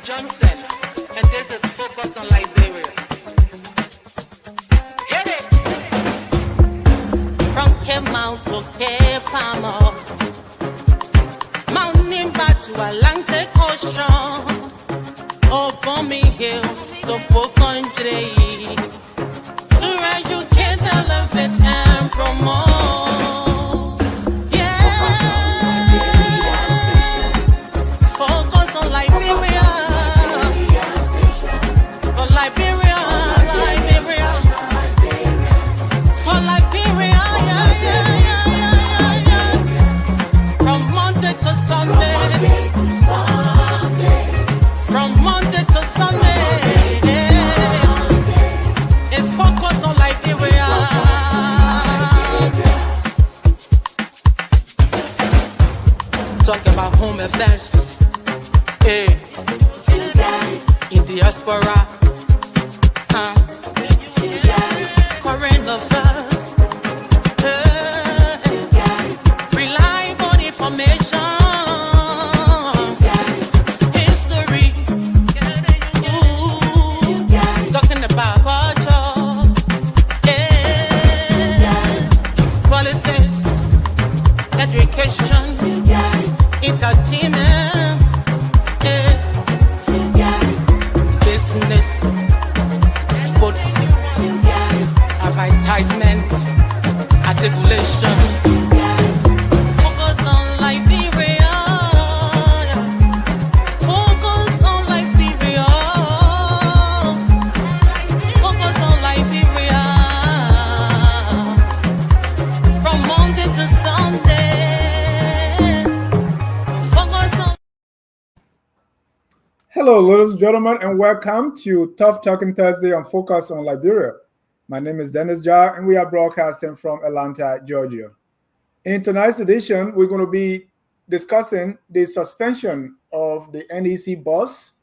Johnson, and this is Focus on Liberia. Hit it! From Cape Mount to Cape Palmer, Mount Nimba to Atlantic Ocean, Obomi Hills to Boakai, to educate, elevate, and promote. Talk about home affairs, hey, in diaspora, current affairs, hey, reliable information, history, talking about culture, hey, politics, education, entertainment, business, sports, advertisement, articulation. Focus on Liberia. Focus on Liberia. Focus on Liberia. From Monday to Sunday. Hello, ladies and gentlemen, and welcome to Tough Talking Thursday on Focus on Liberia. My name is Dennis Jar, and we are broadcasting from Atlanta, Georgia. In tonight's edition, we're going to be discussing the suspension of the NEC boss,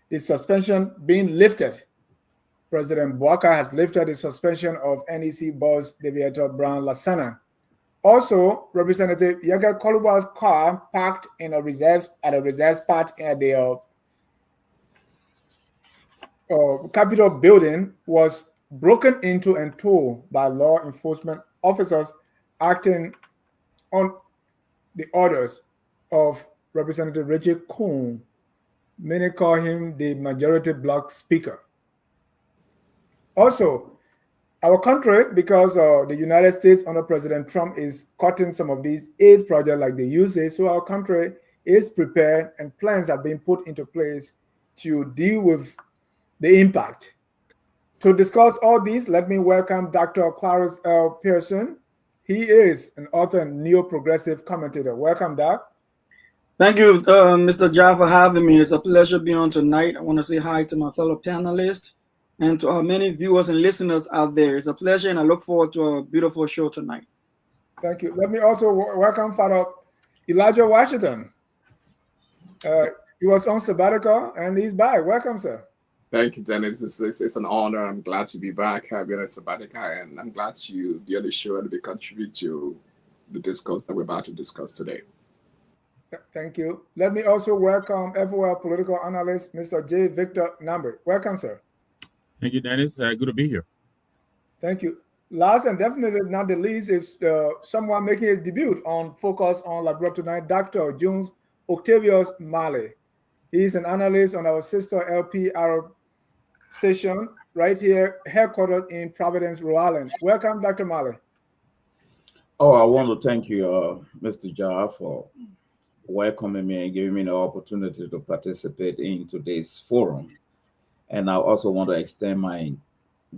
the suspension being lifted. President Boakai has lifted the suspension of NEC boss Deviator Brown Lasana. Also, Representative Kolubah's car parked in a reserve spot at the Capitol building was broken into and towed by law enforcement officers acting on the orders of Representative Richard Kuhn. Many call him the majority bloc speaker. Also, our country, because the United States under President Trump is cutting some of these aid projects like the USAID, so our country is prepared and plans have been put into place to deal with the impact. To discuss all these, let me welcome Dr. Clarence L. Pearson. He is an author and neo-progressive commentator. Welcome, Doc. Thank you, Mr. Jar, for having me. It's a pleasure being on tonight. I want to say hi to my fellow panelists and to our many viewers and listeners out there. It's a pleasure, and I look forward to a beautiful show tonight. Thank you. Let me also welcome Father Elijah Washington. He was on sabbatical, and he's back. Welcome, sir. Thank you, Dennis. It's an honor. I'm glad to be back having a sabbatical, and I'm glad to be on the show and be contribute to the discourse that we're about to discuss today. Thank you. Let me also welcome FOL political analyst, Mr. J. Victor Nambe. Welcome, sir. Thank you, Dennis. Good to be here. Thank you. Last and definitely not the least is someone making his debut on Focus on Liberia tonight, Dr. Jones Octavius Mali. He's an analyst on our sister LP Arab station right here, headquartered in Providence, Rhode Island. Welcome, Dr. Mali. Oh, I want to thank you, Mr. Jar, for welcoming me and giving me the opportunity to participate in today's forum. And I also want to extend my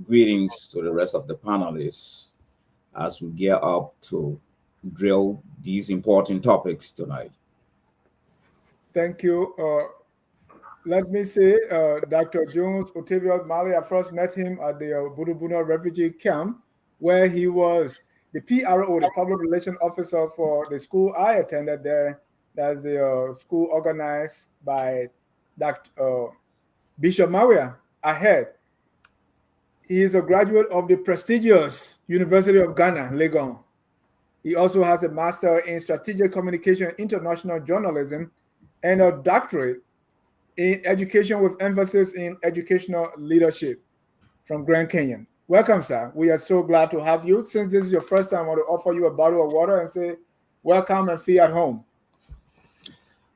greetings to the rest of the panelists as we gear up to drill these important topics tonight. Thank you. Let me say, Dr. Jones Octavius Mali, I first met him at the Budubuna refugee camp, where he was the PRO, the public relations officer for the school I attended there. That's the school organized by Dr. Bishop Mawia Ahead. He is a graduate of the prestigious University of Ghana, Legon. He also has a master in strategic communication, international journalism, and a doctorate in education with emphasis in educational leadership from Grand Canyon. Welcome, sir. We are so glad to have you. Since this is your first time, I want to offer you a bottle of water and say welcome and feel at home.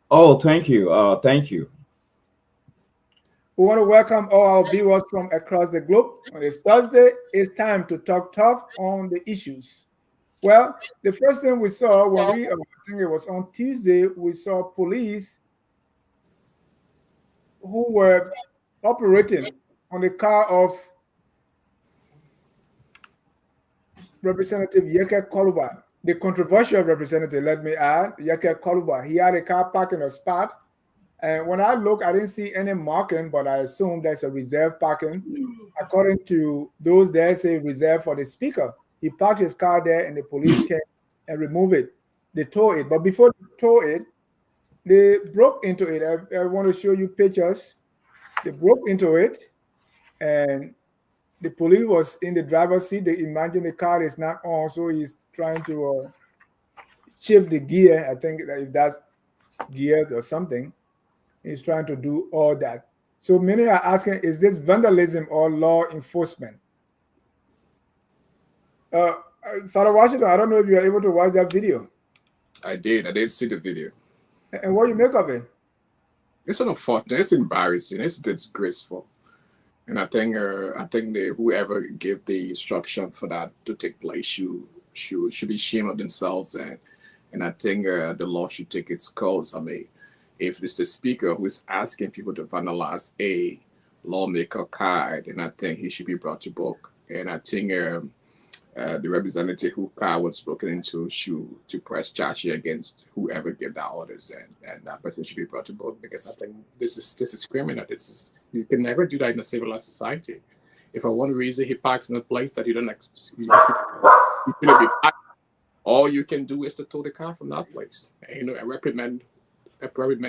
Oh, thank you. Thank you. We want to welcome all our viewers from across the globe. On this Thursday, it's time to talk tough on the issues. Well, the first thing we saw when I think it was on Tuesday, we saw police who were operating on the car of Representative Kolubah, the controversial representative, let me add, Kolubah. He had a car parked in a spot. And when I look, I didn't see any marking, but I assume that's a reserve parking. According to those there, say reserved for the speaker. He parked his car there and the police came and removed it. They towed it. But before they towed it, they broke into it. I want to show you pictures. They broke into it and the police was in the driver's seat. They imagine the car is not on, so he's trying to shift the gear. I think that if that's gears or something, he's trying to do all that. So many are asking, is this vandalism or law enforcement? Father Washington, I don't know if you are able to watch that video. I did see the video. And what you make of it? It's unfortunate. It's embarrassing. It's disgraceful. And I think whoever gave the instruction for that to take place should be ashamed of themselves, and I think the law should take its course. I mean, if it's the speaker who is asking people to vandalize a lawmaker car, then I think he should be brought to book. And I think the representative who car was broken into to press charge against whoever gave that orders, and that person should be brought to book, because I think this is criminal. You can never do that in a civilized society. If for one reason he parks in a place that you shouldn't be parked, all you can do is to tow the car from that place. And, and reprimand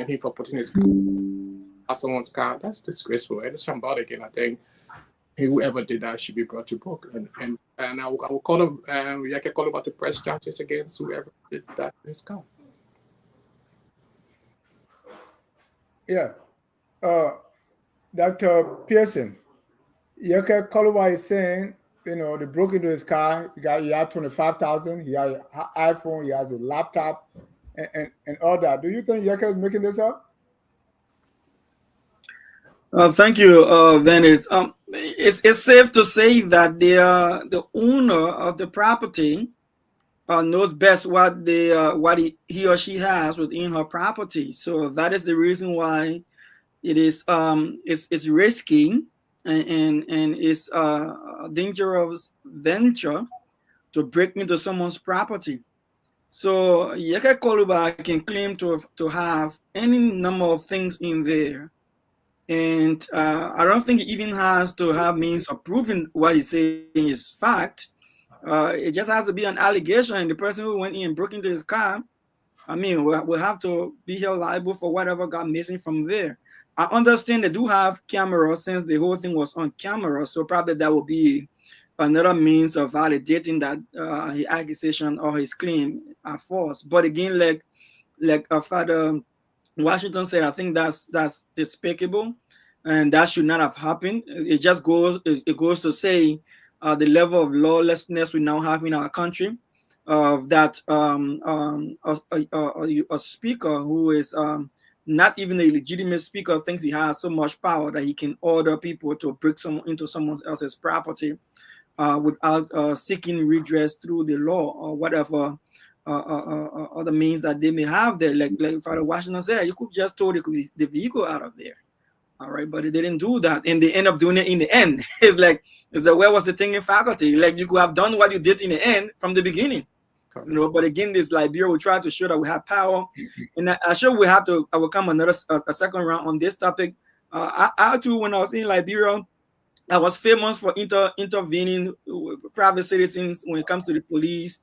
him for putting his car on someone's car. That's disgraceful and it's shambolic. And I think whoever did that should be brought to book. And I will call him. I can call about the press charges against whoever did that in his car. Yeah. Dr. Pearson, Kolubah is saying, they broke into his car. He had $25,000. He had an iPhone. He has a laptop, and all that. Do you think Yeke is making this up? Thank you, Dennis. It's safe to say that the owner of the property knows best what he or she has within her property. So that is the reason why it is it's risky and it's a dangerous venture to break into someone's property. So Yeke Kolubah can claim to have any number of things in there, and I don't think he even has to have means of proving what he's saying is fact. It just has to be an allegation, and the person who went in and broke into his car, I mean, we'll have to be held liable for whatever got missing from there. I understand they do have cameras, since the whole thing was on camera, so probably that will be another means of validating that his accusation or his claim are false. But again, like Father Washington said, I think that's despicable, and that should not have happened. It goes to say the level of lawlessness we now have in our country. That a speaker who is not even a legitimate speaker thinks he has so much power that he can order people to break into someone else's property without seeking redress through the law or whatever other means that they may have there. Like Father Washington said, you could just tow the vehicle out of there. All right, but they didn't do that, and they end up doing it in the end. It's like, where was the thinking faculty? Like, you could have done what you did in the end from the beginning. But again, this Liberia will try to show that we have power, and I sure we have to. I will come a second round on this topic. I too, when I was in Liberia, I was famous for intervening with private citizens when it comes to the police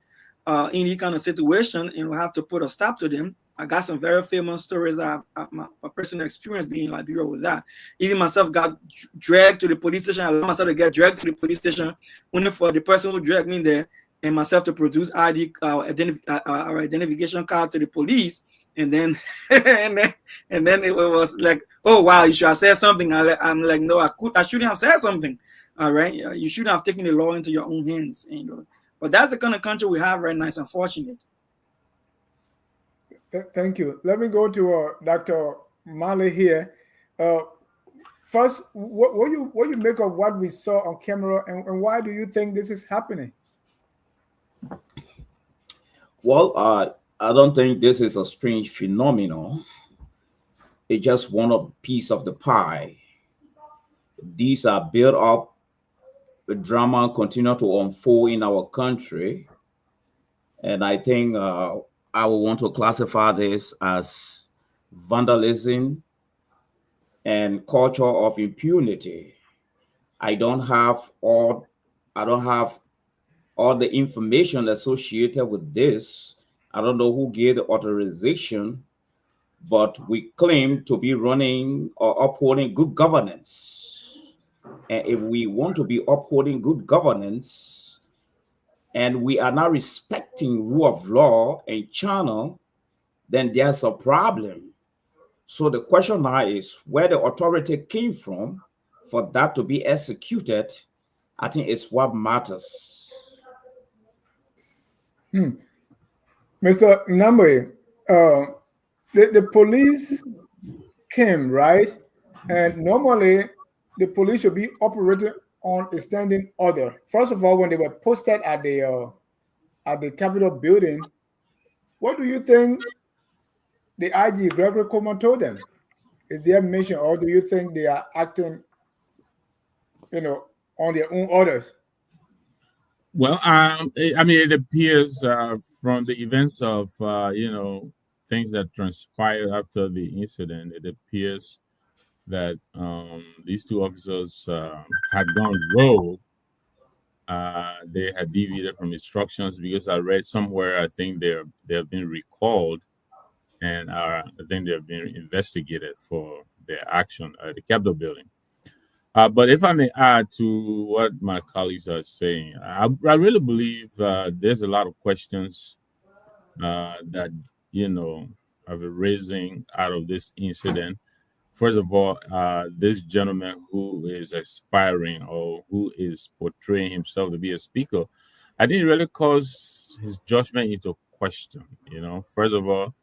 in any kind of situation, and we have to put a stop to them. I got some very famous stories. My personal experience being in Liberia with that. Even myself got dragged to the police station. I allowed myself to get dragged to the police station only for the person who dragged me there and myself to produce our identification card to the police, and then and then it was like, oh wow, you should have said something. I'm like, no, I shouldn't have said something. All right, you shouldn't have taken the law into your own hands. You know, but that's the kind of country we have right now. It's unfortunate. Thank you. Let me go to Dr. Mali here. First, what you make of what we saw on camera, and why do you think this is happening? Well, I don't think this is a strange phenomenon. It's just one of piece of the pie. These are built up. The drama continue to unfold in our country, and I think I would want to classify this as vandalism and culture of impunity. I don't have all the information associated with this. I don't know who gave the authorization, but we claim to be running or upholding good governance. And if we want to be upholding good governance and we are not respecting rule of law and channel, then there's a problem. So the question now is where the authority came from for that to be executed. I think it's what matters. Mr. Nambe, the police came, right? And normally the police should be operating on a standing order. First of all, when they were posted at the Capitol building, what do you think the IG Gregory Coleman told them? Is there a mission, or do you think they are acting, on their own orders? Well, I mean, it appears from the events of things that transpired after the incident, it appears that these two officers had gone rogue. They had deviated from instructions because I read somewhere I think they have been recalled, and I think they have been investigated for their action at the Capitol building. But if I may add to what my colleagues are saying, I really believe there's a lot of questions that are raising out of this incident. First of all, this gentleman who is aspiring or who is portraying himself to be a speaker, I think it really calls his judgment into question. First of all,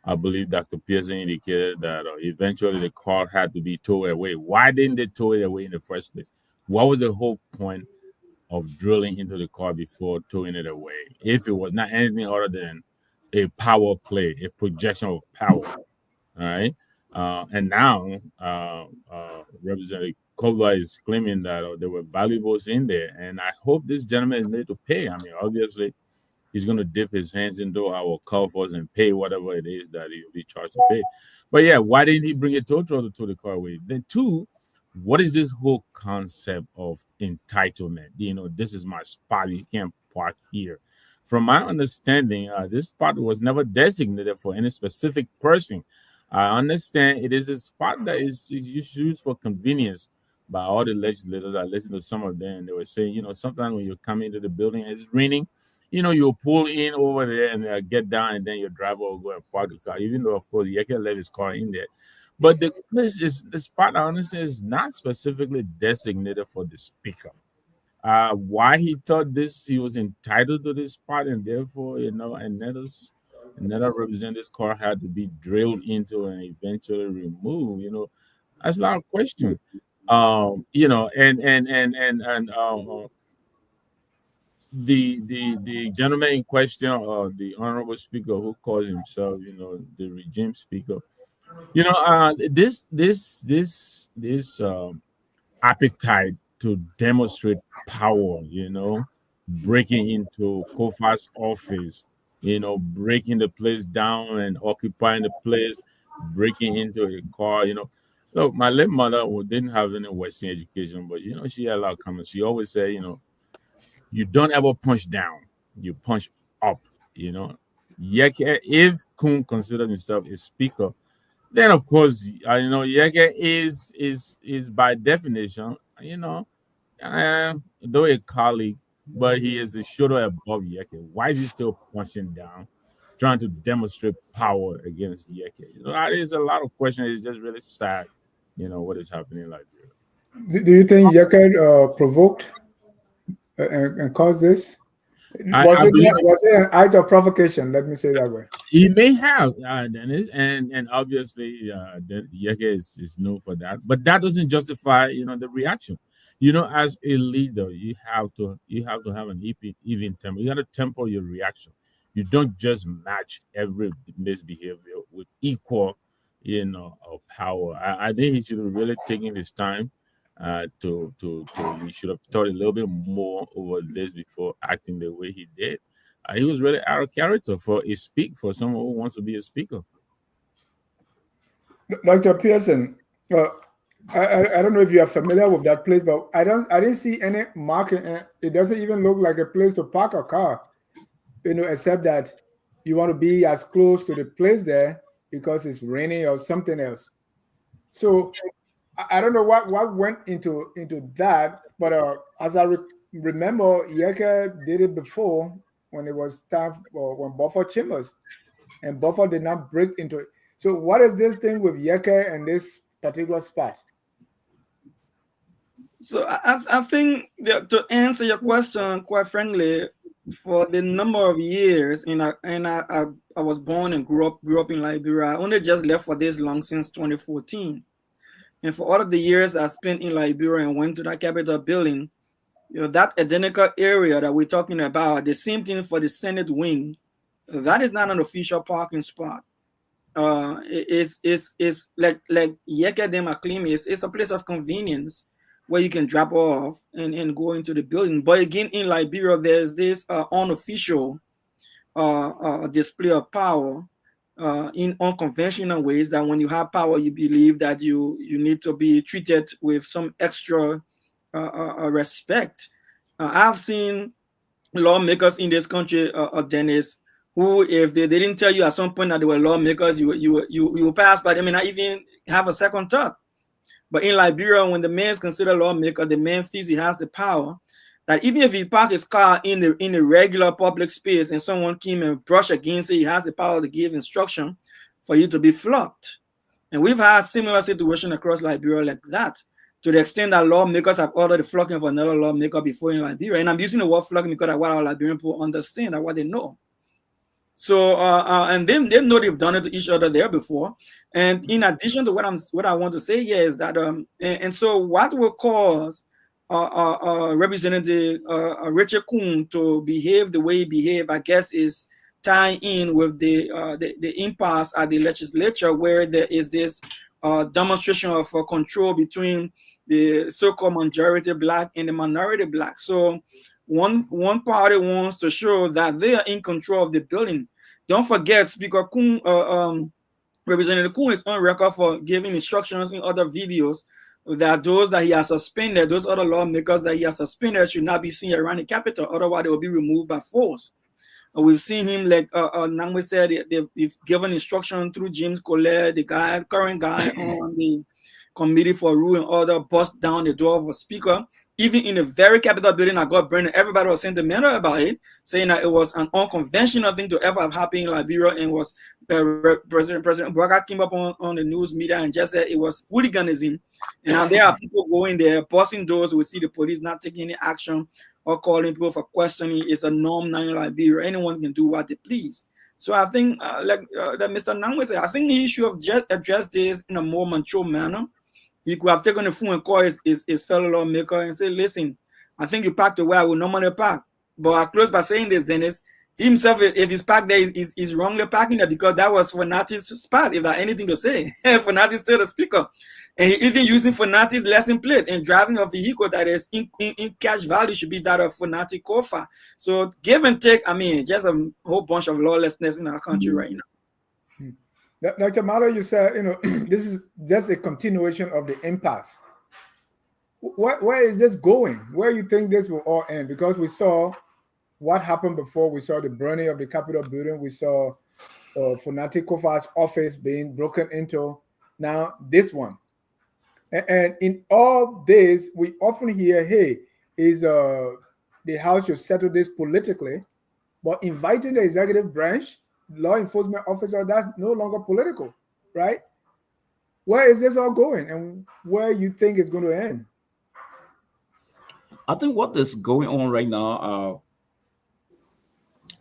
I believe Dr. Pearson indicated that eventually the car had to be towed away. Why didn't they tow it away in the first place? What was the whole point of drilling into the car before towing it away? If it was not anything other than a power play, a projection of power, all right? And now Representative Kolubah is claiming that there were valuables in there, and I hope this gentleman is made to pay. I mean, obviously, he's going to dip his hands into our coffers and pay whatever it is that he'll be charged to pay. But yeah, why didn't he bring a tow truck to tow the car away? Then two, what is this whole concept of entitlement? This is my spot. You can't park here. From my understanding, this spot was never designated for any specific person. I understand it is a spot that is used for convenience by all the legislators. I listened to some of them, and they were saying, sometimes when you come into the building and it's raining, you'll pull in over there and get down, and then your driver will go and park the car, even though, of course, you can leave his car in there. But the spot, I understand, is not specifically designated for the speaker. Why he thought he was entitled to this spot, and therefore, another representative's car had to be drilled into and eventually removed. That's a lot of questions. The gentleman in question, the honorable speaker who calls himself, the regime speaker, this appetite to demonstrate power, breaking into Kofa's office, breaking the place down and occupying the place, breaking into a car, Look, my late mother didn't have any Western education, but she had a lot of comments. She always said, you don't ever punch down, you punch up, Yeke, if Kun considers himself a speaker, then of course, Yeke is by definition, though a colleague, but he is a shoulder above Yeke. Why is he still punching down, trying to demonstrate power against Yeke? There's a lot of questions. It's just really sad what is happening in Liberia. Do you think Yeke provoked and caused this? Was it an act of provocation? Let me say that way. He may have, Dennis, and obviously, Yeke is known for that. But that doesn't justify, the reaction. As a leader, you have to have an even temper. You got to temper your reaction. You don't just match every misbehavior with equal, power. I think he should have really taken his time. He should have thought a little bit more over this before acting the way he did. He was really out of character for someone who wants to be a speaker. Dr. Pearson, I don't know if you are familiar with that place, but I didn't see any marking. It doesn't even look like a place to park a car, except that you want to be as close to the place there because it's raining or something else. So I don't know what went into that, but as I remember, Yeke did it before when it was time when Buffer Chambers, and Buffer did not break into it. So what is this thing with Yeke and this particular spot? So I think that to answer your question, quite frankly, for the number of years, and I was born and grew up in Liberia. I only just left for this long since 2014. And for all of the years I spent in Liberia and went to that Capitol building, that identical area that we're talking about, the same thing for the Senate wing, that is not an official parking spot. It's like Yeke them claim it's a place of convenience where you can drop off and go into the building. But again, in Liberia, there's this unofficial display of power in unconventional ways, that when you have power, you believe that you need to be treated with some extra respect. I've seen lawmakers in this country, Dennis, who, if they didn't tell you at some point that they were lawmakers, you pass by them and not even have a second thought. But in Liberia, when the man is considered lawmaker, the man feels he has the power, that even if he parks his car in the regular public space and someone came and brushed against it, he has the power to give instruction for you to be flogged. And we've had similar situations across Liberia like that, to the extent that lawmakers have ordered the flogging of another lawmaker before in Liberia. And I'm using the word flogging because that's what our Liberian people understand and what they know. So, and they know they've done it to each other there before. And in addition to what I want to say here is that, and so what will cause Representative Richard Kuhn to behave the way he behaved, I guess, is tying in with the impasse at the legislature, where there is this demonstration of control between the so-called majority black and the minority black. So one party wants to show that they are in control of the building. Don't forget, Speaker Kuhn, Representative Kuhn is on record for giving instructions in other videos that those that he has suspended, those other lawmakers that he has suspended, should not be seen around the Capitol, otherwise they will be removed by force. We've seen him, like Nangwe said, they've given instruction through James Colette, the current guy on the Committee for Rule and Order, bust down the door of a speaker. Even in the very Capitol building that got burned, everybody was sentimental about it, saying that it was an unconventional thing to ever have happened in Liberia, and was President Boakai came up on the news media and just said it was hooliganism. And now there are people going there, busting doors. We see the police not taking any action or calling people for questioning. It's a norm now in Liberia. Anyone can do what they please. So I think, that Mr. Nangwe said, I think he should have just addressed this in a more mature manner. He could have taken the phone and called his fellow lawmaker and say, listen, I think you parked the way I would normally park. But I close by saying this, Dennis, himself, if he's parked there, is wrongly parking there, because that was Fonati's spot, if there's anything to say. Fonati's still the speaker. And he even using Fonati's license plate and driving a vehicle that is in cash value should be that of Fonati Kofa. So give and take, I mean, just a whole bunch of lawlessness in our country right now. Dr. Malo, you said, this is just a continuation of the impasse. Where is this going? Where do you think this will all end? Because we saw what happened before. We saw the burning of the Capitol building. We saw Fonati Kofa's office being broken into. Now this one. And in all this, we often hear, hey, is the House should settle this politically, but inviting the executive branch, law enforcement officer, that's no longer political, right? Where is this all going, and where you think it's going to end? I think what is going on right now,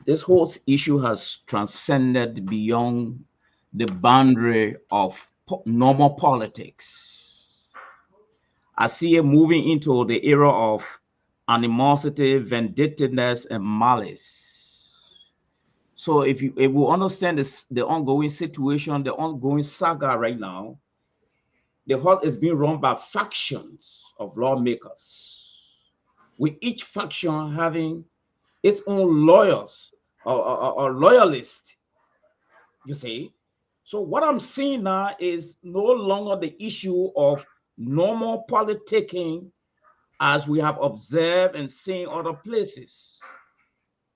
this whole issue has transcended beyond the boundary of normal politics. I see it moving into the era of animosity, vindictiveness, and malice. So if we understand this, the ongoing situation, the ongoing saga right now, the whole is being run by factions of lawmakers, with each faction having its own lawyers or loyalists, you see. So what I'm seeing now is no longer the issue of normal politicking as we have observed and seen other places.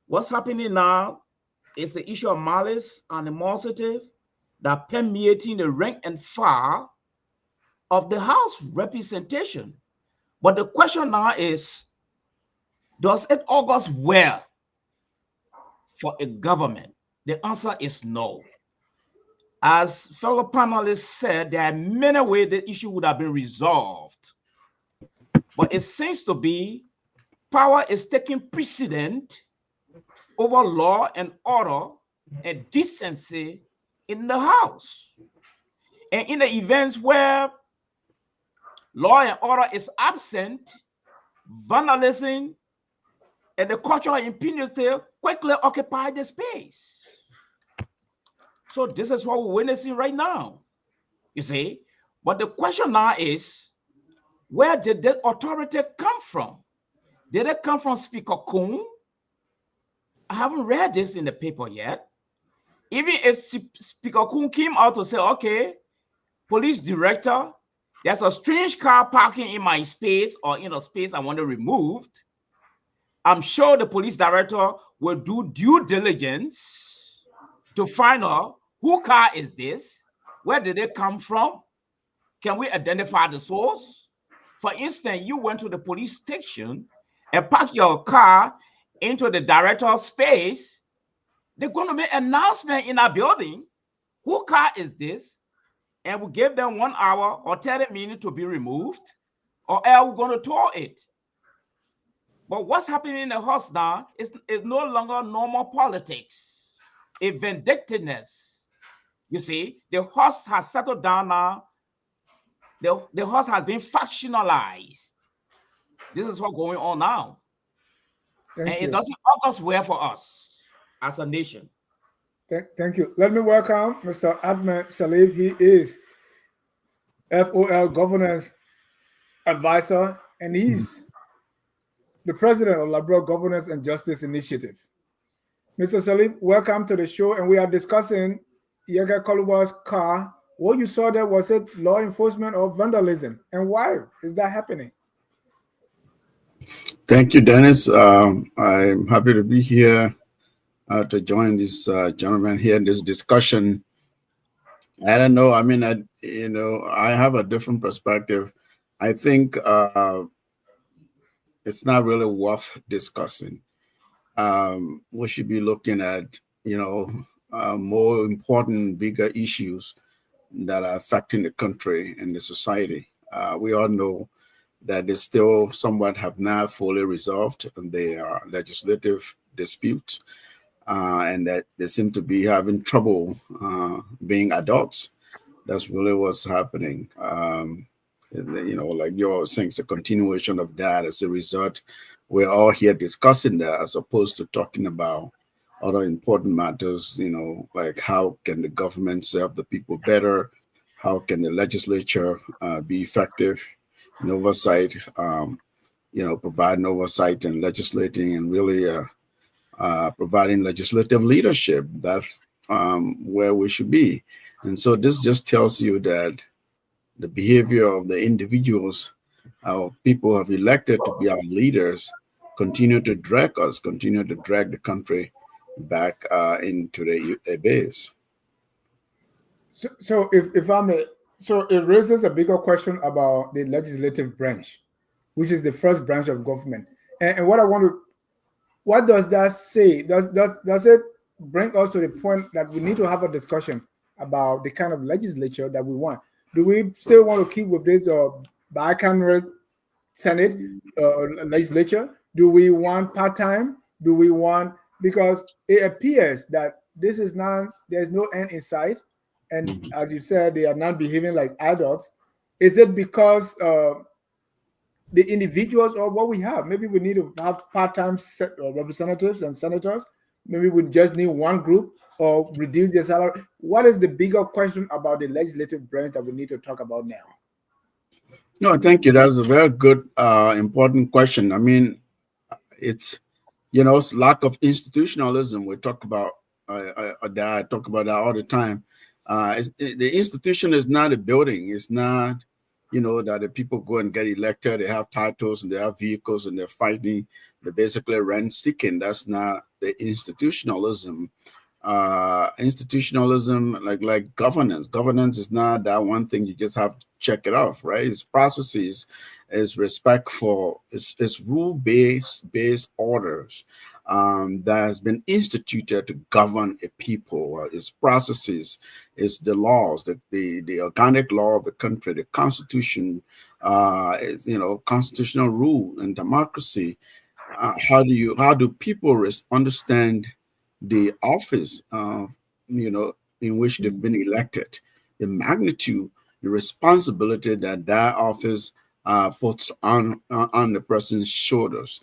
What's happening now is the issue of malice, animosity that permeating the rank and file of the House representation. But the question now is, does it augurs well for a government? The answer is no. As fellow panelists said, there are many ways the issue would have been resolved. But it seems to be power is taking precedent over law and order and decency in the House. And in the events where law and order is absent, vandalism and the cultural impunity quickly occupy the space. So this is what we're witnessing right now, you see. But the question now is, where did the authority come from? Did it come from Speaker Kuhn? I haven't read this in the paper yet. Even if Speaker Kuhn came out to say, okay, police director, there's a strange car parking in my space or in a space I want to remove, I'm sure the police director will do due diligence to find out whose car is this, where did it come from, can we identify the source? For instance, you went to the police station and parked your car into the director's space, they're going to make an announcement in our building, whose car is this, and we give them 1 hour or 30 minutes to be removed, or else we're going to tow it. But what's happening in the House now is no longer normal politics, a vindictiveness. You see, the House has settled down now. The House has been factionalized. This is what's going on now. It doesn't augur well for us as a nation. Thank you. Let me welcome Mr. Ahmed Salif. He is FOL Governance Advisor, and he's the president of Liberal Governance and Justice Initiative. Mr. Salif, welcome to the show, and we are discussing Yega Kolubah's car. What you saw there, was it law enforcement or vandalism, and why is that happening? Thank you, Dennis. I'm happy to be here to join this gentleman here in this discussion. I don't know. I mean, I have a different perspective. I think it's not really worth discussing. We should be looking at, more important, bigger issues that are affecting the country and the society. We all know that they still somewhat have not fully resolved their legislative dispute, and that they seem to be having trouble being adults. That's really what's happening. Like you're saying, it's a continuation of that. As a result, we're all here discussing that as opposed to talking about other important matters, like how can the government serve the people better? How can the legislature be effective in oversight, providing oversight and legislating and really providing legislative leadership. That's where we should be. And so this just tells you that the behavior of the individuals our people have elected to be our leaders continue to drag the country back into the abyss. So if I may, so it raises a bigger question about the legislative branch, which is the first branch of government. And what does that say? Does it bring us to the point that we need to have a discussion about the kind of legislature that we want? Do we still want to keep with this bicameral Senate legislature? Do we want part-time? Do we want, because it appears that this is not, there's no end in sight, and as you said, they are not behaving like adults. Is it because the individuals or what we have? Maybe we need to have part-time representatives and senators. Maybe we just need one group or reduce their salary. What is the bigger question about the legislative branch that we need to talk about now? No, thank you. That's a very good, important question. I mean, it's, it's lack of institutionalism. We talk about that. I talk about that all the time. The institution is not a building. It's not, that the people go and get elected. They have titles and they have vehicles and they're fighting. They're basically rent seeking. That's not the institutionalism. Institutionalism, like governance. Governance is not that one thing you just have to check it off, right? It's processes, it's respect for, it's rule-based orders that has been instituted to govern a people. It's processes, it's the laws, the organic law of the country, the constitution, constitutional rule and democracy. How do people understand the office, in which they've been elected, the magnitude, the responsibility that office puts on the person's shoulders?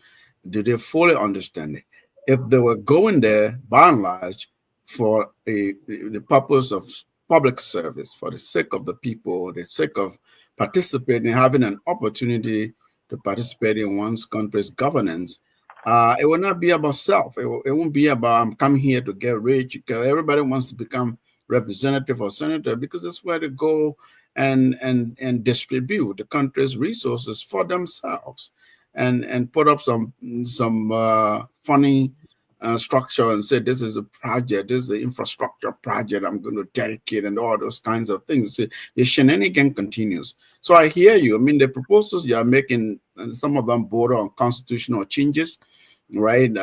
Do they fully understand it? If they were going there, by and large, for the purpose of public service, for the sake of the people, the sake of participating, having an opportunity to participate in one's country's governance, it will not be about self. It won't be about I'm coming here to get rich. Because everybody wants to become representative or senator because that's where to go and distribute the country's resources for themselves, and put up some funny structure and say this is a project, this is an infrastructure project I'm going to dedicate, and all those kinds of things. The shenanigan continues. So I hear you. I mean, the proposals you are making, and some of them border on constitutional changes, right?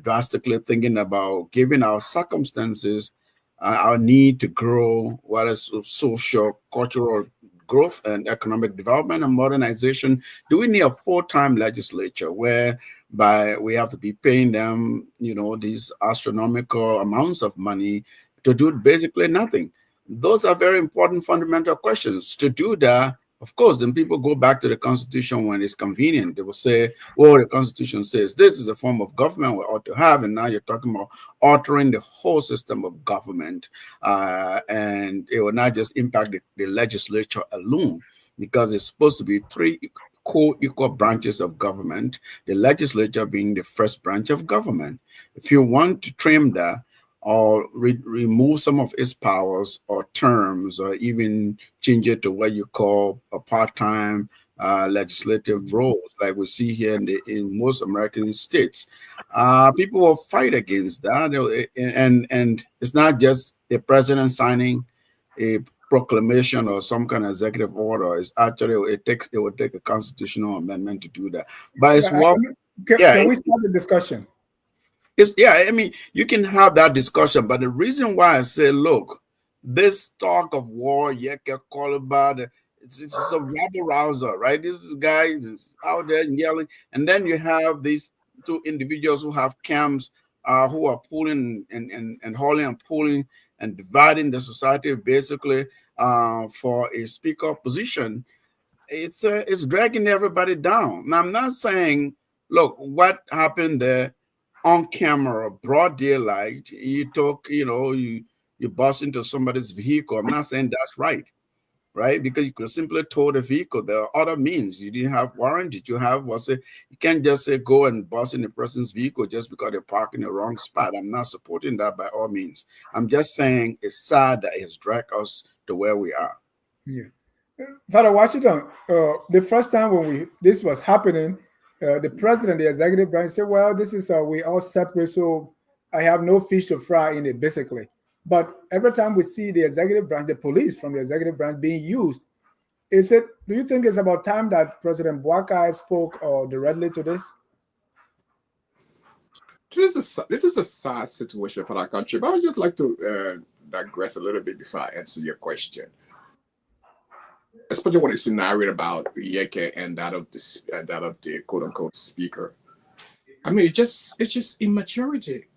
Drastically thinking about, given our circumstances, our need to grow, what is social, cultural growth and economic development and modernization. Do we need a full-time legislature whereby we have to be paying them, these astronomical amounts of money to do basically nothing? Those are very important fundamental questions. To do that, of course, then people go back to the Constitution when it's convenient. They will say, well, the Constitution says this is a form of government we ought to have, and now you're talking about altering the whole system of government, and it will not just impact the legislature alone, because it's supposed to be three co-equal branches of government, the legislature being the first branch of government. If you want to trim that, or remove some of its powers or terms, or even change it to what you call a part-time legislative roles, like we see here in most American states, people will fight against that. And it's not just the president signing a proclamation or some kind of executive order. It's actually it will take a constitutional amendment to do that. But it's Can we start the discussion? I mean, you can have that discussion, but the reason why I say, look, this talk of war, NEC Kolubah, it's a rabble rouser, right? This guy is out there yelling, and then you have these two individuals who have camps, who are pulling and hauling and pulling and dividing the society basically for a speaker position. It's dragging everybody down. Now, I'm not saying, look, what happened there on camera, broad daylight, you talk, you bust into somebody's vehicle. I'm not saying that's right? Because you could simply tow the vehicle. There are other means. You didn't have warrant. Did you have you can't just say go and bust in a person's vehicle just because they're parking in the wrong spot. I'm not supporting that by all means. I'm just saying it's sad that it's dragged us to where we are. Yeah. Father Washington, the first time when this was happening, the president, the executive branch said, well, this is we all separate, so I have no fish to fry in it, basically. But every time we see the executive branch, the police from the executive branch being used, do you think it's about time that President Boakai spoke directly to this? This is a sad situation for our country, but I would just like to digress a little bit before I answer your question. especially when it's narrated about Yeke and that of the quote unquote speaker. I mean, it's just immaturity.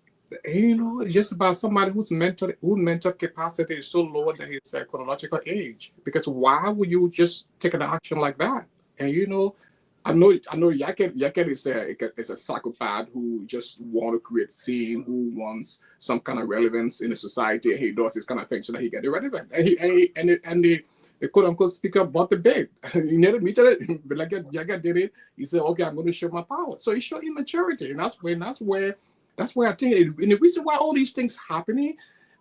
It's just about somebody whose mental capacity is so low than his chronological age. Because why would you just take an action like that? And I know Yake is a psychopath who just want to create scene, who wants some kind of relevance in the society. He does this kind of thing so that he get irrelevant. And the quote unquote speaker bought the bait. He never meted it, but like Yake did it. He said, "Okay, I'm going to show my power." So he showed immaturity, and that's where I think and the reason why all these things happening,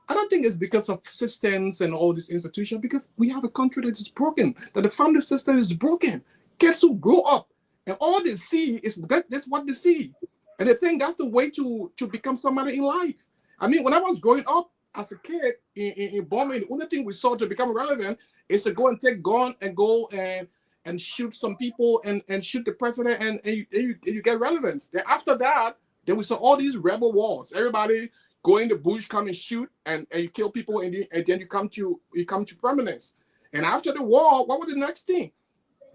I don't think it's because of systems and all these institutions, because we have a country that is broken, that the family system is broken. Kids who grow up and all they see is that's what they see. And they think that's the way to become somebody in life. I mean, when I was growing up as a kid in Burma, the only thing we saw to become relevant is to go and take gun and go and shoot some people and shoot the president and you get relevance. Then after that, then we saw all these rebel wars. Everybody go in the bush, come and shoot, and you kill people, and then you come to prominence. And after the war, what was the next thing?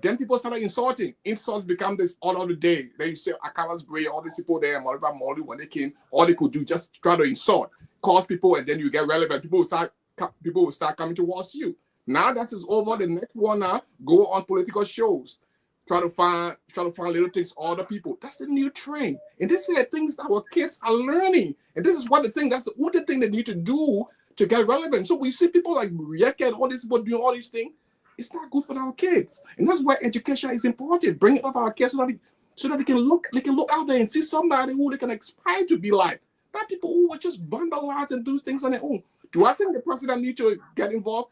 Then people started insulting. Insults become this all of the day. Then you say Akalas Gray, all these people there, Moriba Moli, when they came, all they could do just try to insult, cause people, and then you get relevant. People will start coming towards you. Now that is over. The next one now, go on political shows. Try to find little things, other people. That's the new trend. And this is the things that our kids are learning. And this is what that's the only thing they need to do to get relevant. So we see people like Rieke and all these people doing all these things. It's not good for our kids. And that's why education is important. Bring it up our kids so that they can look out there and see somebody who they can aspire to be like. Not people who are just vandalize and do things on their own. Do I think the president needs to get involved?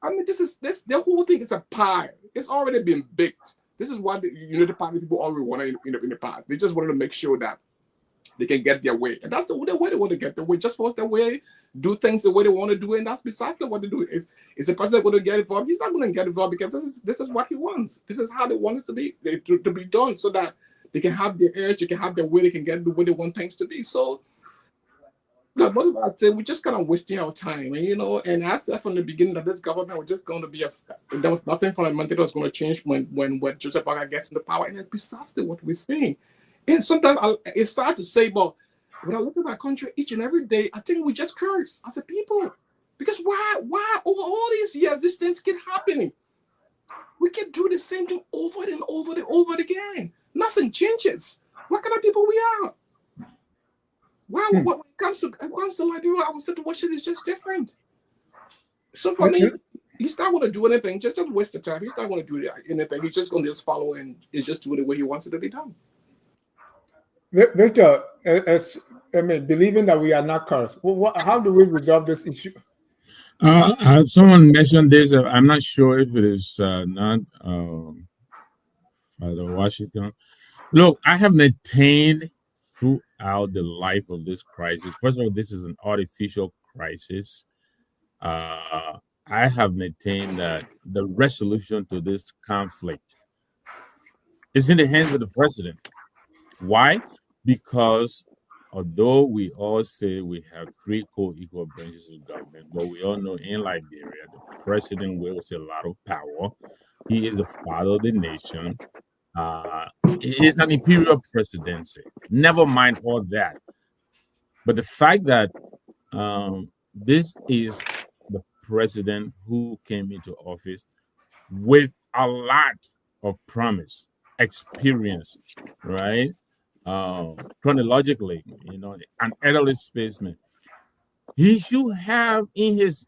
I mean, the whole thing is a pie. It's already been baked. This is what the Unity Party people already wanted in the past. They just wanted to make sure that they can get their way. And that's the way they want to get their way. Just force their way, do things the way they want to do it. And that's precisely what they do. Is the president going to get involved? He's not going to get involved because this is what he wants. This is how they want it to be done so that they can have their edge, they can have their way, they can get the way they want things to be. So, like most of us say, we're just kind of wasting our time. And I said from the beginning that this government was just going to be there was nothing fundamental that was going to change when Joseph Boakai gets into power. And that's precisely what we're seeing. And sometimes it's sad to say, but when I look at my country each and every day, I think we just curse as a people. Because why over all these years, these things keep happening? We can do the same thing over and over and over again. Nothing changes. What kind of people we are? Wow, when it comes to Liberia, our situation is just different. So for me, he's not going to do anything. Just waste the time. He's not going to do anything. He's just going to just follow and just do it the way he wants it to be done. Victor, believing that we are not cursed, how do we resolve this issue? Someone mentioned this. I'm not sure if it is not Father Washington. Look, I have maintained throughout the life of this crisis. First of all, this is an artificial crisis. I have maintained that the resolution to this conflict is in the hands of the president. Why? Because although we all say we have three co-equal branches of government, but we all know in Liberia, the president wields a lot of power. He is the father of the nation. It is an imperial presidency. Never mind all that. But the fact that this is the president who came into office with a lot of promise, experience, right? Chronologically, an elderly spaceman. He should have in his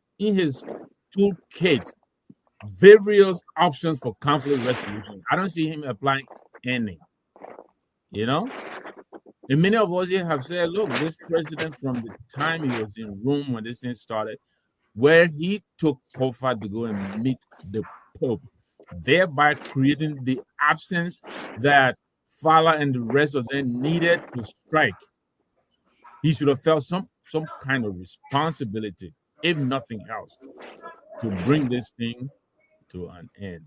toolkit various options for conflict resolution. I don't see him applying any. And many of us here have said, look, this president from the time he was in Rome when this thing started, where he took Kofa to go and meet the Pope, thereby creating the absence that Fala and the rest of them needed to strike. He should have felt some kind of responsibility, if nothing else, to bring this thing to an end.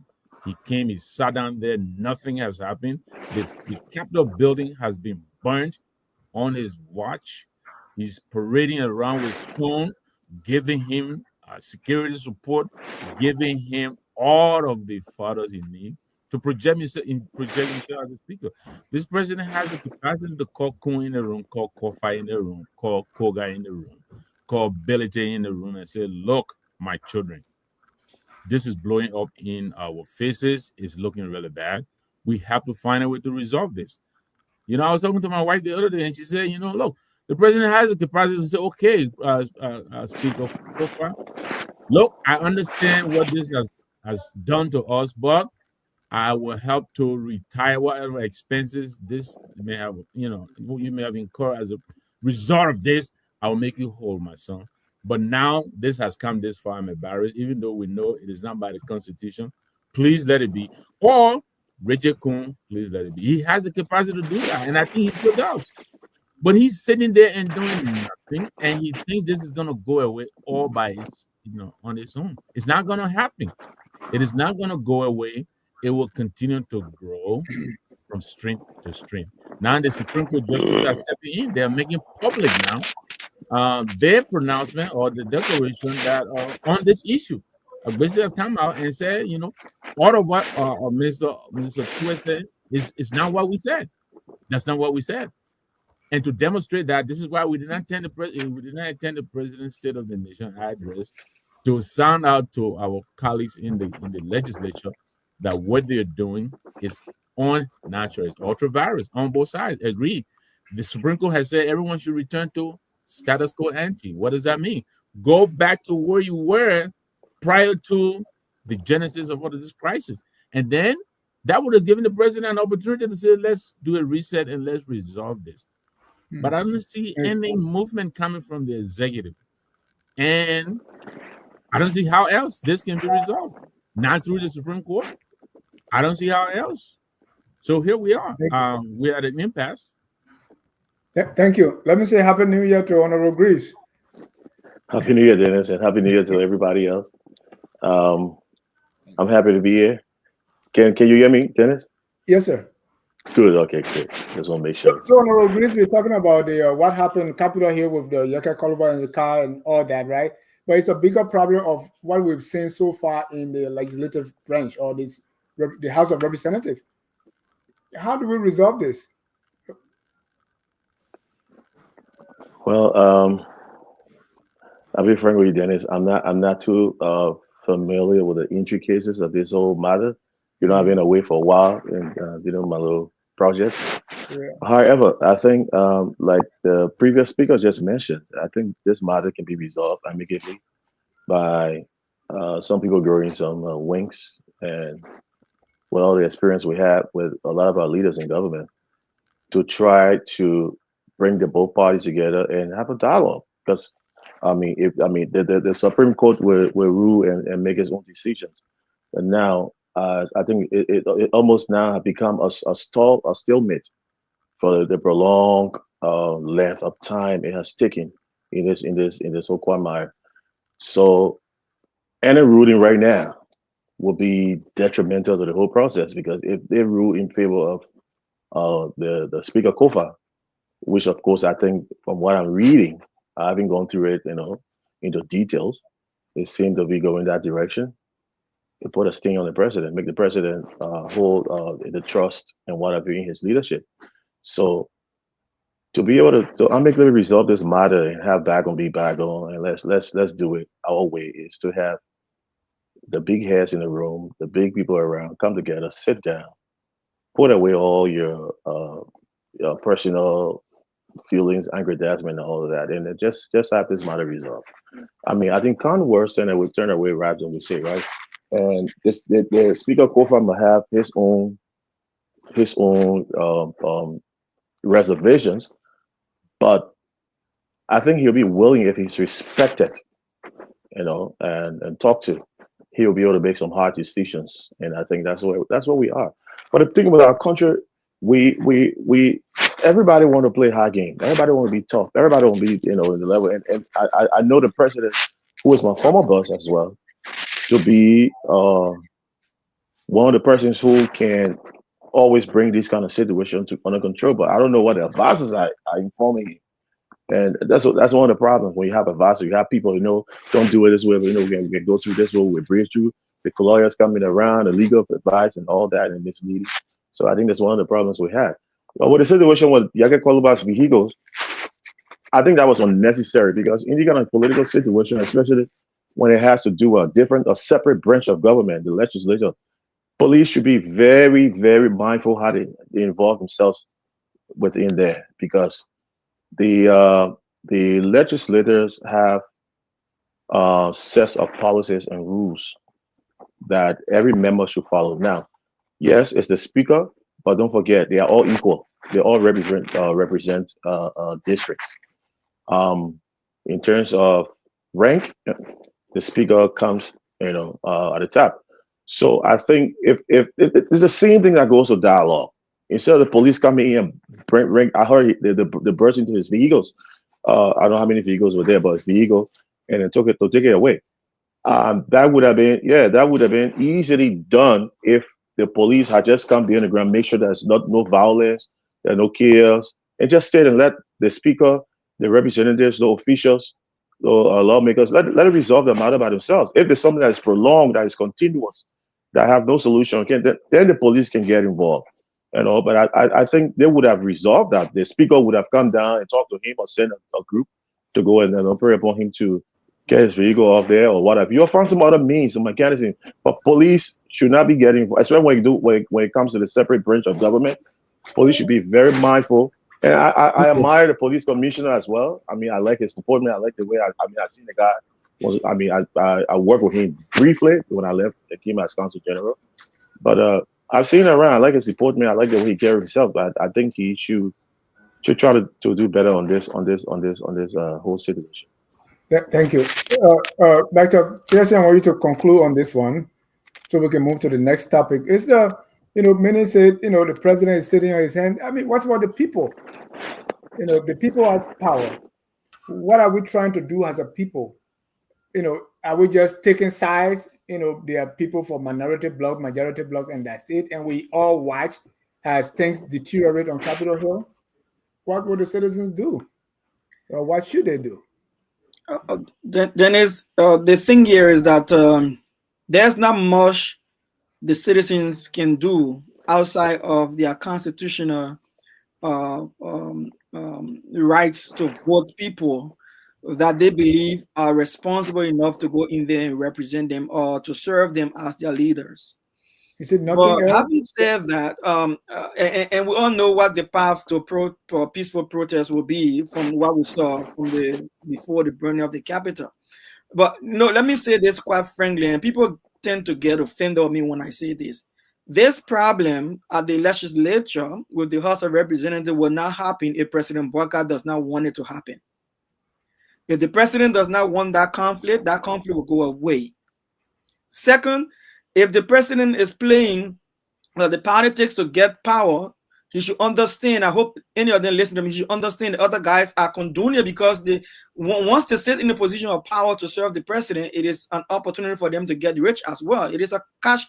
He came, he sat down there, nothing has happened. The Capitol building has been burnt on his watch. He's parading around with tone, giving him security support, giving him all of the fathers in need to project himself as a speaker. This president has the capacity to call Kun in the room, call Kofi in the room, call Koga in the room, call Belite in the room, and say, "Look, my children, this is blowing up in our faces. It's looking really bad. We have to find a way to resolve this." You know, I was talking to my wife the other day, and she said, "Look, the president has the capacity to say, okay, Speaker Kofi, look, I understand what this has done to us, but I will help to retire whatever expenses this may have, you may have incurred as a result of this. I will make you whole, my son. But now this has come this far. I'm embarrassed, even though we know it is not by the Constitution. Please let it be." Or Richard Kuhn, please let it be. He has the capacity to do that, and I think he still does. But he's sitting there and doing nothing, and he thinks this is gonna go away all by its, on its own. It's not gonna happen. It is not gonna go away. It will continue to grow from strength to strength. Now the Supreme Court justices are stepping in. They are making public now their pronouncement or the declaration that on this issue. Basically has come out and said, all of what Minister Tua said is not what we said. That's not what we said. And to demonstrate that, this is why we did not attend the president's State of the Nation address, to sound out to our colleagues in the legislature that what they're doing is unnatural, it's ultra virus on both sides. Agreed. The Supreme Court has said everyone should return to status quo ante. What does that mean? Go back to where you were prior to the genesis of all of this crisis. And then that would have given the president an opportunity to say, let's do a reset and let's resolve this. But I don't see any movement coming from the executive. And I don't see how else this can be resolved. Not through the Supreme Court. I don't see how else. So here we are. We're at an impasse. Thank you. Let me say Happy New Year to Honorable Greaves. Happy New Year, Dennis, and Happy New Year to everybody else. I'm happy to be here. Can you hear me, Dennis? Yes, sir. Good. Okay, good. Just want to make sure. So Honorable Greaves, we're talking about the what happened in Capitol Hill with the Yaka Kolubah and the car and all that, right? But it's a bigger problem of what we've seen so far in the legislative branch or the House of Representatives. How do we resolve this? Well, I'll be frank with you, Dennis. I'm not too familiar with the intricacies of this whole matter. I've been away for a while and my little project. Yeah. However, I think like the previous speaker just mentioned, I think this matter can be resolved amicably by some people growing some wings, and with all the experience we have with a lot of our leaders in government, to try to bring the both parties together and have a dialogue. Because the Supreme Court will rule and make its own decisions, and now I think it almost now have become a stalemate for the prolonged length of time it has taken in this whole quagmire. So any ruling right now will be detrimental to the whole process, because if they rule in favor of the Speaker Kofa, which of course I think from what I'm reading, I haven't gone through it, into details, it seemed to be going that direction. To put a sting on the president, make the president hold the trust and whatever in his leadership. So to be able to amicably resolve this matter and have back on be back on, and let's do it our way, is to have the big heads in the room, the big people around, come together, sit down, put away all your personal feelings, anger, attachment, and all of that, and just have this matter resolved. I think Converse and it would turn away rather than we say, right? And the Speaker Kofa will have his own reservations, but I think he'll be willing, if he's respected, and talked to, he'll be able to make some hard decisions. And I think that's what we are. But the thing with our country, we everybody want to play high game. Everybody want to be tough. Everybody want to be in the level. And I know the president, who is my former boss as well, to be one of the persons who can always bring these kind of situations under control. But I don't know what the advisors are informing him. And that's one of the problems when you have advisors. You have people don't do it this way, but we can go through this way, we bridge through. the lawyers coming around, the legal advice and all that, and misleading. So I think that's one of the problems we had. But with the situation with Yage Kolubah's vehicles, I think that was unnecessary because in the kind of political situation, especially when it has to do a separate branch of government, the legislature, police should be very, very mindful how they involve themselves within there, because the legislators have sets of policies and rules that every member should follow. Now, yes, it's the speaker, but don't forget they are all equal. They all represent districts. In terms of rank, the speaker comes, at the top. So I think if it's the same thing that goes to dialogue. Instead of the police coming in and bring I heard the burst into his vehicles. I don't know how many vehicles were there, but his vehicle, and then took it away. That would have been easily done if the police had just come behind the ground, make sure there's no violence, there's no chaos, and just sit and let the speaker, the representatives, the officials, the lawmakers, let it resolve the matter by themselves. If there's something that is prolonged, that is continuous, that have no solution, then the police can get involved. But I think they would have resolved that. The speaker would have come down and talked to him, or send a group to go and then operate upon him to get his vehicle off there or whatever. You'll find some other means, some mechanism. But police should not be getting, especially when it comes to the separate branch of government. Police should be very mindful. And I admire the police commissioner as well. I mean, I like his appointment. I like the way I seen the guy. I worked with him briefly when I left. I came as Consul General. But I've seen him around. I like his appointment. I like the way he carries himself. But I think he should try to do better on this whole situation. Thank you. Dr. Pearson, I want you to conclude on this one so we can move to the next topic. Is many say, the president is sitting on his hand. I mean, what about the people? The people have power. What are we trying to do as a people? Are we just taking sides? There are people for minority bloc, majority bloc, and that's it. And we all watch as things deteriorate on Capitol Hill. What would the citizens do? Or what should they do? Dennis, the thing here is that there's not much the citizens can do outside of their constitutional rights to vote people that they believe are responsible enough to go in there and represent them or to serve them as their leaders. Is it nothing else? Having said that, and we all know what the path to peaceful protest will be from what we saw before the burning of the Capitol. But no, let me say this quite frankly, and people tend to get offended of me when I say this. This problem at the legislature with the House of Representatives will not happen if President Boakai does not want it to happen. If the president does not want that conflict will go away. Second, if the president is playing the politics to get power, he should understand. I hope any of them listen to me. He should understand the other guys are condoning it because once they sit in a position of power to serve the president, it is an opportunity for them to get rich as well. It is a cash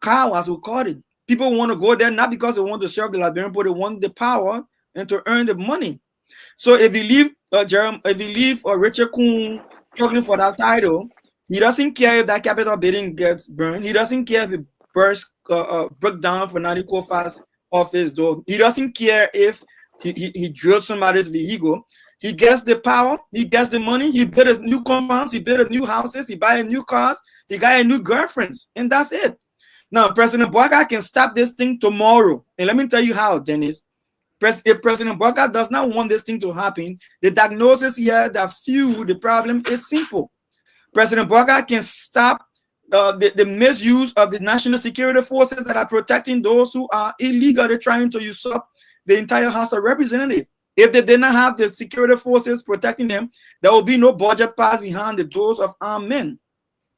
cow, as we call it. People want to go there not because they want to serve the Liberian, but they want the power and to earn the money. So if you leave Richard Kuhn struggling for that title, he doesn't care if that Capitol building gets burned. He doesn't care if it broke down for Nadi Kofa's office door. He doesn't care if he drilled somebody's vehicle. He gets the power. He gets the money. He built his new compounds. He built new houses. He buys new cars. He got a new girlfriends. And that's it. Now, President Boakai can stop this thing tomorrow. And let me tell you how, Dennis. If President Boakai does not want this thing to happen, the diagnosis here that the problem is simple. President Boakai can stop the misuse of the national security forces that are protecting those who are illegally trying to usurp the entire House of Representatives. If they did not have the security forces protecting them, there will be no budget passed behind the doors of armed men.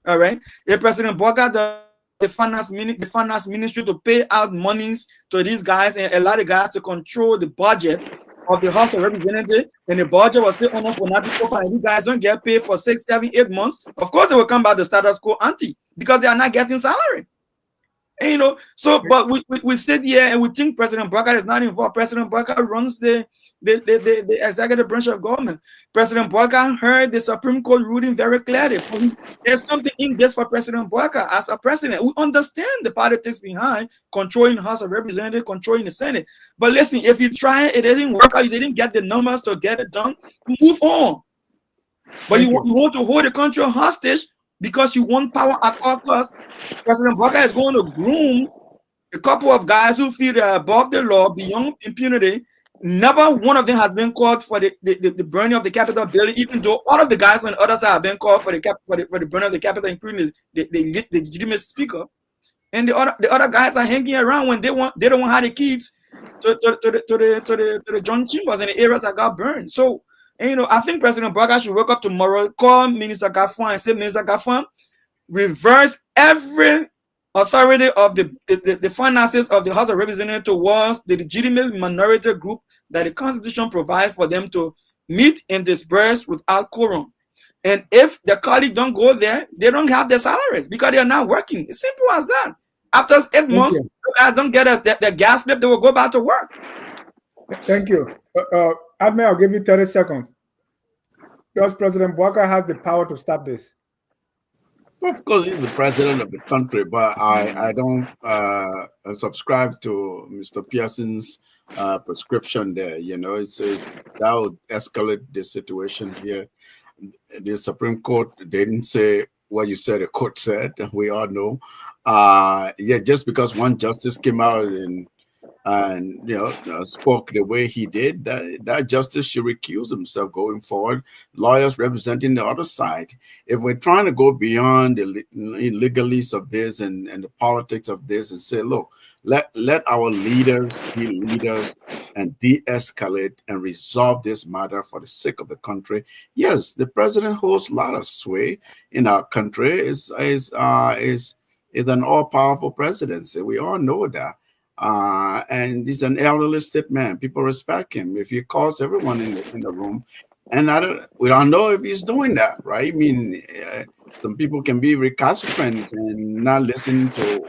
All right. If President Boakai does the finance ministry to pay out monies to these guys and allow the guys to control the budget of the House of Representatives, and the budget was still on for Nadi Kofa, and you guys don't get paid for 6, 7, 8 months, of course they will come back to status quo ante because they are not getting salary. And, you know, so but we sit here and we think President Boakai is not involved. President Boakai runs the executive branch of government. President Boakai heard the Supreme Court ruling very clearly. There's something in this for President Boakai as a president. We understand the politics behind controlling the House of Representatives, controlling the Senate. But listen, if you try it didn't work out, you didn't get the numbers to get it done, move on. But you want to hold the country hostage because you want power at all costs. President Boakai is going to groom a couple of guys who feel they're above the law, beyond impunity. Never one of them has been called for the burning of the Capitol building, even though all of the guys on the other side have been called for the burning of the Capitol, including the legitimate speaker. And the other guys are hanging around when they don't want to have the keys to the John Chambers and the areas that got burned. So, and, you know, I think President Boakai should wake up tomorrow, call Minister Gaffan and say, Minister Gaffan, reverse every authority of the finances of the House of Representatives towards the legitimate minority group that the Constitution provides for them to meet and disperse without quorum. And if the colleagues don't go there, they don't have their salaries because they are not working. It's simple as that. After 8 months, you guys don't get the gas slip, they will go back to work. Thank you. Admin, I'll give you 30 seconds. Because President Boakai has the power to stop this. Of course, he's the president of the country, but I don't subscribe to Mr. Pearson's prescription there. You know, that would escalate the situation here. The Supreme Court didn't say what you said the court said. We all know. Yeah, just because one justice came out and you know spoke the way he did, that justice should recuse himself going forward. Lawyers representing the other side. If we're trying to go beyond the legalese of this and the politics of this and say, look, let our leaders be leaders and de-escalate and resolve this matter for the sake of the country. Yes, the president holds a lot of sway in our country. Is an all-powerful presidency. We all know that. And he's an elderly man. People respect him. If he calls everyone in the room, and we don't know if he's doing that, right? I mean, some people can be recalcitrant and not listen to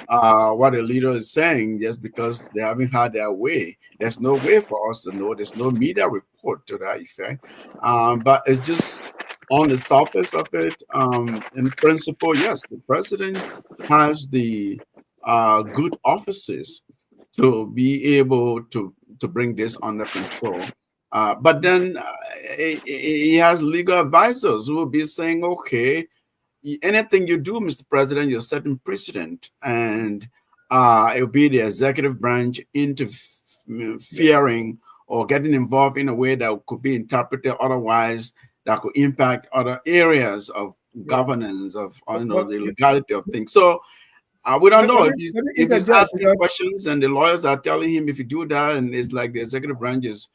what the leader is saying just because they haven't had their way. There's no way for us to know. There's no media report to that effect. But it's just on the surface of it, in principle, yes, the president has the good offices to be able to bring this under control. But then he has legal advisors who will be saying, okay, anything you do, Mr. President, you're setting precedent, and it will be the executive branch interfering or getting involved in a way that could be interpreted otherwise, that could impact other areas of governance, of the legality of things. So we don't know if he's asking questions and the lawyers are telling him if you do that, and it's like the executive branch is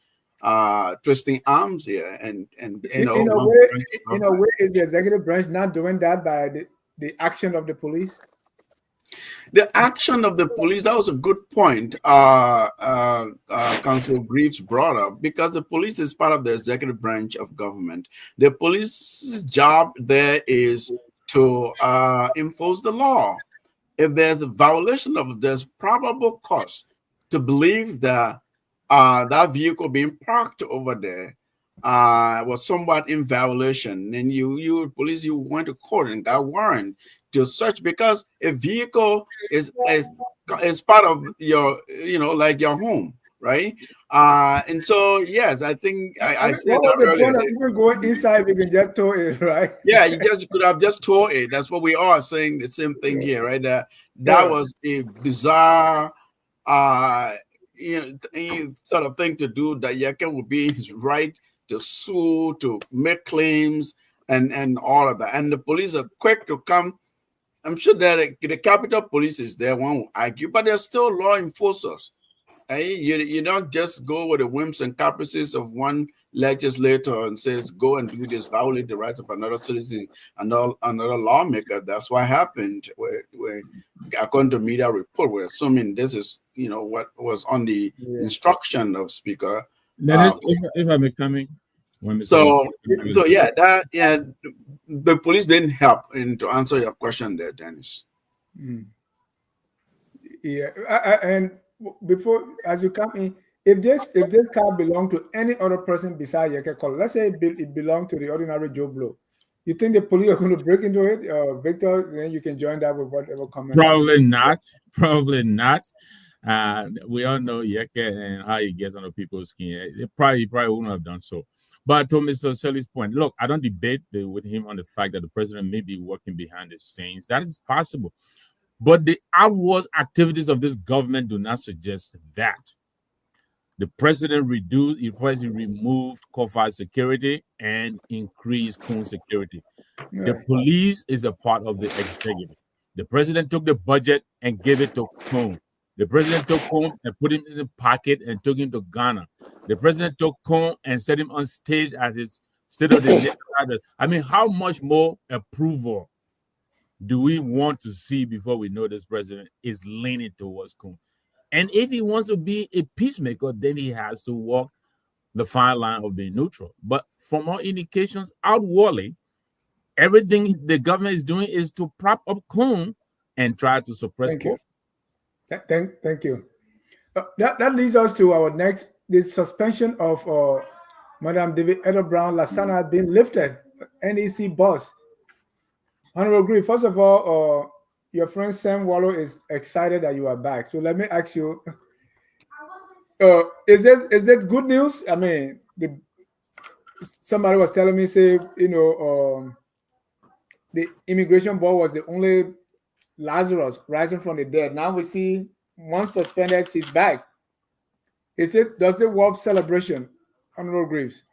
twisting arms here, and you know, in a way, is the executive branch not doing that by the action of the police? The action of the police, that was a good point Council Greaves brought up, because the police is part of the executive branch of government. The police's job there is to enforce the law. If there's a violation of, there's probable cause to believe that that vehicle being parked over there was somewhat in violation, and you police, you went to court and got warrant to search, because a vehicle is part of your, like your home, right? And so yes, I think I said that earlier. You can go inside, you can just tow it, right? Yeah, you could have just towed it. That's what we are saying, the same thing here, right? That was a bizarre sort of thing to do. That Yeke would be his right to sue, to make claims, and all of that. And the police are quick to come. I'm sure that the Capitol Police is there, one will argue, but they're still law enforcers. You don't just go with the whims and caprices of one legislator and says, go and do this, violate the rights of another citizen, another lawmaker. That's what happened. Where according to media report, we're assuming this is, what was on the instruction of Speaker. If I may come in. The police didn't help. And to answer your question there, Dennis. Yeah, and before as you come in, if this car belonged to any other person besides Yeke Kol, let's say it belonged to the ordinary Joe Blow, you think the police are going to break into it? Victor, then you can join that with whatever comment. Probably not. Probably not. We all know Yeke and how he gets under people's skin. He probably wouldn't have done so. But to Mr. Selly's point, look, I don't debate with him on the fact that the president may be working behind the scenes. That is possible. But the outward activities of this government do not suggest that. The president removed coal-fired security and increased coal security. Yeah. The police is a part of the executive. The president took the budget and gave it to Combs. The president took Combs and put him in the pocket and took him to Ghana. The president took Combs and set him on stage at his State of the Nation. I mean, how much more approval do we want to see before we know this president is leaning towards Combs? And if he wants to be a peacemaker, then he has to walk the fine line of being neutral. But from all indications, outwardly, everything the government is doing is to prop up Combs and try to suppress Combs. Thank you. That leads us to our next. The suspension of Madam David Eder Brown Lasana has been lifted. NEC Boss. Honorable Grief, first of all, your friend Sam Wallow is excited that you are back. So let me ask you, is that good news? I mean, somebody was telling me, say, the immigration board was the only Lazarus rising from the dead. Now we see one suspended, she's back. Does it worth celebration, Honorable Greaves?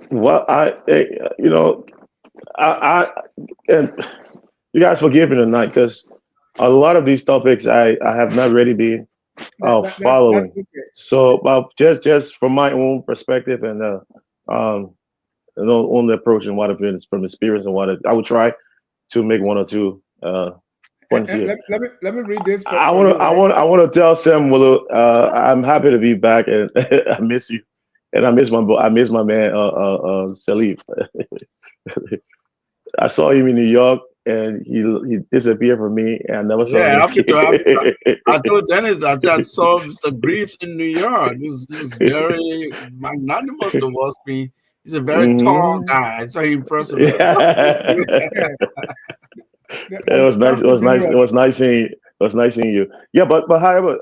Well, and you guys forgive me tonight because a lot of these topics I have not really been following. So just from my own perspective and own approach and what I've been from experience and what I would try to make one or two points here. Let me read this. I want to tell Sam Willow, I'm happy to be back and I miss you. And I miss my man Salif. I saw him in New York, and he disappeared from me, and I never saw him. I told Dennis that I saw Mr. Greaves in New York. He was very magnanimous towards me. He's a very tall guy. It's very impressive. Yeah. It was nice. It was nice seeing you. Yeah, but however,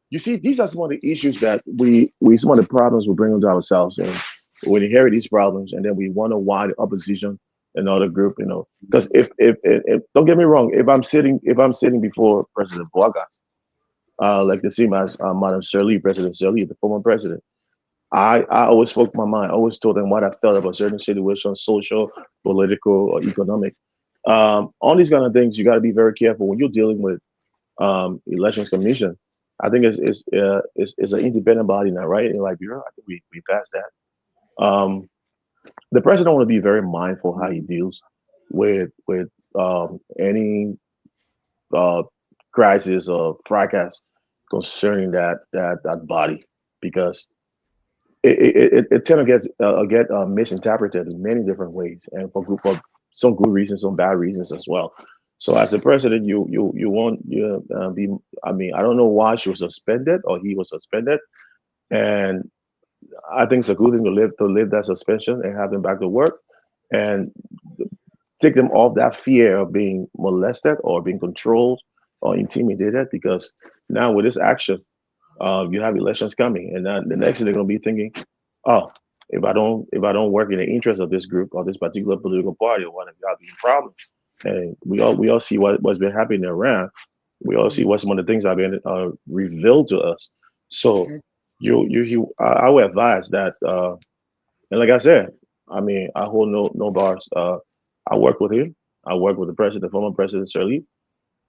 you see, these are some of the issues that some of the problems we bring into ourselves, and we inherit these problems, and then we wonder why the opposition and other group, because if don't get me wrong, if I'm sitting before President Boakai, like the same as Madam Sirleaf, President Sirleaf, the former president, I always spoke my mind. I always told them what I felt about certain situations, social, political, or economic. All these kind of things, you got to be very careful when you're dealing with elections commission. I think it's an independent body now, right? In Liberia, I think we passed that. The president want to be very mindful how he deals with any crisis or fracas concerning that body, because it tend to get misinterpreted in many different ways, and for some good reasons, some bad reasons as well. So as a president, you want be. I mean, I don't know why she was suspended or he was suspended, and I think it's a good thing to live that suspension and have them back to work, and take them off that fear of being molested or being controlled or intimidated. Because now with this action, you have elections coming, and then the next thing they're going to be thinking, oh, if I don't work in the interest of this group or this particular political party, or whatever, I'll be in problems. And we all see what's been happening around. We all see what some of the things have been revealed to us. So I would advise that, and like I said, I mean, I hold no bars. I work with him. I work with the former president Sirleaf,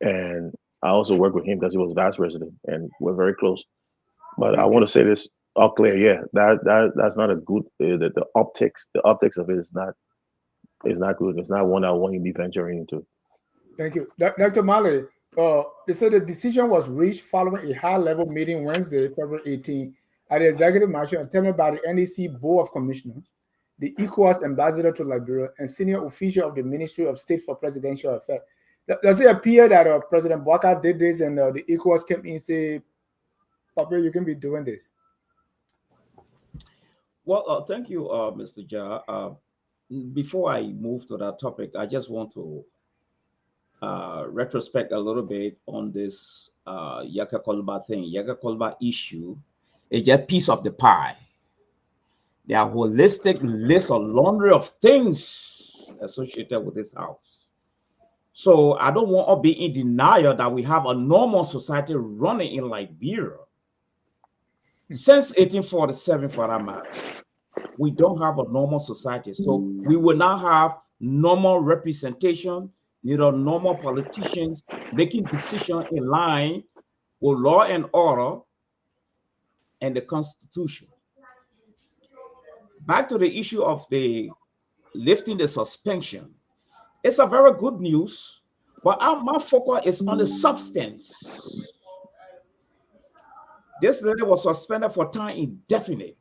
and I also work with him because he was vice president, and we're very close. But I want to say this all clear. Yeah, that's not a good. The optics of it is not good. It's not one I want you to be venturing into. Thank you, Dr. Malley. They said the decision was reached following a high-level meeting Wednesday, February 18, at the Executive Mansion attended by the NEC Board of Commissioners, the ECOWAS ambassador to Liberia, and senior official of the Ministry of State for Presidential Affairs. Does it appear that President Boakai did this and the ECOWAS came in and say, Papa, you can be doing this? Well, thank you, Mr. Jha. Before I move to that topic, I just want to retrospect a little bit on this Yaka Kolubah thing. Yaka Kolubah issue is just a piece of the pie. There are holistic list or laundry of things associated with this house. So I don't want to be in denial that we have a normal society running in Liberia. Since 1847, for that matter, we don't have a normal society. So we will not have normal representation, normal politicians making decisions in line with law and order and the Constitution. Back to the issue of the lifting the suspension. It's a very good news, but my focus is on the substance. This lady was suspended for time indefinite.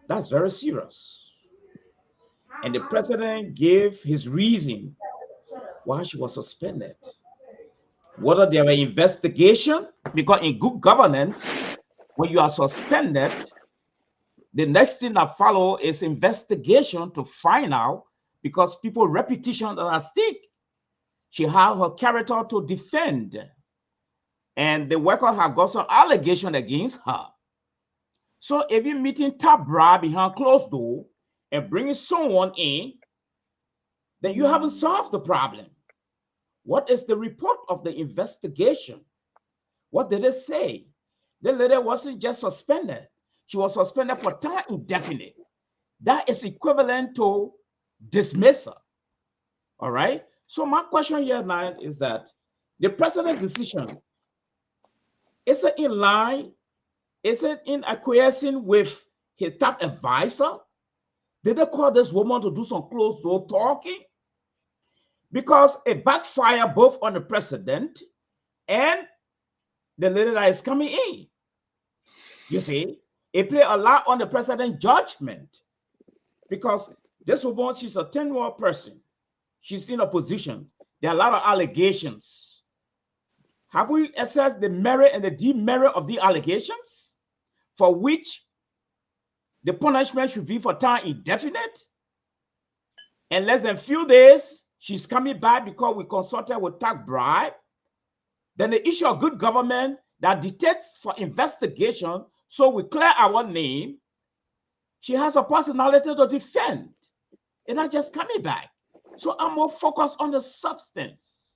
That's very serious. And the president gave his reason why she was suspended. Whether there were investigation, because in good governance, when you are suspended, the next thing that follows is investigation to find out, because people repetition are at stake. She had her character to defend. And the worker had got some allegation against her. So if you're meeting top bribe behind closed door and bringing someone in, then you haven't solved the problem. What is the report of the investigation? What did it say? The lady wasn't just suspended. She was suspended for time indefinite. That is equivalent to dismissal. All right? So my question here now is that the president's decision, is it in line? Is it in acquiescing with his top advisor? Did they call this woman to do some closed door talking? Because it backfired both on the president and the lady that is coming in. You see, it played a lot on the president's judgment, because this woman, she's a 10-year-old person. She's in a position. There are a lot of allegations. Have we assessed the merit and the demerit of the allegations, for which the punishment should be for time indefinite? In less than a few days, she's coming back because we consulted with tax bribe. Then the issue of good government that dictates for investigation, so we clear our name. She has a personality to defend. And not just coming back. So I'm more focused on the substance.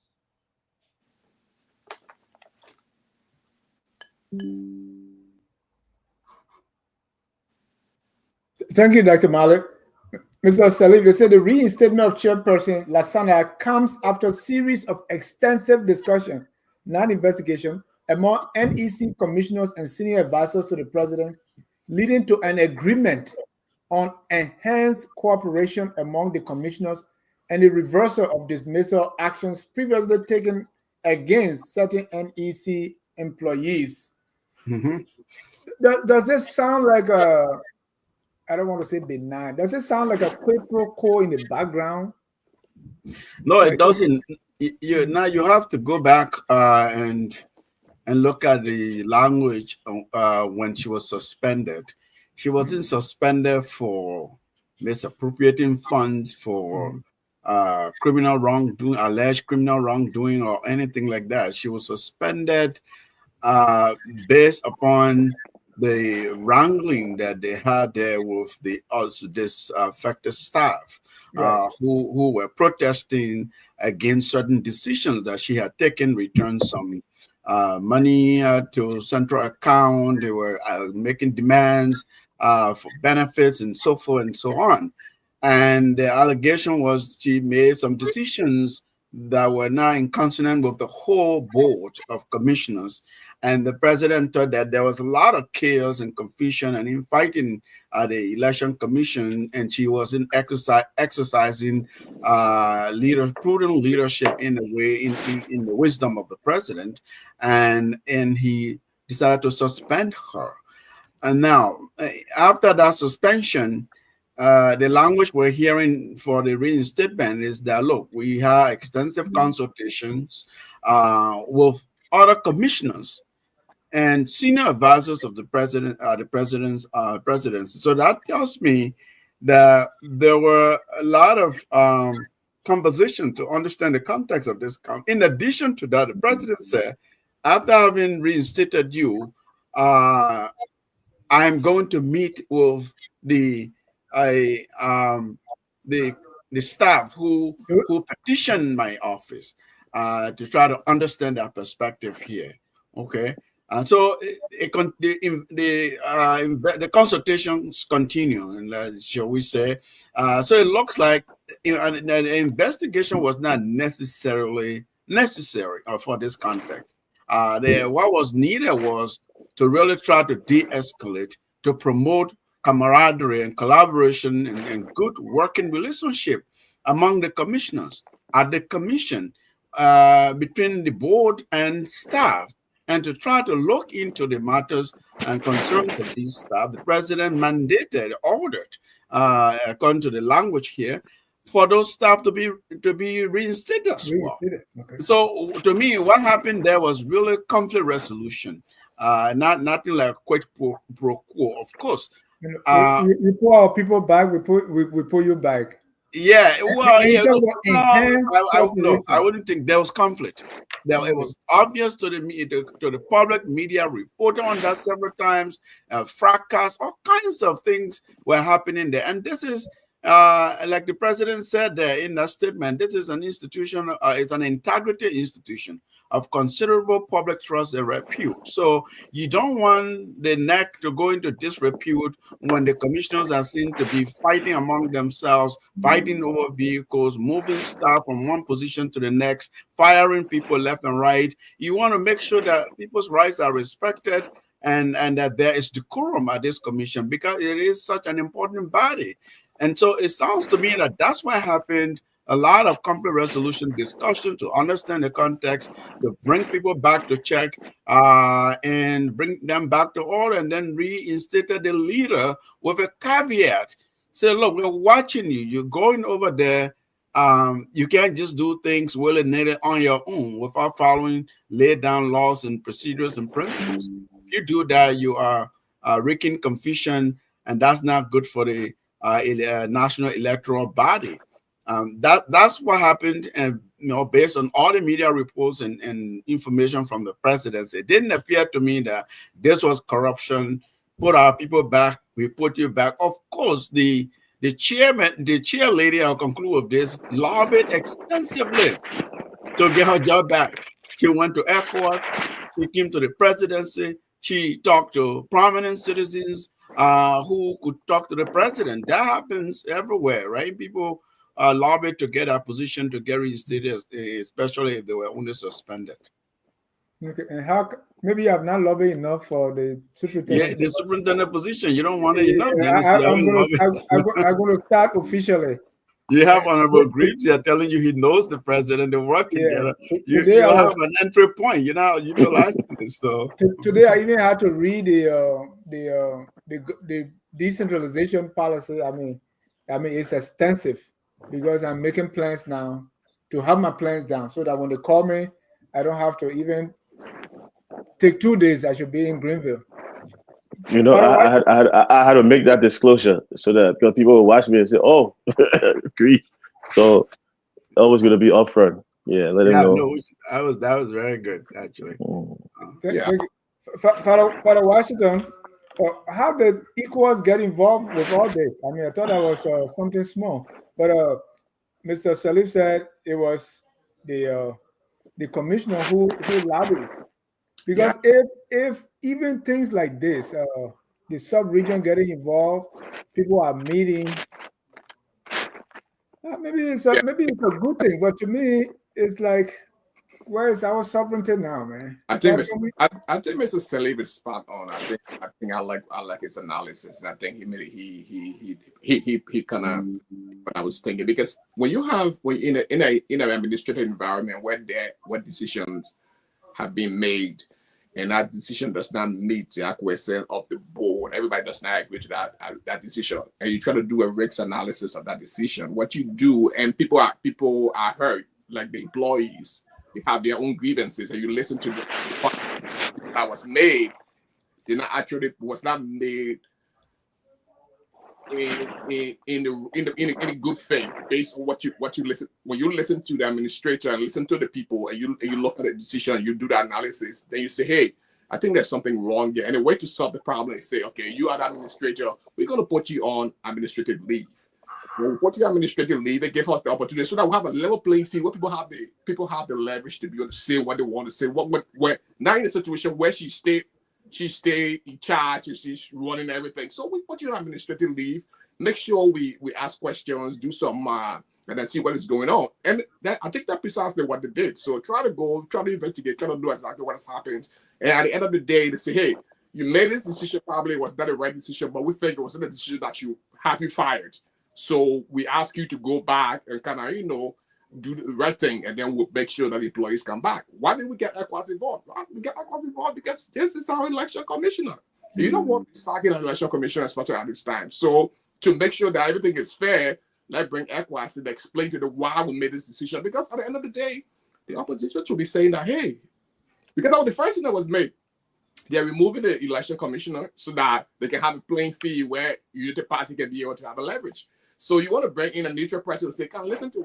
Thank you, Dr. Malik. Mr. Salif, you said the reinstatement of Chairperson Lasana comes after a series of extensive discussion, non-investigation, among NEC commissioners and senior advisors to the president, leading to an agreement on enhanced cooperation among the commissioners and the reversal of dismissal actions previously taken against certain NEC employees. Mm-hmm. Does this sound like a, I don't want to say benign, does it sound like a quid pro quo in the background? No, it doesn't. Now you have to go back and look at the language when she was suspended. She wasn't suspended for misappropriating funds, for criminal wrongdoing, alleged criminal wrongdoing, or anything like that. She was suspended based upon the wrangling that they had there with the affected staff, right, who were protesting against certain decisions that she had taken, returned some money to central account. They were making demands for benefits and so forth and so on. And the allegation was she made some decisions that were not in consonance with the whole board of commissioners. And the president thought that there was a lot of chaos and confusion and infighting at the election commission, and she wasn't exercising prudent leadership in the way, in the wisdom of the president, and he decided to suspend her. And now, after that suspension, the language we're hearing for the reinstatement is that, look, we have extensive consultations with other commissioners and senior advisors of the president's presidency. So that tells me that there were a lot of conversation to understand the context of this. In addition to that, the president said, after having reinstated you, I'm going to meet with the staff who petitioned my office to try to understand their perspective here. Okay, and so the consultations continue, and shall we say? So it looks like an investigation was not necessarily necessary for this context. What was needed was to really try to de-escalate, to promote camaraderie and collaboration and good working relationship among the commissioners at the commission, between the board and staff, and to try to look into the matters and concerns of these staff. The president mandated, ordered, according to the language here, for those staff to be reinstated as well. Okay. So to me, what happened there was really conflict resolution, nothing like quid pro quo. Of course, we put our people back. We put you back. Yeah, well, I wouldn't think there was conflict. It was obvious to the public, media reported on that several times. Fracas, all kinds of things were happening there, and this is like the president said there in that statement. This is an institution. It's an integrity institution of considerable public trust and repute. So you don't want the NEC to go into disrepute when the commissioners are seen to be fighting among themselves, fighting over vehicles, moving staff from one position to the next, firing people left and right. You want to make sure that people's rights are respected and that there is decorum at this commission, because it is such an important body. And so it sounds to me that that's what happened. A lot of conflict resolution discussion to understand the context, to bring people back to check and bring them back to order, and then reinstated the leader with a caveat. Say, look, we're watching you. You're going over there. You can't just do things willy-nilly on your own without following laid down laws and procedures and principles. If you do that, you are wreaking confusion, and that's not good for the national electoral body. That's what happened, and based on all the media reports and information from the presidency, it didn't appear to me that this was corruption. Put our people back, we put you back. Of course, the chair lady, I'll conclude with this, lobbied extensively to get her job back. She went to ECOWAS, she came to the presidency, she talked to prominent citizens who could talk to the president. That happens everywhere, right? People lobbied to get a position to get reinstated, especially if they were only suspended. Okay, and how maybe you have not lobbied enough for the superintendent? Yeah, the superintendent position. You don't want it enough. I'm going to start officially. You have Honorable Greaves here telling you he knows the president. They work together. You have an entry point. You're now utilizing it. So today I even had to read the decentralization policy. I mean it's extensive, because I'm making plans now to have my plans down so that when they call me, I don't have to even take 2 days. I should be in Greenville. I had to make that disclosure so that people will watch me and say, "Oh, grief." So that was going to be upfront. Yeah, let him know. No, that was very good, actually. Father Washington, how did ECOWAS get involved with all this? I mean, I thought that was something small, but Mr. Salif said it was the commissioner who lobbied. Because if even things like this, the sub-region getting involved, people are meeting, maybe it's a good thing. But to me, it's like, where is our sovereignty now, man? I think Mr. Salif is spot on. I think I like his analysis. I think he kind of what I was thinking, because when in an administrative environment where decisions have been made, and that decision does not meet the acquiescence of the board, everybody does not agree to that decision, and you try to do a risk analysis of that decision, what you do, and people are hurt, like the employees, they have their own grievances, and you listen to the that was made, was not made in a good faith, based on what you listen. When you listen to the administrator and listen to the people, and you look at the decision, you do the analysis, then you say, hey, I think there's something wrong here. And a way to solve the problem is say, okay, you are the administrator, we're going to put you on administrative leave. When we put you on administrative leave, they give us the opportunity so that we have a level playing field where people have the leverage to be able to say what they want to say. Where now in a situation where she stayed in charge and she's running everything. So we put you on administrative leave, make sure we ask questions, do some and then see what is going on. And I think that's precisely what they did. So try to investigate, try to know exactly what has happened. And at the end of the day, they say, hey, you made this decision, probably was not the right decision, but we think it was not a decision that you fired. So we ask you to go back and kind of, do the right thing, and then we'll make sure that employees come back. Why did we get ECOWAS involved? We get ECOWAS involved because this is our election commissioner. You don't want to sack an election commissioner, especially at this time. So to make sure that everything is fair, let's bring ECOWAS and explain to them why we made this decision. Because at the end of the day, the opposition should be saying that, hey, because that was the first thing that was made. They're removing the election commissioner so that they can have a playing field where the party can be able to have a leverage. So you want to bring in a neutral person and say, come listen to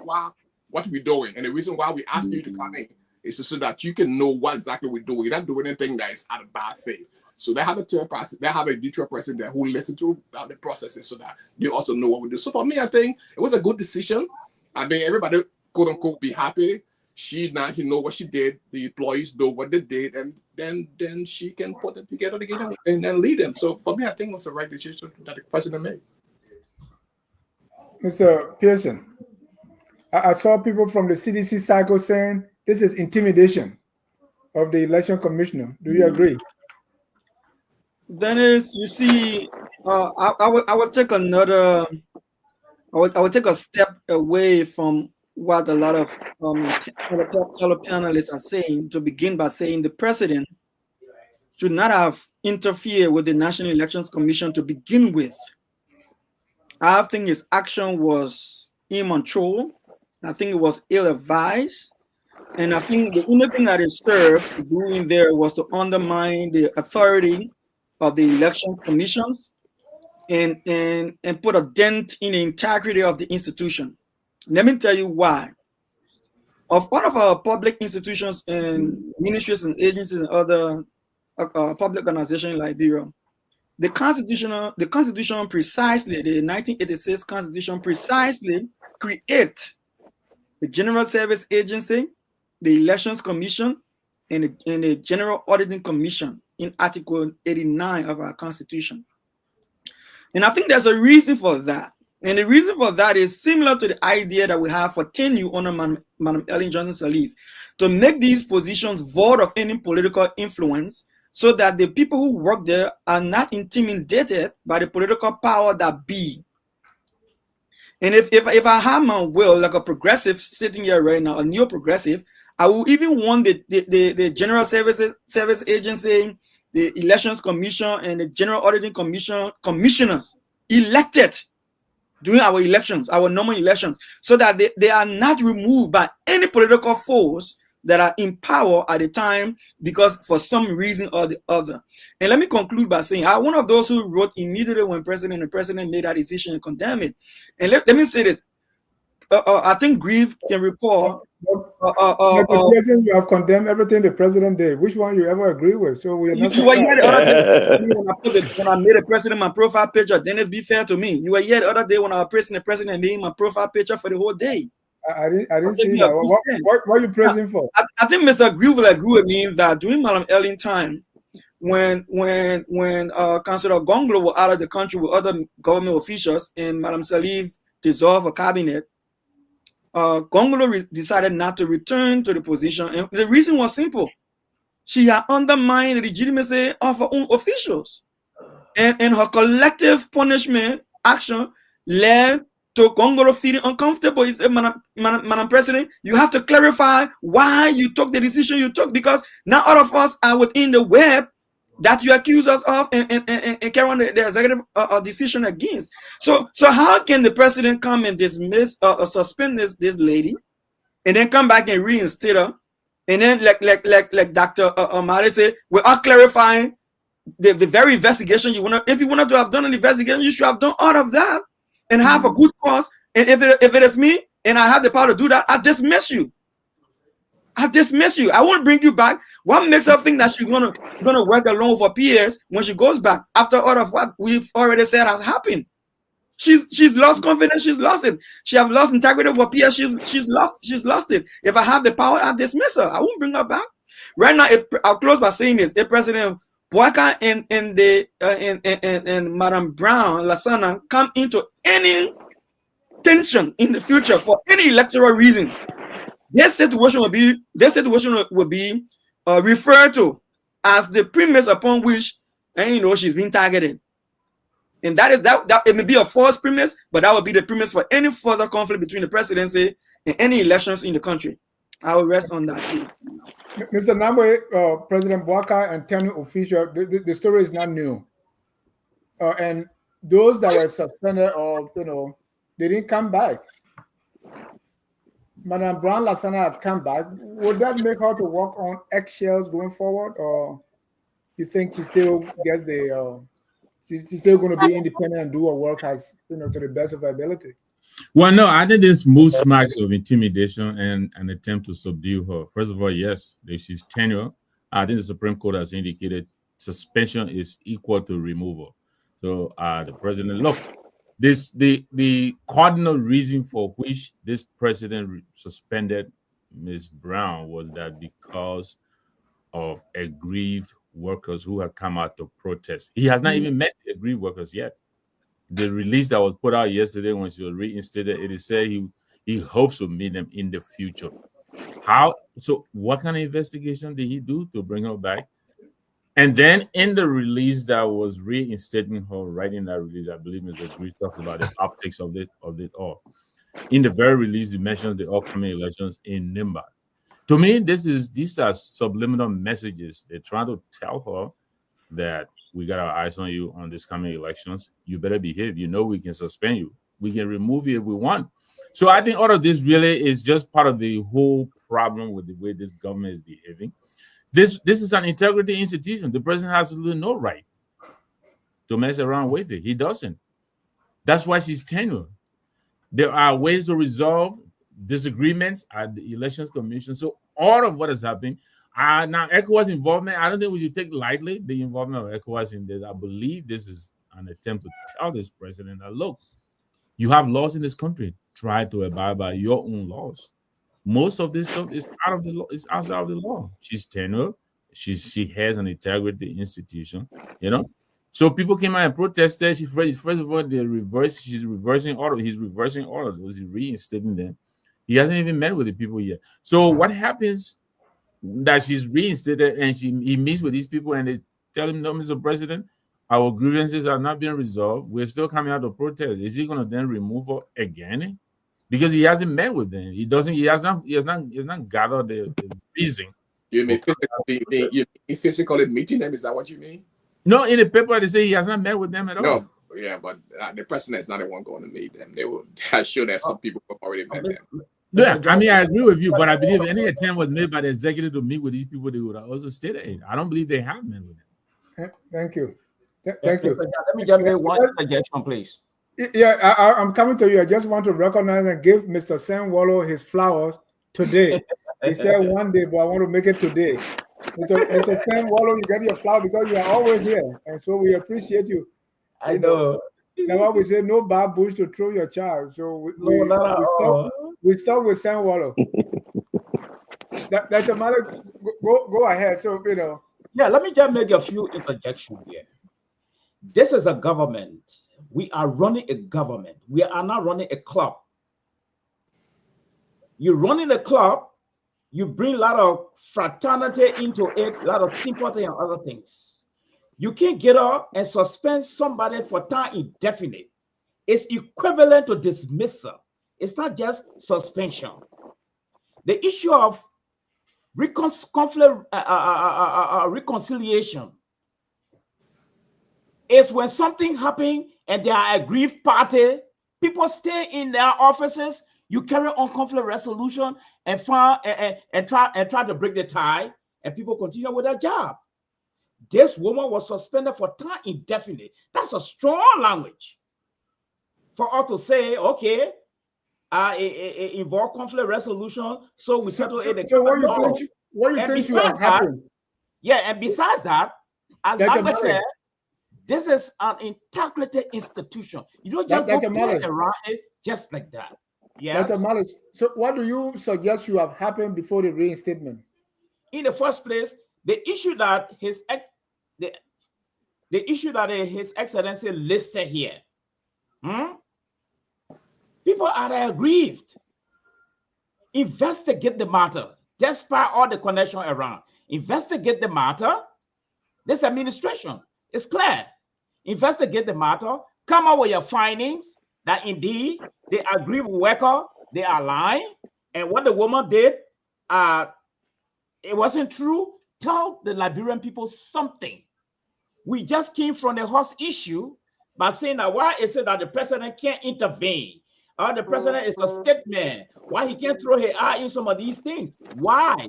what we're doing. And the reason why we ask you to come in is so that you can know what exactly we're doing. You're not doing anything that is out of bad faith. So they have a third person, they have a neutral person there who listen to the processes so that they also know what we do. So for me, I think it was a good decision. I mean, everybody, quote unquote, be happy. He know what she did. The employees know what they did, and then she can put them together and lead them. So for me, I think it was the right decision that the president made. Mr. Pearson, I saw people from the CDC cycle saying this is intimidation of the election commissioner. Do you agree? Dennis, you see, I would take another. I would take a step away from what a lot of fellow panelists are saying, to begin by saying the president should not have interfered with the National Elections Commission to begin with. I think his action was immature. I think it was ill-advised. And I think the only thing that it served doing there was to undermine the authority of the elections commissions and put a dent in the integrity of the institution. Let me tell you why. Of all of our public institutions and ministries and agencies and other public organizations in Liberia, the Constitution precisely, the 1986 Constitution precisely create the General Service Agency, the Elections Commission, and the General Auditing Commission in Article 89 of our Constitution. And I think there's a reason for that. And the reason for that is similar to the idea that we have for tenure under Madam Ellen Johnson Sirleaf, to make these positions void of any political influence, so that the people who work there are not intimidated by the political power that be. And if I have my will, like a progressive sitting here right now, a neo-progressive, I will even want the General Service Agency, the Elections Commission, and the General Auditing Commission commissioners elected during our elections, our normal elections, so that they are not removed by any political force that are in power at the time, because for some reason or the other. And let me conclude by saying, I'm one of those who wrote immediately when the president made that decision and condemned it. And let me say this. I think Grieve can report. You have condemned everything the president did. Which one you ever agree with? So we are not. You were here the other day when I made the president my profile picture. Dennis, be fair to me. You were here the other day when I was praising the president and made my profile picture for the whole day. I didn't see that. What are you praising for? I think Mr. Grieve will agree with me that during Madam Ellen time, when Councillor Gonglo was out of the country with other government officials and Madam Sirleaf dissolved a cabinet, Gonglo decided not to return to the position, and the reason was simple. She had undermined the legitimacy of her own officials, and her collective punishment action led to Congolo feeling uncomfortable. He said, Madam President, you have to clarify why you took the decision you took, because now all of us are within the web that you accuse us of and carry on the executive decision against. So how can the president come and dismiss or suspend this lady and then come back and reinstate her? And then like Dr. Amari said, we are clarifying the very investigation you want to. If you wanted to have done an investigation, you should have done all of that and have a good cause. And if it is me and I have the power to do that, I dismiss you. I dismiss you. I won't bring you back. What makes her think that she's gonna work alone for years when she goes back after all of what we've already said has happened? She's lost confidence. She's lost it. She has lost integrity for PS. She's lost it. If I have the power, I dismiss her. I won't bring her back. Right now, if I'll close by saying this, if President Boakai and Madam Brown Lasana come into any tension in the future for any electoral reason, their situation will be referred to as the premise upon which she's being targeted. And that it may be a false premise, but that will be the premise for any further conflict between the presidency and any elections in the country. I will rest on that, please. Mr. Namwe, President Boakai and 10 officials, the story is not new. And those that were suspended or, they didn't come back. Madam Brown Lasana had come back. Would that make her to walk on eggshells going forward? Or you think she still gets she's still going to be independent and do her work as, to the best of her ability? Well, no, I think this most marks of intimidation and an attempt to subdue her. First of all, yes, she's tenure. I think the Supreme Court has indicated suspension is equal to removal. So the president, look, the cardinal reason for which this president suspended Ms. Brown was that because of aggrieved workers who had come out to protest. He has not even met the aggrieved workers yet. The release that was put out yesterday when she was reinstated, it is said he hopes to meet them in the future. How? So what kind of investigation did he do to bring her back? And then in the release that was reinstating her, right in that release, I believe Mr. Green talks about the optics of it all. In the very release, he mentions the upcoming elections in Nimba. To me, these are subliminal messages. They're trying to tell her that we got our eyes on you on this coming elections. You better behave. We can suspend you. We can remove you if we want. So I think all of this really is just part of the whole problem with the way this government is behaving. This is an integrity institution. The president has absolutely no right to mess around with it. He doesn't. That's why she's tenured. There are ways to resolve disagreements at the Elections Commission. So all of what is happening, now ECOWAS involvement, I don't think we should take lightly the involvement of ECOWAS in this. I believe this is an attempt to tell this president that, look, you have laws in this country. Try to abide by your own laws. Most of this stuff is out of the law. It's outside of the law. She's tenured. She has an integrity institution. So people came out and protested. First of all, she's reversing order. He's reversing orders. Was he reinstating them? He hasn't even met with the people yet. So what happens that she's reinstated and he meets with these people and they tell him, no, Mr. President, our grievances are not being resolved. We're still coming out to protest. Is he going to then remove her again? Because he hasn't met with them. He has not gathered the reason. You mean physically meeting them? Is that what you mean? No, in the paper they say he has not met with them at all. No, yeah, but the president is not the one going to meet them. They will. I'm sure that some people have already met them. Yeah, I mean, I agree with you, but I believe any attempt was made by the executive to meet with these people, they would have also stated. I don't believe they have met with them. Thank you. Thank you. Let me just make one suggestion, please. Yeah, I'm coming to you. I just want to recognize and give Mr. Sam Wallow his flowers today. He said one day, but I want to make it today. Mr. Sam Wallow, you get your flower because you are always here, and so we appreciate you. I know. Now we say no bad bush to throw your child. So we start with Sam Wallow. That's a matter. Go ahead. So Yeah, let me just make a few interjections here. This is a government. We are running a government. We are not running a club. You're running a club, you bring a lot of fraternity into it, a lot of sympathy and other things. You can't get up and suspend somebody for time indefinite. is equivalent to dismissal. It's not just suspension. The issue of reconciliation is when something happens and there are aggrieved party, people stay in their offices, you carry on conflict resolution and try to break the tie, and people continue with their job. This woman was suspended for time indefinite. That's a strong language for us to say, okay, involve conflict resolution, so we settle it. So what do you think should have happened? Yeah, and besides that, as Lambert said, this is an integrated institution. You don't just go play around it just like that. Yeah. So what do you suggest should have happened before the reinstatement? In the first place, the issue that His Excellency listed here, people are aggrieved. Investigate the matter, despite all the connection around. Investigate the matter. This administration is clear. Investigate the matter. Come up with your findings that indeed the aggrieved worker, they are lying, and what the woman did, it wasn't true. Tell the Liberian people something. We just came from the horse issue by saying that why is it that the president can't intervene? Or the president is a statesman. Why he can't throw his eye in some of these things? Why?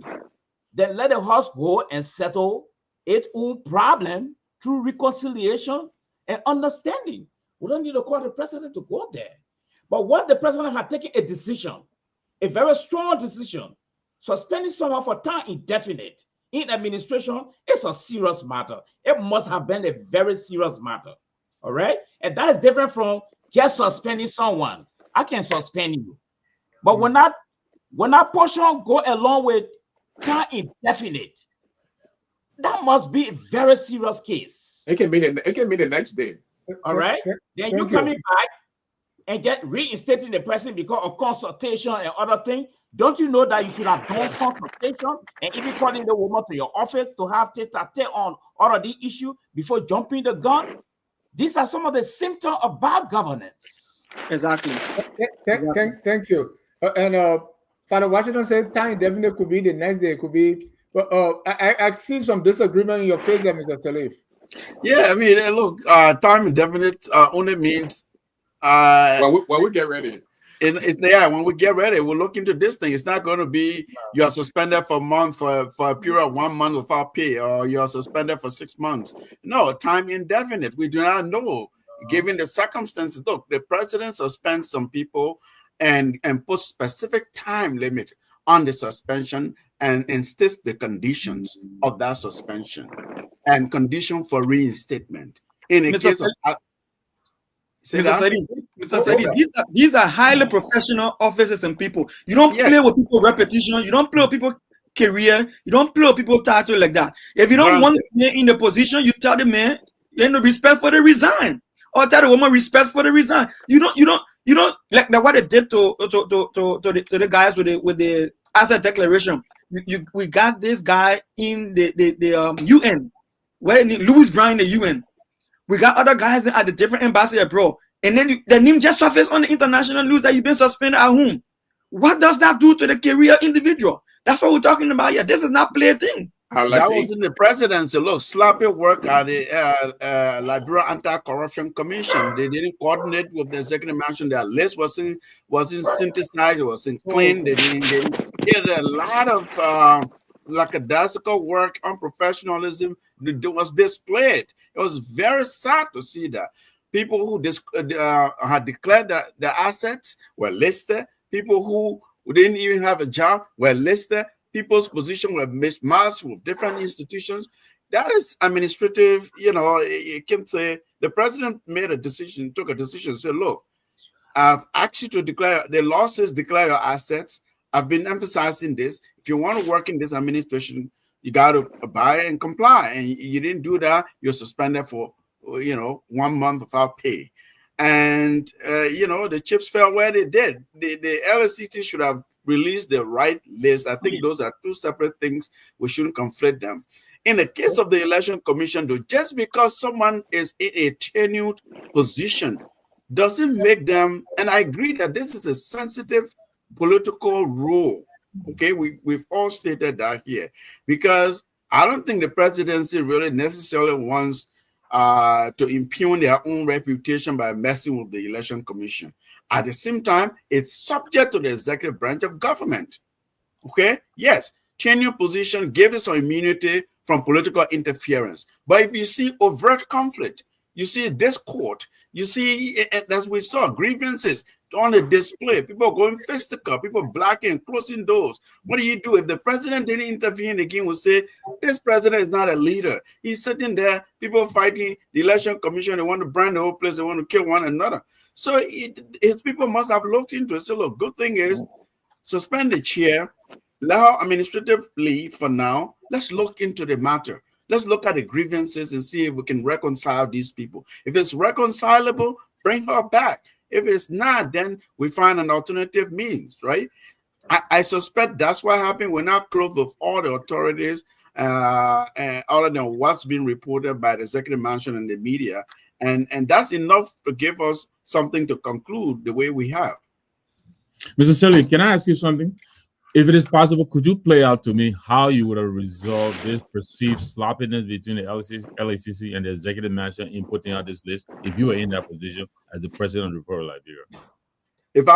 Then let the horse go and settle its own problem through reconciliation and understanding. We don't need to call the president to go there. But what the president had taken a decision, a very strong decision, suspending someone for time indefinite in administration is a serious matter. It must have been a very serious matter. All right? And that is different from just suspending someone. I can suspend you. But when that portion go along with time indefinite, that must be a very serious case. It can be the next day. All right? Then you coming back and get reinstating the person because of consultation and other things. Don't you know that you should have done consultation and even calling the woman to your office to have tete-a-tete on all of the issue before jumping the gun? These are some of the symptoms of bad governance. Exactly. Thank you. And Father Washington said time indefinite could be the next day. It could be. I see some disagreement in your face there, Mr. Salif. Yeah, I mean, look, time indefinite only means when we get ready. When we get ready, we'll look into this thing. It's not going to be you are suspended for a month for a period of 1 month without pay, or you are suspended for 6 months. No, time indefinite. We do not know. Given the circumstances, look, the president suspends some people and puts specific time limit on the suspension and insists the conditions of that suspension and condition for reinstatement. In a case of Mr. Sadi, these are highly professional officers and people. You don't play with people's reputation. You don't play with people's career. You don't play with people's title like that. If you don't want to be in the position, you tell the man, you have no respect for the resign. Or tell the woman respect for the resign. You don't like that what they did to the guys with the asset declaration. We got this guy in the UN, where Louis Brown in the UN. We got other guys at the different embassy abroad. And then the name just surfaced on the international news that you've been suspended at home. What does that do to the career individual? That's what we're talking about here. This is not play thing. That was in the presidency. Look, sloppy work at the Liberia Anti-Corruption Commission. They didn't coordinate with the executive mansion. Their list wasn't synthesized. It wasn't clean. They did a lot of lackadaisical work, unprofessionalism. It was displayed. It was very sad to see that. People who had declared that the assets were listed. People who didn't even have a job were listed. People's positions were mismatched with different institutions. That is administrative. You can say the president took a decision, said, look, I've asked you to declare, the law says declare your assets. I've been emphasizing this. If you want to work in this administration, you got to abide and comply. And you didn't do that, you're suspended for 1 month without pay. And the chips fell where they did. The LSCT should have released the right list. I think those are two separate things. We shouldn't conflate them. In the case of the Election Commission, though, just because someone is in a tenured position doesn't make them, and I agree that this is a sensitive political role. Okay, we've all stated that here, because I don't think the presidency really necessarily wants to impugn their own reputation by messing with the election commission. At the same time, it's subject to the executive branch of government. Okay, yes, tenure position gives some immunity from political interference. But if you see overt conflict, you see discord, you see, as we saw, grievances on the display, people going fisticuffs, people blocking, closing doors. What do you do? If the president didn't intervene, again, will say, this president is not a leader. He's sitting there, people fighting the election commission, they want to brand the whole place, they want to kill one another. So his people must have looked into it. So look, good thing is, suspend the chair, allow administrative leave for now. Let's look into the matter. Let's look at the grievances and see if we can reconcile these people. If it's reconcilable, bring her back. If it's not, then we find an alternative means, right? I suspect that's what happened. We're not close with all the authorities other than what's been reported by the executive mansion and the media. And that's enough to give us something to conclude the way we have. Mr. Shelley, can I ask you something? If it is possible, could you play out to me how you would have resolved this perceived sloppiness between the LACC and the executive mansion in putting out this list if you were in that position as the president of the Republic of Liberia? If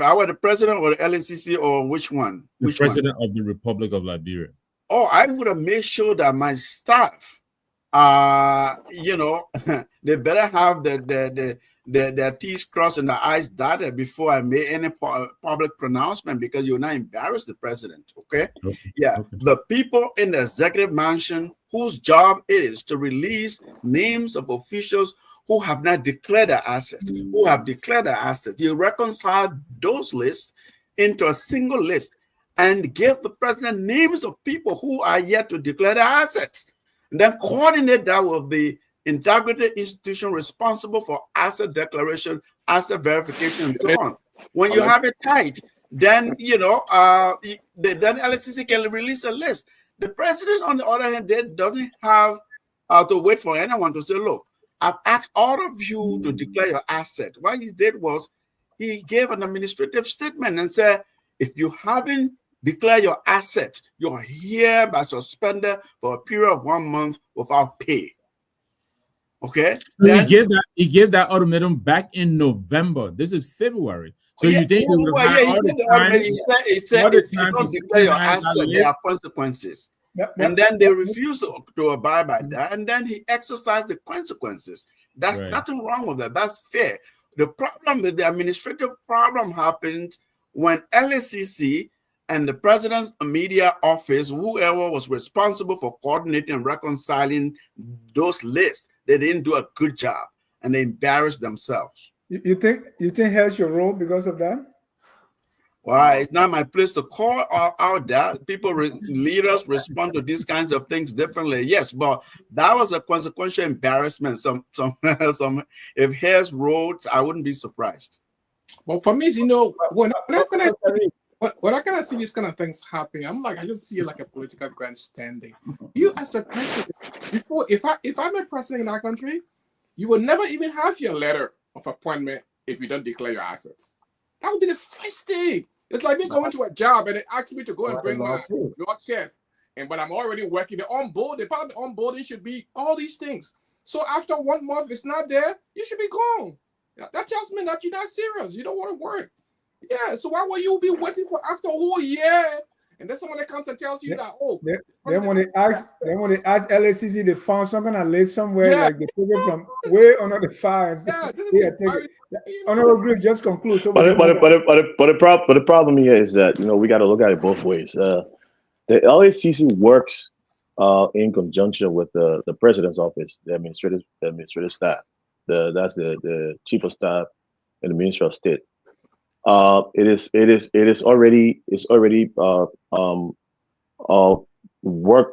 I were the president or the LACC, or which one? The president of the Republic of Liberia. Oh, I would have made sure that my staff, they better have their T's crossed and their I's dotted before I make any public pronouncement, because you'll not embarrass the president. Okay? Yeah. Okay. The people in the executive mansion whose job it is to release names of officials who have not declared their assets, who have declared their assets. You reconcile those lists into a single list and give the president names of people who are yet to declare their assets. And then coordinate that with the integrity institution responsible for asset declaration, asset verification, and so on. When you have it tight, then then LSCC can release a list. The president, on the other hand, doesn't have to wait for anyone to say, look, I've asked all of you to declare your asset. What he did was he gave an administrative statement and said, if you haven't declared your asset, you're hereby suspended for a period of 1 month without pay. Okay. So he gave that ultimatum back in November. This is February. So you think he would have all the time? He said if you don't declare your asset, there are consequences. And then they refused to abide by that. And then he exercised the consequences. That's nothing wrong with that. That's fair. The problem with the administrative problem happened when LACC and the president's media office, whoever was responsible for coordinating and reconciling those lists, they didn't do a good job and they embarrassed themselves. You think here's your role because of that? Why? It's not my place to call out that. Leaders respond to these kinds of things differently. Yes, but that was a consequential embarrassment. If hairs rolled, I wouldn't be surprised. Well, for me, when I kind of see these kind of things happening, I'm like, I just see it like a political grandstanding. You as a president, before, if I'm a president in our country, you will never even have your letter of appointment if you don't declare your assets. That would be the first thing. It's like me going to a job and they ask me to go and bring my law test, but I'm already working. The part of the onboarding should be all these things. So after 1 month, it's not there, you should be gone. That tells me that you're not serious. You don't want to work. Yeah, so why will you be waiting for after a whole year? And then someone that comes and tells you that, then when they ask LACC, they found some kind of list somewhere, like they took it from way under the fire. Honorable Griff, just conclude. So but the problem here is that we got to look at it both ways. The LACC works in conjunction with the president's office, the administrative staff. That's the chief of staff and the minister of state. It is already work.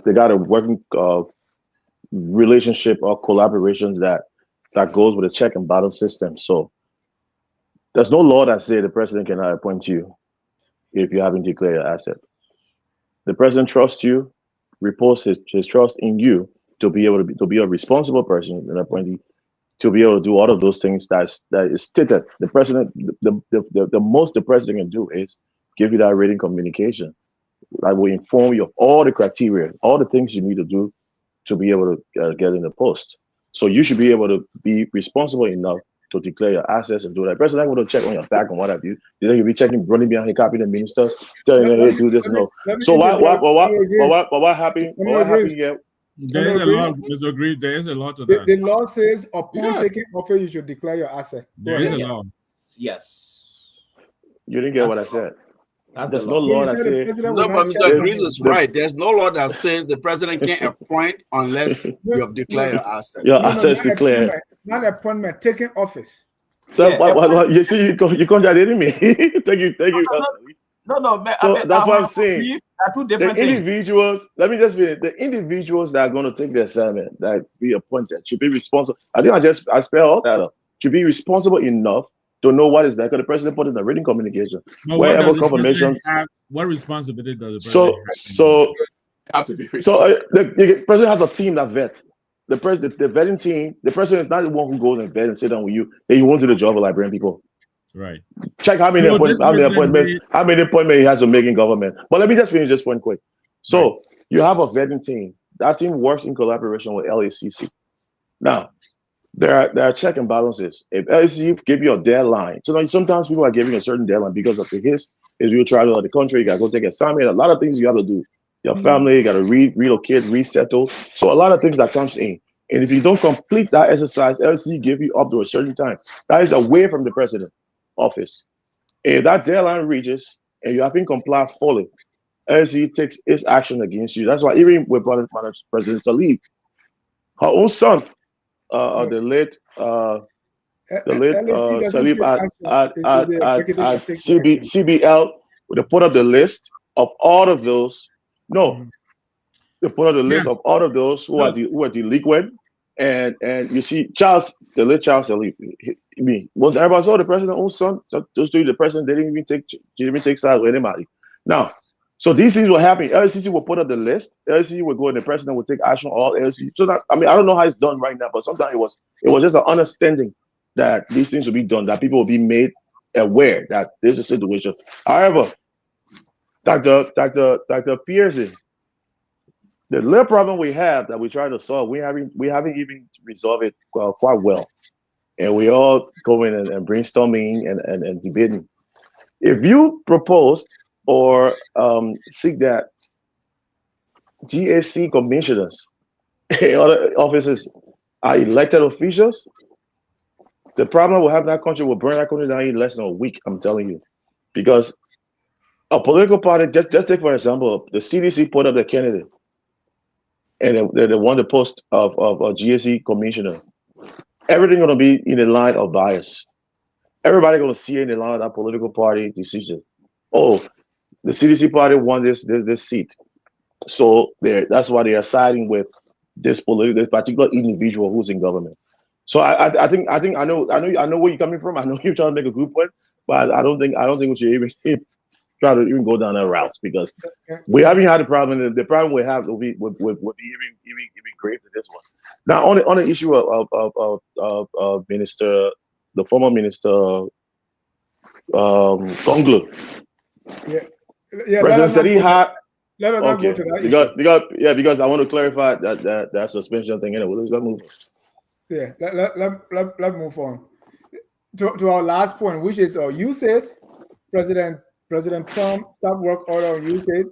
They got a working relationship or collaborations that goes with a check and balance system. So there's no law that says the president cannot appoint you if you haven't declared your asset. The president trusts you, repose his trust in you to be able to be a responsible person and appointee to be able to do all of those things that is stated. The president, the most the president can do is give you that written communication that will inform you of all the criteria, all the things you need to do to be able to get in the post. So you should be able to be responsible enough to declare your assets and do that. President, I'm going to check on your back and what have you. You think you'll be checking, running behind, copying the ministers, telling them, hey, do this, no. So what happened? What happened here? There is a law. There is a law to The that. law says upon Yeah. taking office, you should declare your asset. Go There is ahead. a law. Yes. You didn't get what I said. That's There's the no law. law that The says. president will No, but not check Mr. on Greaves you. is right. There's no law that says the president can't appoint unless you have declared your asset. Your No, assets not declared. appointment, not appointment, taking office. So Yeah, what, you see, you contradicting me. thank you. No, So that's what I'm saying. There are two The different things. individuals, let me just be the individuals that are going to take the assignment, that be appointed, should be responsible. I think I spell all that up. Should be responsible enough to know what is that. Because the president put in the written communication. But Wherever what does the confirmation. president have? What responsibility does the president have? So Have to be So responsible. the president has a team that vet. The vetting team. The president is not the one who goes and vet and sit down with you. Then you won't do the job of librarian people. Right. Check how many So this appointments, president how many appointments he has to make in government. But let me just finish this point quick. So you have a vetting team. That team works in collaboration with LACC. Now there are check and balances. If LACC give you a deadline, so sometimes people are giving a certain deadline because of the his. If you travel out of the country, you gotta go take an assignment. A lot of things you have to do. Your family, you got to relocate, resettle. So a lot of things that comes in. And if you don't complete that exercise, LC give you up to a certain time. That is away from the president office. If that deadline reaches and you haven't complied fully, LC takes its action against you. That's why even with President Salib, her own son, the late LSD doesn't Salib take action. at It's the executive that takes action. CBL, they put up the list of all of those. No, they put up the list of all of those who are delinquent, and you see the late Charles Salib. Was everybody saw the president's own son? So those two, the president didn't even take sides with anybody. Now, so these things will happen. LCC will put up the list. LCC will go and the president will take action on all LCC. So that, I mean, I don't know how it's done right now, but sometimes it was just an understanding that these things will be done, that people will be made aware that this is a situation. However, Dr. Pearson, the little problem we have that we try to solve, we haven't even resolved it quite well, and we all going and brainstorming and debating. If you proposed or seek that GAC commissioners and other officers are elected officials, the problem we'll have in that country will burn that country down in less than a week. I'm telling you, because a political party, just take for example, the CDC put up the candidate, and they won the post of a GSE commissioner. Everything gonna be in the line of bias. Everybody gonna see it in the line of that political party decision. Oh, the CDC party won this seat, so that's why they are siding with this particular individual who's in government. So I think I know where you're coming from. I know you're trying to make a good point, but I don't think we should even try to even go down that route, because we haven't had a problem. The problem we have will be even greater than this one. Now on the issue of minister, the former minister Kolubah. Yeah, President said he had. Let us not go to that issue. Because I want to clarify that suspension thing. Anyway, let's move. Yeah, let move on to our last point, which is USAID. President Trump Stop-work Order on USAID.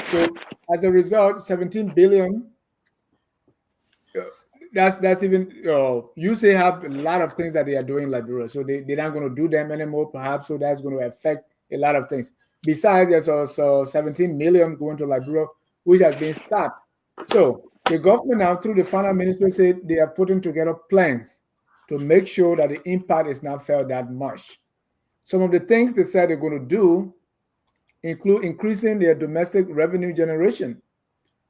So as a result, 17 billion. That's even USAID have a lot of things that they are doing in Liberia, so they're not going to do them anymore, perhaps. So that's going to affect a lot of things. Besides, there's also 17 million going to Liberia, which has been stopped. So the government now, through the finance minister, said they are putting together plans to make sure that the impact is not felt that much. Some of the things they said they're going to do include increasing their domestic revenue generation,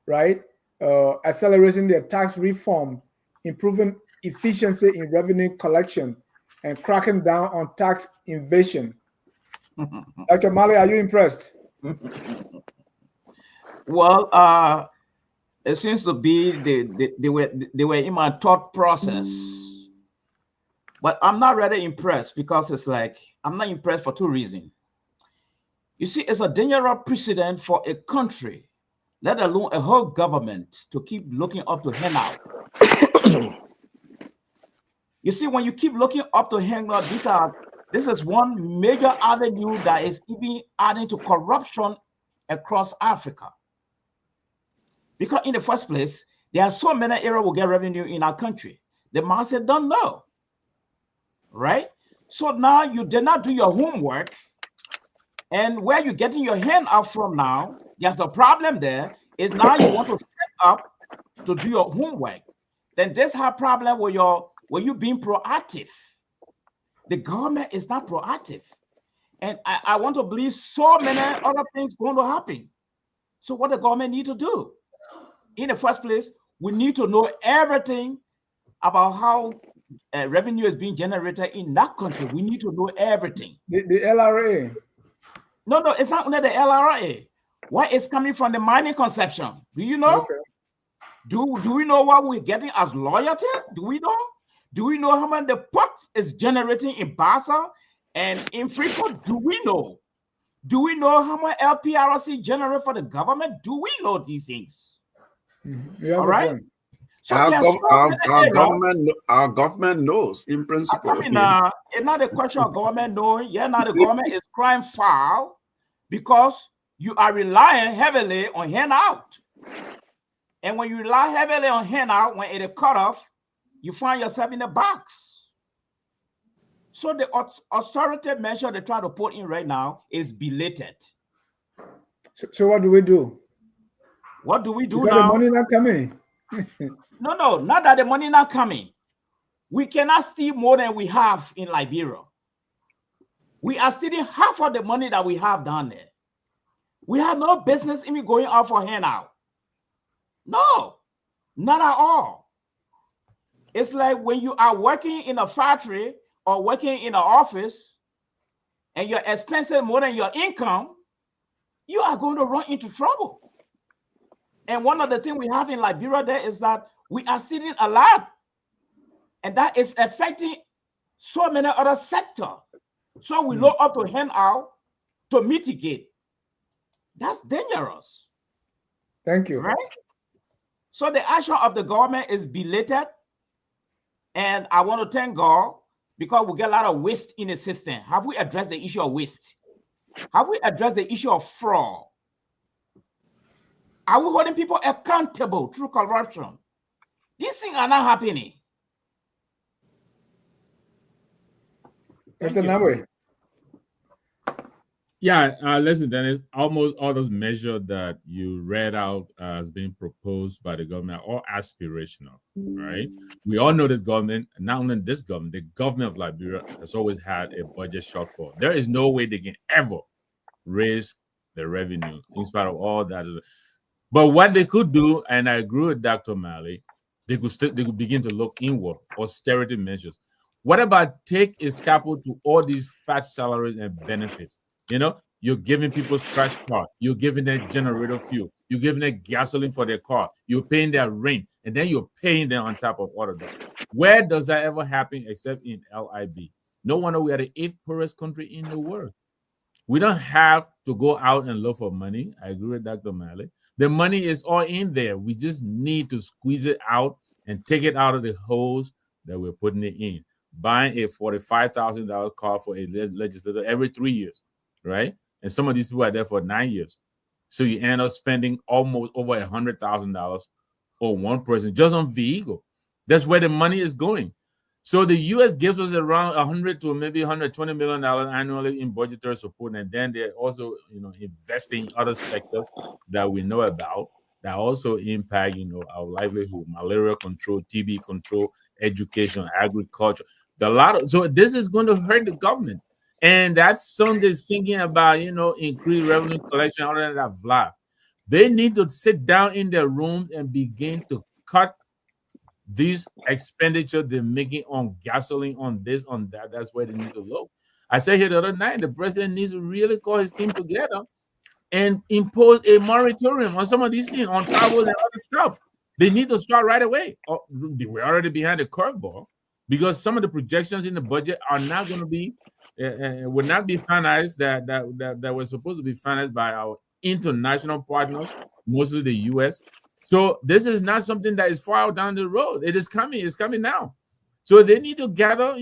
right? Accelerating their tax reform, improving efficiency in revenue collection, and cracking down on tax evasion. Dr. Mali, are you impressed? Well, it seems to be they were in my thought process But I'm not really impressed because it's like, I'm not impressed for two reasons. You see, it's a dangerous precedent for a country, let alone a whole government, to keep looking up to handout. You see, when you keep looking up to handout, this is one major avenue that is even adding to corruption across Africa. Because in the first place, there are so many areas will get revenue in our country. The masses don't know, right? So now you did not do your homework, and where you're getting your hand out from now, there's a problem there, is now you want to set up to do your homework. Then this have problem with you being proactive. The government is not proactive. And I want to believe so many other things going to happen. So what the government need to do? In the first place, we need to know everything about how revenue is being generated in that country. We need to know everything. The LRA. No, it's not only the LRA. What is coming from the mining conception? Do you know? Okay. Do we know what we're getting as loyalties? Do we know? Do we know how much the pot is generating in Bassa and in Freeport? Do we know? Do we know how much LPRC generate for the government? Do we know these things? Mm-hmm. All right. So our government knows in principle. I mean, it's not a question of government knowing. Yeah, now the government is crying foul because you are relying heavily on handout. And when you rely heavily on handout, when it is cut off, you find yourself in the box. So the austerity measure they try to put in right now is belated. So what do we do? What do we do because now? The money not coming. No, not that the money not coming. We cannot steal more than we have in Liberia. We are stealing half of the money that we have down there. We have no business even going out for handout. No, not at all. It's like when you are working in a factory or working in an office and your expenses more than your income, you are going to run into trouble. And one of the things we have in Liberia there is that we are stealing a lot. And that is affecting so many other sectors. So we look up to handout to mitigate. That's dangerous. Thank you. Right? So the action of the government is belated. And I want to thank God because we get a lot of waste in the system. Have we addressed the issue of waste? Have we addressed the issue of fraud? Are we holding people accountable through corruption? These things are not happening. That's another way. Yeah, listen, Dennis, almost all those measures that you read out as being proposed by the government are all aspirational, right? We all know this government, not only this government, the government of Liberia has always had a budget shortfall. There is no way they can ever raise the revenue in spite of all that. But what they could do, and I agree with Dr. Malley, they could begin to look inward, austerity measures. What about take a scalpel to all these fat salaries and benefits? You know, you're giving people scratch card, you're giving them generator fuel, you're giving them gasoline for their car, you're paying their rent, and then you're paying them on top of all of that. Where does that ever happen except in LIB? No wonder we are the 8th poorest country in the world. We don't have to go out and look for money. I agree with Dr. Malley. The money is all in there. We just need to squeeze it out and take it out of the holes that we're putting it in. Buying a $45,000 car for a legislator every 3 years, right? And some of these people are there for 9 years. So you end up spending almost over $100,000 on one person just on vehicle. That's where the money is going. So the U.S. gives us around $100 to maybe $120 million annually in budgetary support, and then they're also, investing in other sectors that we know about that also impact, our livelihood, malaria control, TB control, education, agriculture. So this is going to hurt the government, and that's something they're thinking about, increased revenue collection, all of that blah. They need to sit down in their rooms and begin to cut these expenditure they're making on gasoline, on this, on that. That's where they need to look. I said here the other night, the president needs to really call his team together and impose a moratorium on some of these things, on travels and other stuff. They need to start right away. We're already behind the curveball, because some of the projections in the budget are not going to be will not be finalized that were supposed to be finalized by our international partners, mostly the U.S. So this is not something that is far out down the road. It is coming. It's coming now. So they need to gather.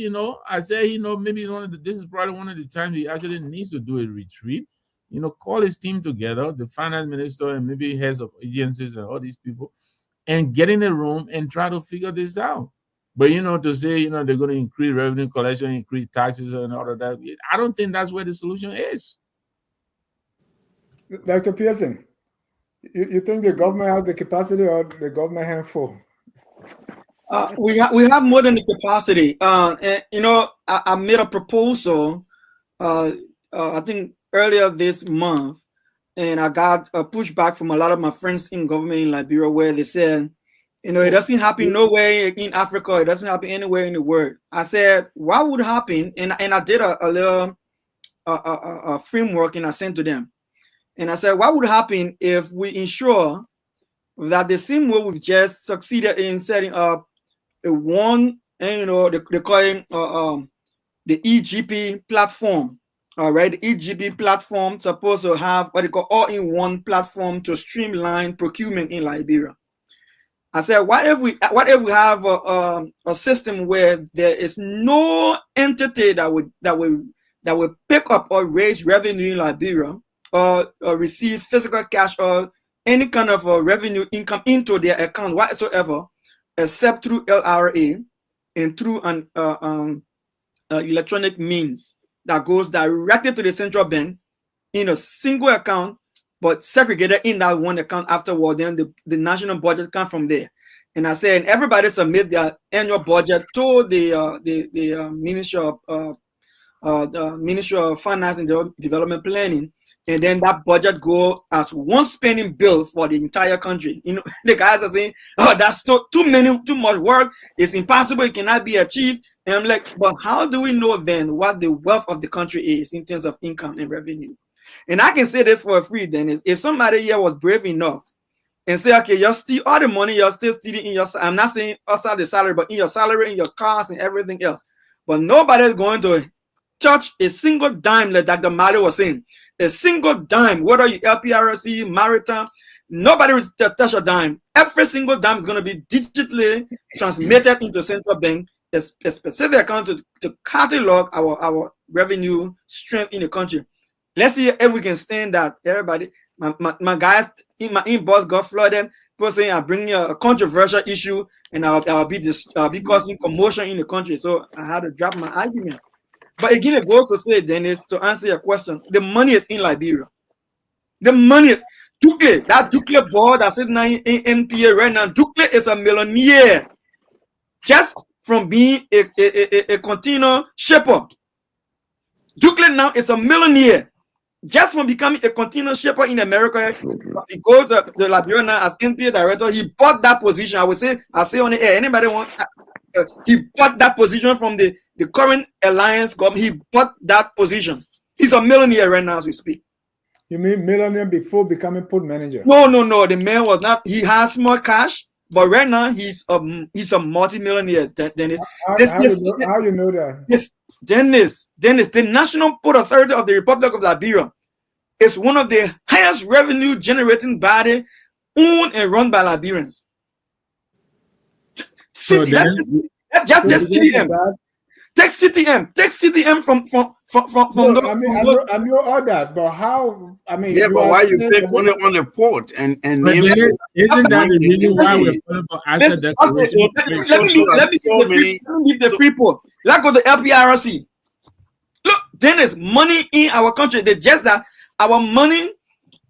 I say, maybe this is probably one of the times he actually needs to do a retreat. Call his team together, the finance minister and maybe heads of agencies and all these people, and get in a room and try to figure this out. But to say they're going to increase revenue collection, increase taxes, and all of that, I don't think that's where the solution is. Dr. Pearson, you think the government has the capacity, or the government handful? We have more than the capacity. And I made a proposal. I think earlier this month, and I got a pushback from a lot of my friends in government in Liberia, where they said, it doesn't happen nowhere in Africa. It doesn't happen anywhere in the world. I said, what would happen? And I did a little framework, and I sent to them. And I said, what would happen if we ensure that the same way we've just succeeded in setting up they call it the EGP platform. All right, the EGP platform supposed to have what they call all-in-one platform to streamline procurement in Liberia. I said, what if we have a system where there is no entity that would pick up or raise revenue in Liberia, or receive physical cash or any kind of revenue income into their account whatsoever, except through LRA and through an electronic means that goes directly to the central bank in a single account, but segregated in that one account afterward. Then the national budget comes from there. And I said, everybody submit their annual budget to the Ministry of Finance and Development Planning, and then that budget go as one spending bill for the entire country. The guys are saying, "Oh, that's too much work. It's impossible. It cannot be achieved." And I'm like, but how do we know then what the wealth of the country is in terms of income and revenue? And I can say this for free, Dennis. If somebody here was brave enough and say, okay, you're still all the money you're still stealing in your, I'm not saying outside the salary, but in your salary, in your cars, and everything else. But nobody's going to touch a single dime, like Dr. Mali was saying. A single dime, whether you LPRC, Maritime, nobody will touch a dime. Every single dime is going to be digitally transmitted into central bank, a specific account to catalog our revenue strength in the country. Let's see if we can stand that. Everybody, my guys in my inbox got flooded. People saying I'm bringing a controversial issue and I'll be causing commotion in the country. So I had to drop my argument. But again, it goes to say, Dennis, to answer your question, the money is in Liberia. The money is Dukle, that Dukle board that's sitting in NPA right now. Dukle is a millionaire just from being a container shipper. Dukle now is a millionaire just from becoming a container shipper in America. He goes to the Liberia now as NPA director. He bought that position. I say on the air, anybody want? He bought that position from the current alliance government. He bought that position. He's a millionaire right now as we speak. You mean millionaire before becoming port manager? No. The man was not. He has more cash, but right now he's a multi-millionaire. Dennis, how you know that? Yes, Dennis, the National Port Authority of the Republic of Liberia is one of the highest revenue generating body owned and run by Liberians. Just CTM. Take CTM from no, I know all that, but how? I mean, yeah, but why you pick only on the port and isn't that the reason why we're calling for asset declaration? Let me leave the free port. Let's go to LPRC. Look, Dennis, money in our country. They just that our money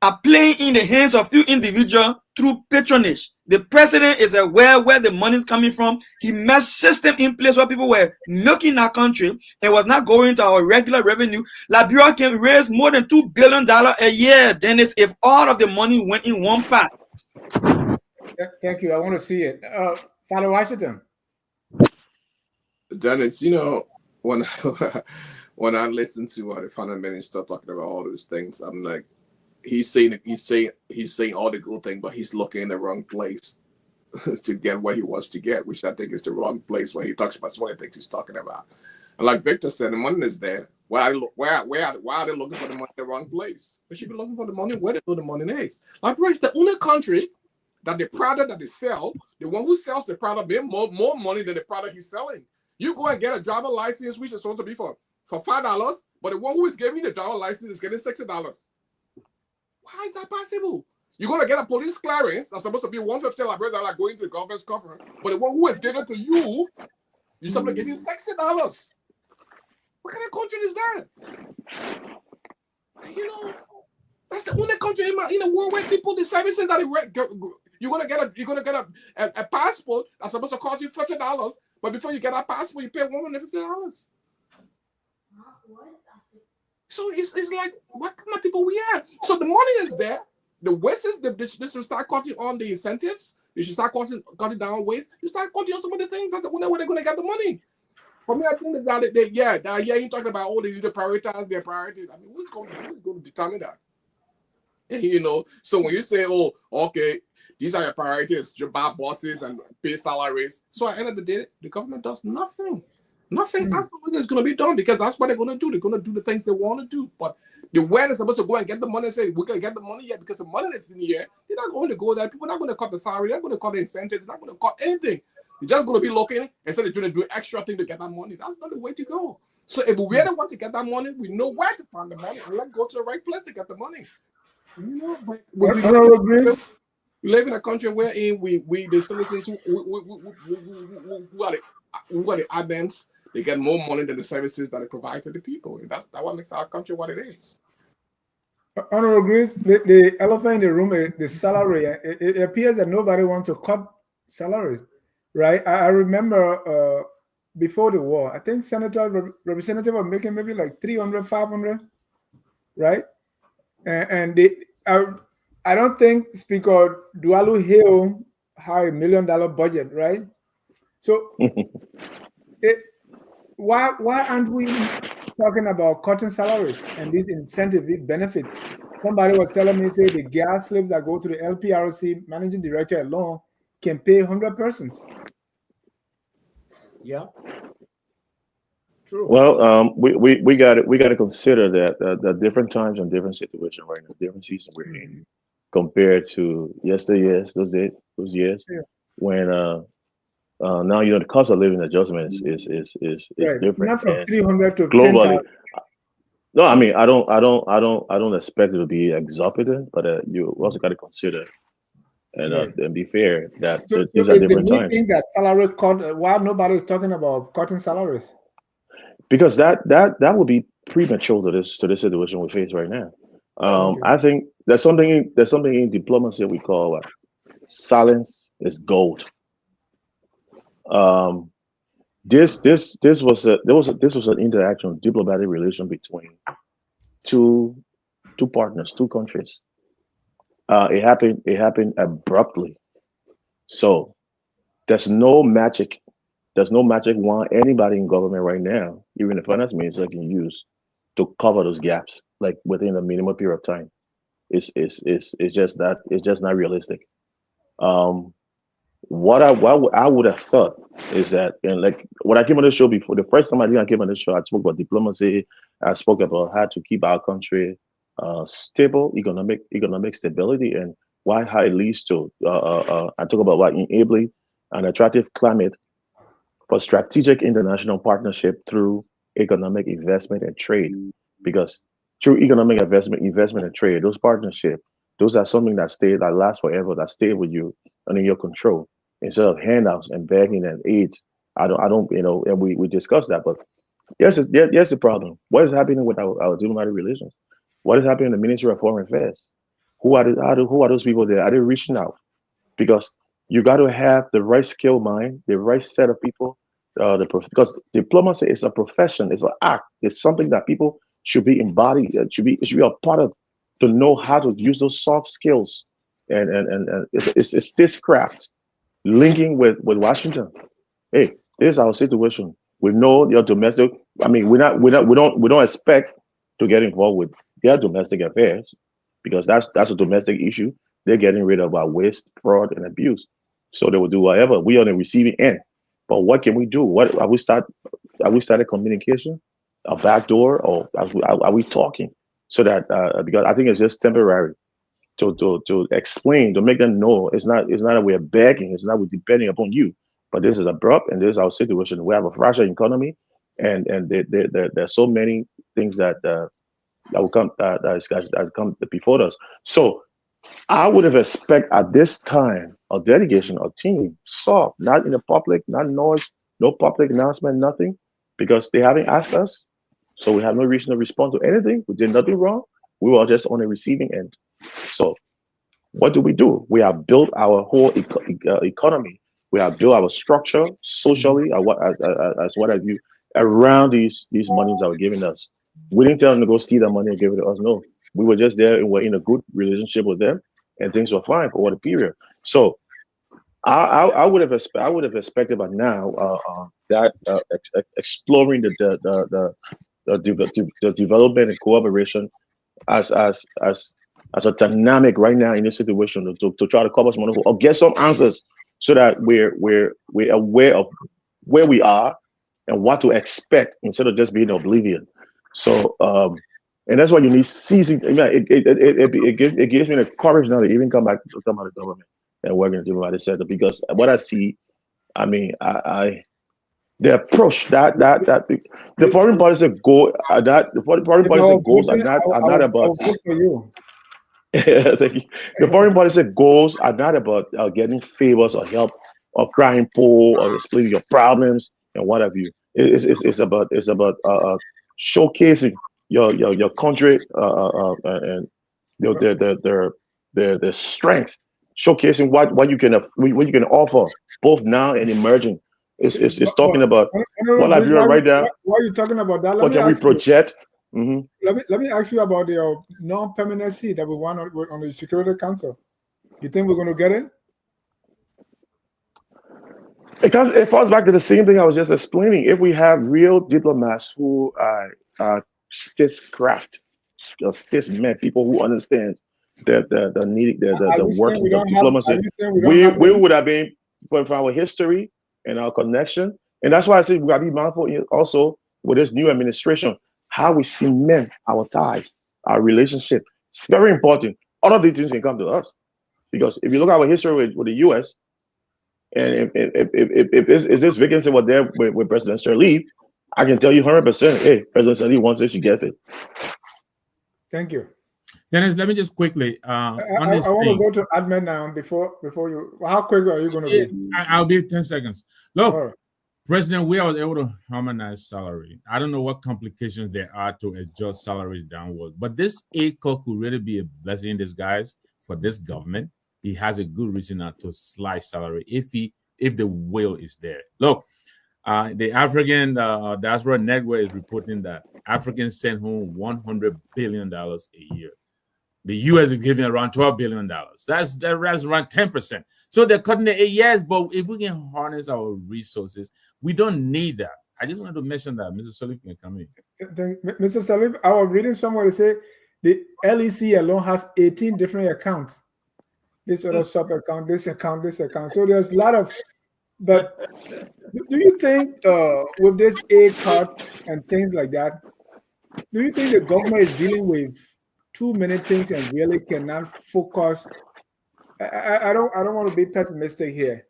are playing in the hands of few individuals through patronage. The president is aware where the money is coming from. He made system in place where people were milking our country and was not going to our regular revenue. Liberia can raise more than $2 billion a year, Dennis, if all of the money went in one pot. Thank you. I want to see it. Father Washington. Dennis, when when I listen to what the finance minister talking about all those things, I'm like, he's saying all the good things, but he's looking in the wrong place. to get what he wants to get, which I think is the wrong place when he talks about some of the things he's talking about. And like Victor said, the money is there. Why are they looking for the money in the wrong place? They should be looking for the money where they know the money is. Liberia is the only country that the product that they sell, the one who sells the product, make more money than the product he's selling. You go and get a driver license, which is supposed to be for $5, but the one who is giving the driver license is getting $60. Why is that possible? You're going to get a police clearance that's supposed to be $150 Liberia going to the government's cover, but the one who is given to you, you're supposed to give you $60. What kind of country is that? You know, that's the only country in the world where people, the services that you're gonna get a passport that's supposed to cost you $50, but before you get a passport, you pay $150. So it's like, what kind of people we are? So the money is there. The West is they should start cutting on the incentives. They should start cutting down waste. You start cutting on some of the things. That's where they're gonna get the money. For me, I think is that you're talking about they need to prioritize their priorities. I mean, who's going to determine that? You know, so when you say, oh, okay, these are your priorities, your bad bosses and pay salaries. So at the end of the day, the government does nothing. Nothing absolutely is going to be done because that's what they're going to do. They're going to do the things they want to do. But the when is supposed to go and get the money and say, we're going to get the money yet because the money is in here. They're not going to go there. People are not going to cut the salary. They're not going to cut the incentives. They're not going to cut anything. You're just going to be looking instead of trying to do extra thing to get that money. That's not the way to go. So if we really want to get that money, we know where to find the money and let's go to the right place to get the money. You know, but we live in a country where we the citizens who are the admins, they get more money than the services that they provide to the people. And that's what makes our country what it is. Honorable Grace, the elephant in the room is the salary. It appears that nobody wants to cut salaries, right? I remember before the war, I think representative were making maybe like 300, 500, right? And I don't think Speaker Dualu Hill had $1 million budget, right? So why aren't we talking about cutting salaries and these incentive benefits? Somebody was telling me, say the gas slips that go to the LPRC managing director alone can pay 100 persons. Yeah. True. Well, we got to consider that the different times and different situations right now, different seasons we're in, compared to yesteryears, those years when now the cost of living adjustment is different. Not from 300 to globally. 10,000. No, I mean I don't expect it to be exorbitant, but you also got to consider and be fair that these are different times. Think that salary cut? Why nobody is talking about cutting salaries? Because that would be premature to this situation we face right now. I think there's something in diplomacy we call silence is gold. This was an interaction, diplomatic relation between two partners, two countries. It happened abruptly. So there's no magic wand anybody in government right now, even the finance minister, can use to cover those gaps like within a minimum period of time. It's just not realistic. What I would have thought is that, and like when I came on the show before, the first time I came on the show, I spoke about diplomacy. I spoke about how to keep our country stable, economic stability, and how it leads to. I talk about what enabling an attractive climate for strategic international partnership through economic investment and trade. Because through economic investment and trade, those partnerships, those are something that lasts forever, that stay with you and in your control. Instead of handouts and begging and aid, I don't, and we discussed that. But here's the problem. What is happening with our diplomatic relations? What is happening in the Ministry of Foreign Affairs? Who are those people there? Are they reaching out? Because you got to have the right skill mind, the right set of people. Because diplomacy is a profession, it's an act, it's something that people should be embodied, it should be a part of, to know how to use those soft skills, and it's this craft linking with Washington. Hey, this is our situation. We know your domestic. I mean, we don't expect to get involved with their domestic affairs because that's a domestic issue. They're getting rid of our waste, fraud, and abuse. So they will do whatever. We are on the receiving end. But what can we do? What are we started communication, a back door, or are we talking so that because I think it's just temporary to explain, to make them know it's not that we're begging, it's not we're depending upon you, but this is abrupt and this is our situation. We have a fragile economy, and there's so many things that will come that come before us. So I would have expected at this time a delegation, a team, soft, not in the public, not noise, no public announcement, nothing, because they haven't asked us. So we have no reason to respond to anything. We did nothing wrong. We were just on the receiving end. So what do? We have built our whole economy. We have built our structure socially, as what have you, around these monies that were giving us. We didn't tell them to go steal that money and give it to us. No, we were just there and we're in a good relationship with them, and things were fine for what a period. So I would have expected by now that exploring the development and cooperation as a dynamic right now in this situation to try to cover some money or get some answers so that we're aware of where we are and what to expect instead of just being oblivion. So and that's why you need seizing. It gives me the courage now to even come out of government and work in the diplomatic sector, because what I see, I mean, the approach that the foreign policy goal the foreign policy goals are not about. Thank you. The foreign policy goals are not about getting favors or help or crying poor or explaining your problems and what have you. It's about showcasing your country and their strength, showcasing what you can offer both now and emerging. It's talking about what Liberia right now. Why are you talking about that? What can we project? Let me ask you about the non-permanent seat that we want on the Security Council. You think we're going to get it? It falls back to the same thing I was just explaining. If we have real diplomats who are statescraft, statesmen, people who understand the need, the workings of diplomacy, we would have been for our history and our connection. And that's why I say we gotta be mindful also with this new administration, how we cement our ties, our relationship. It's very important. All of these things can come to us, because if you look at our history with the U.S., and if this vacancy was there with President Sirleaf, I can tell you 100%, hey, President Sirleaf wants it, she gets it. Thank you. Dennis, let me just quickly I want to go to admin now before you. How quick are you going to be? I'll be 10 seconds. Look, President, we are able to harmonize salary. I don't know what complications there are to adjust salaries downward, but this aid cut could really be a blessing in disguise for this government. He has a good reason not to slice salary if the will is there. Look, the African Diaspora Network is reporting that Africans send home $100 billion a year. The U.S. is giving around $12 billion. That's around 10%. So they're cutting the 8 years, but if we can harness our resources, we don't need that. I just wanted to mention that. Mr. Salif can come in. Mr. Salif, I was reading somewhere to say the LEC alone has 18 different accounts. This other sub account, this account, this account. So there's a lot of, but do you think with this aid cut and things like that, do you think the government is dealing with too many things and really cannot focus? I don't want to be pessimistic here,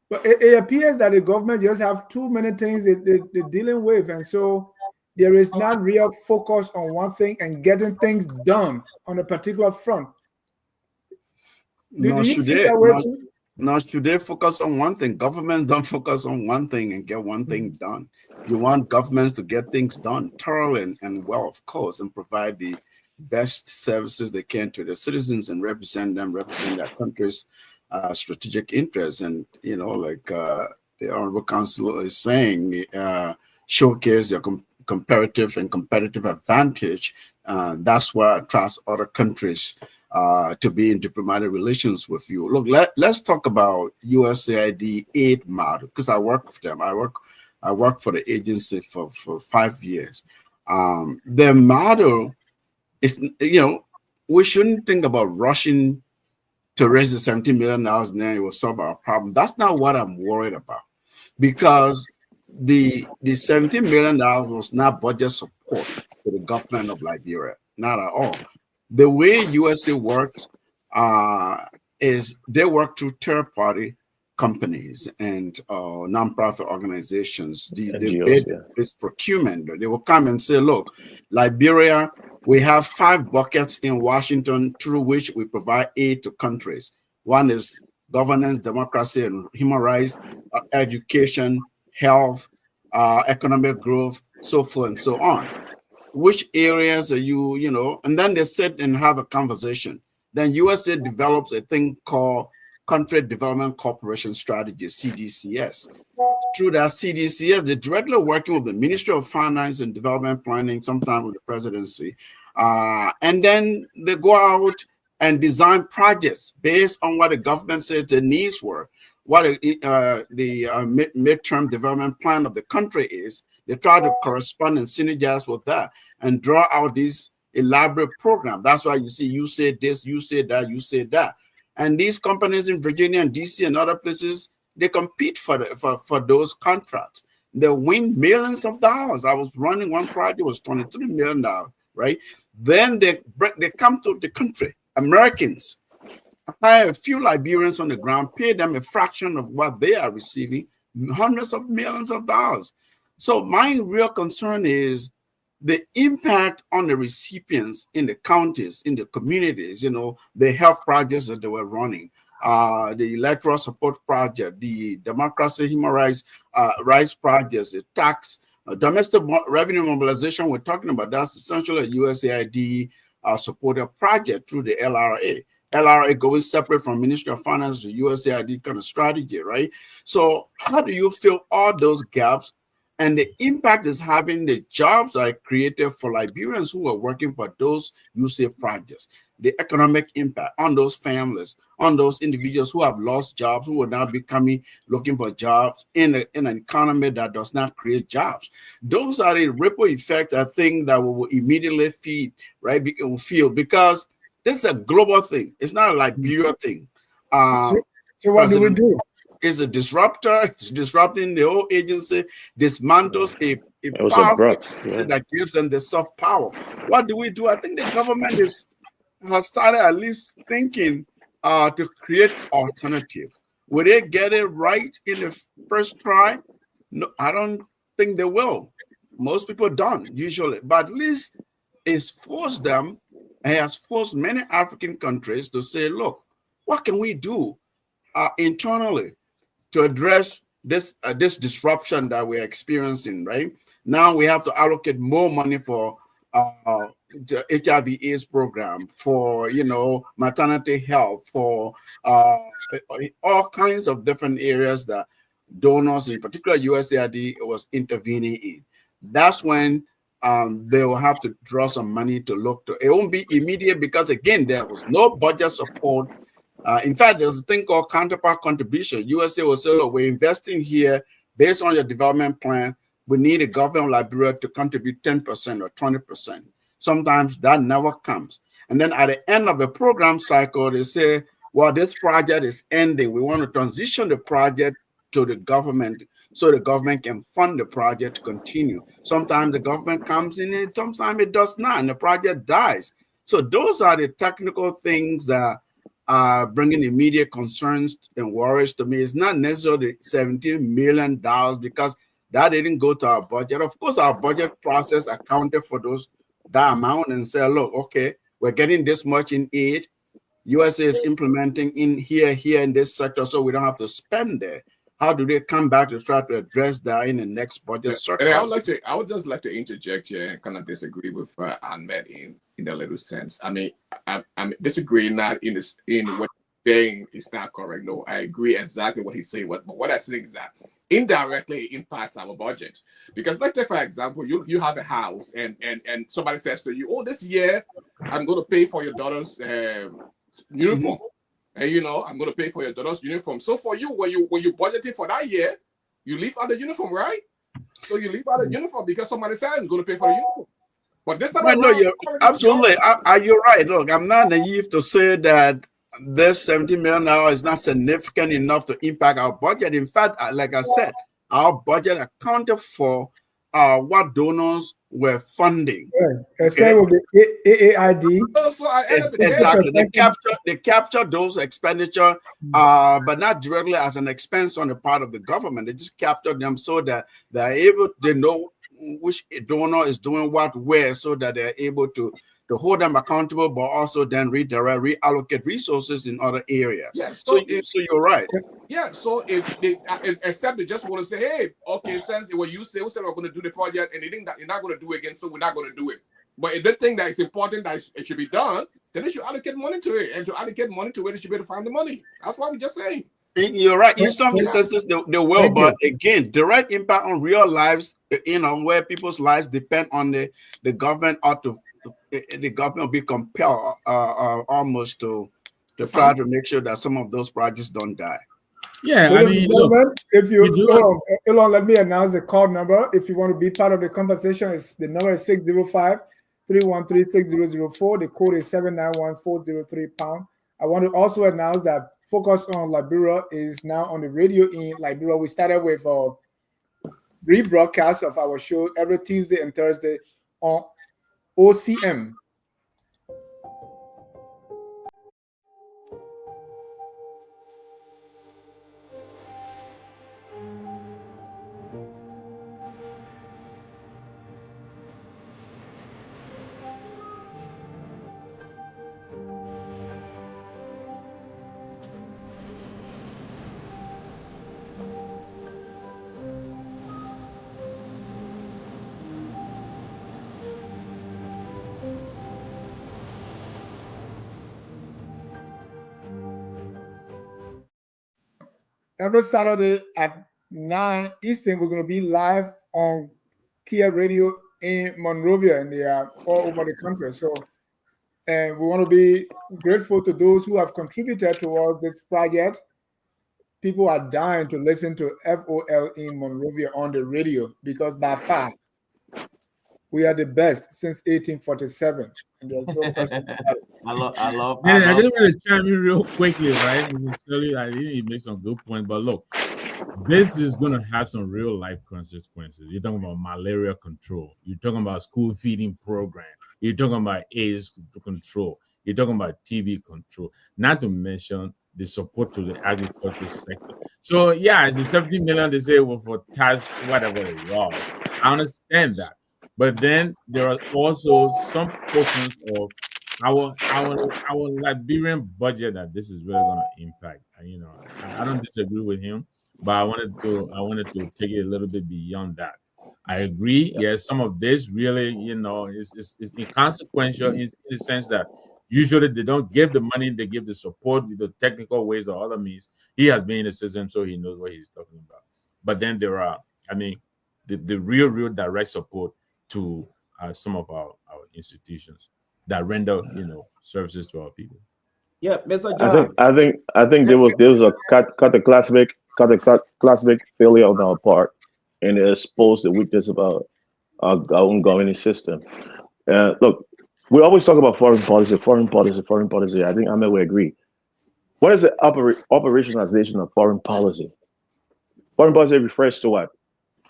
but it appears that the government just have too many things they're dealing with, and so there is not real focus on one thing and getting things done on a particular front. Now should they focus on one thing? Governments don't focus on one thing and get one thing done. You want governments to get things done thoroughly and well, of course, and provide the best services they can to their citizens and represent their country's strategic interests. And, like the Honorable Council is saying, showcase your comparative and competitive advantage. That's what attracts other countries to be in diplomatic relations with you. Look, let's talk about USAID aid model, because I work with them. I work for the agency for 5 years. Their model is, we shouldn't think about rushing to raise the $17 million and then it will solve our problem. That's not what I'm worried about, because the $17 million was not budget support to the government of Liberia, not at all. The way USA works is they work through third-party companies and nonprofit organizations. They bid this procurement. They will come and say, look, Liberia, we have 5 buckets in Washington through which we provide aid to countries. One is governance, democracy, and human rights, education, health, economic growth, so forth and so on. Which areas are you know, and then they sit and have a conversation. Then USA develops a thing called Country Development Corporation Strategy, CDCS. Through that CDCS, they're directly working with the Ministry of Finance and Development Planning, sometimes with the presidency. And then they go out and design projects based on what the government said the needs were, what the midterm development plan of the country is. They try to correspond and synergize with that and draw out these elaborate programs. That's why you see, you say this, you say that, you say that. And these companies in Virginia and DC and other places, they compete for those contracts. They win millions of dollars. I was running one project, it was $23 million, right? Then they come to the country, Americans, hire a few Liberians on the ground, pay them a fraction of what they are receiving, hundreds of millions of dollars. So my real concern is the impact on the recipients in the counties, in the communities, you know, the health projects that they were running, the electoral support project, the democracy, human rights projects, the tax, domestic revenue mobilization we're talking about. That's essentially a USAID supported project through the LRA. LRA going separate from Ministry of Finance to USAID kind of strategy, right? So how do you fill all those gaps? And the impact is having the jobs I created for Liberians who are working for those USAID projects, the economic impact on those families, on those individuals who have lost jobs, who are now becoming looking for jobs in an economy that does not create jobs. Those are the ripple effects, I think, that we will immediately feel, because this is a global thing. It's not a Liberia thing. So what do we do? Is a disruptor. It's disrupting the whole agency, dismantles a power that gives them the soft power. What do we do? I think the government has started at least thinking to create alternatives. Will they get it right in the first try? No, I don't think they will. Most people don't usually, but at least it's forced them, and has forced many African countries to say, look, what can we do internally to address this disruption that we're experiencing, right? Now we have to allocate more money for the HIV/AIDS program, for, you know, maternity health, for all kinds of different areas that donors, in particular USAID, was intervening in. That's when they will have to draw some money to look to. It won't be immediate because, again, there was no budget support. In fact, there's a thing called counterpart contribution. USA will say, look, we're investing here based on your development plan. We need the government of Liberia to contribute 10% or 20%. Sometimes that never comes. And then at the end of the program cycle, they say, well, this project is ending. We want to transition the project to the government so the government can fund the project to continue. Sometimes the government comes in and sometimes it does not, and the project dies. So those are the technical things that are bringing immediate concerns and worries to me. It's not necessarily $17 million because that didn't go to our budget. Of course, our budget process accounted for that amount and said, look, okay, we're getting this much in aid. USA is implementing in here in this sector, so we don't have to spend there. How do they come back to try to address that in the next budget cycle? And I would just like to interject here and kind of disagree with Ahmed in a little sense. I mean, I'm disagreeing not in what he's saying is not correct. No, I agree exactly what he's saying. But what I think is that indirectly it impacts our budget. Because let's take, for example, you have a house and somebody says to you, oh, this year I'm going to pay for your daughter's uniform. And, you know, I'm going to pay for your daughter's uniform. So for you, when you budgeted for that year, you leave out the uniform, right? So you leave out the uniform because somebody said I'm going to pay for the uniform. But this time you're absolutely. You're right. Look, I'm not naive to say that this 70 million now is not significant enough to impact our budget. In fact, like I said, our budget accounted for what donors were funding. Especially with the AAID. So at the end of the day, Exactly. They capture those expenditure, but not directly as an expense on the part of the government. They just capture them so that they know which donor is doing what where, so that they're able to hold them accountable, but also then reallocate resources in other areas. Yeah, so you're right. Yeah, so if they except they just want to say, hey, okay, since what you say, we said we're going to do the project, and they think that you're not going to do it again, so we're not going to do it. But if they think that it's important that it should be done, then they should allocate money to it, and to allocate money to it, they should be able to find the money. That's what we just saying. You're right. In some instances, they will, but again, direct impact on real lives, where people's lives depend on the government, or the government will be compelled almost to try to make sure that some of those projects don't die. Yeah, I mean, look, if you hold on, let me announce the call number. If you want to be part of the conversation, the number is 605-313-6004. The code is 791-403#. I want to also announce that Focus on Liberia is now on the radio in Liberia. We started with a rebroadcast of our show every Tuesday and Thursday on OCM. Every Saturday at 9 Eastern, we're going to be live on Kia Radio in Monrovia, and they are all over the country. So, and we want to be grateful to those who have contributed towards this project. People are dying to listen to FOL in Monrovia on the radio, because by far we are the best since 1847. And there's no question about it. I just want to chime in real quickly, right? I think he makes some good point, but look, this is going to have some real life consequences. You're talking about malaria control. You're talking about school feeding program. You're talking about AIDS control. You're talking about TB control. Not to mention the support to the agriculture sector. So yeah, it's the 70 million they say for tasks, whatever it was. I understand that. But then there are also some portions of our Liberian budget that this is really going to impact. I don't disagree with him, but I wanted to take it a little bit beyond that. I agree. Yes, some of this really, is inconsequential in the sense that usually they don't give the money, they give the support with the technical ways or other means. He has been in the system, so he knows what he's talking about. But then there are, the real direct support to some of our institutions that render services to our people. Yeah, Mr. John. I think there was a classic failure on our part, and it exposed the weakness about our own governing system. Look, we always talk about foreign policy. I think Ahmed will agree. What is the operationalization of foreign policy? Foreign policy refers to what?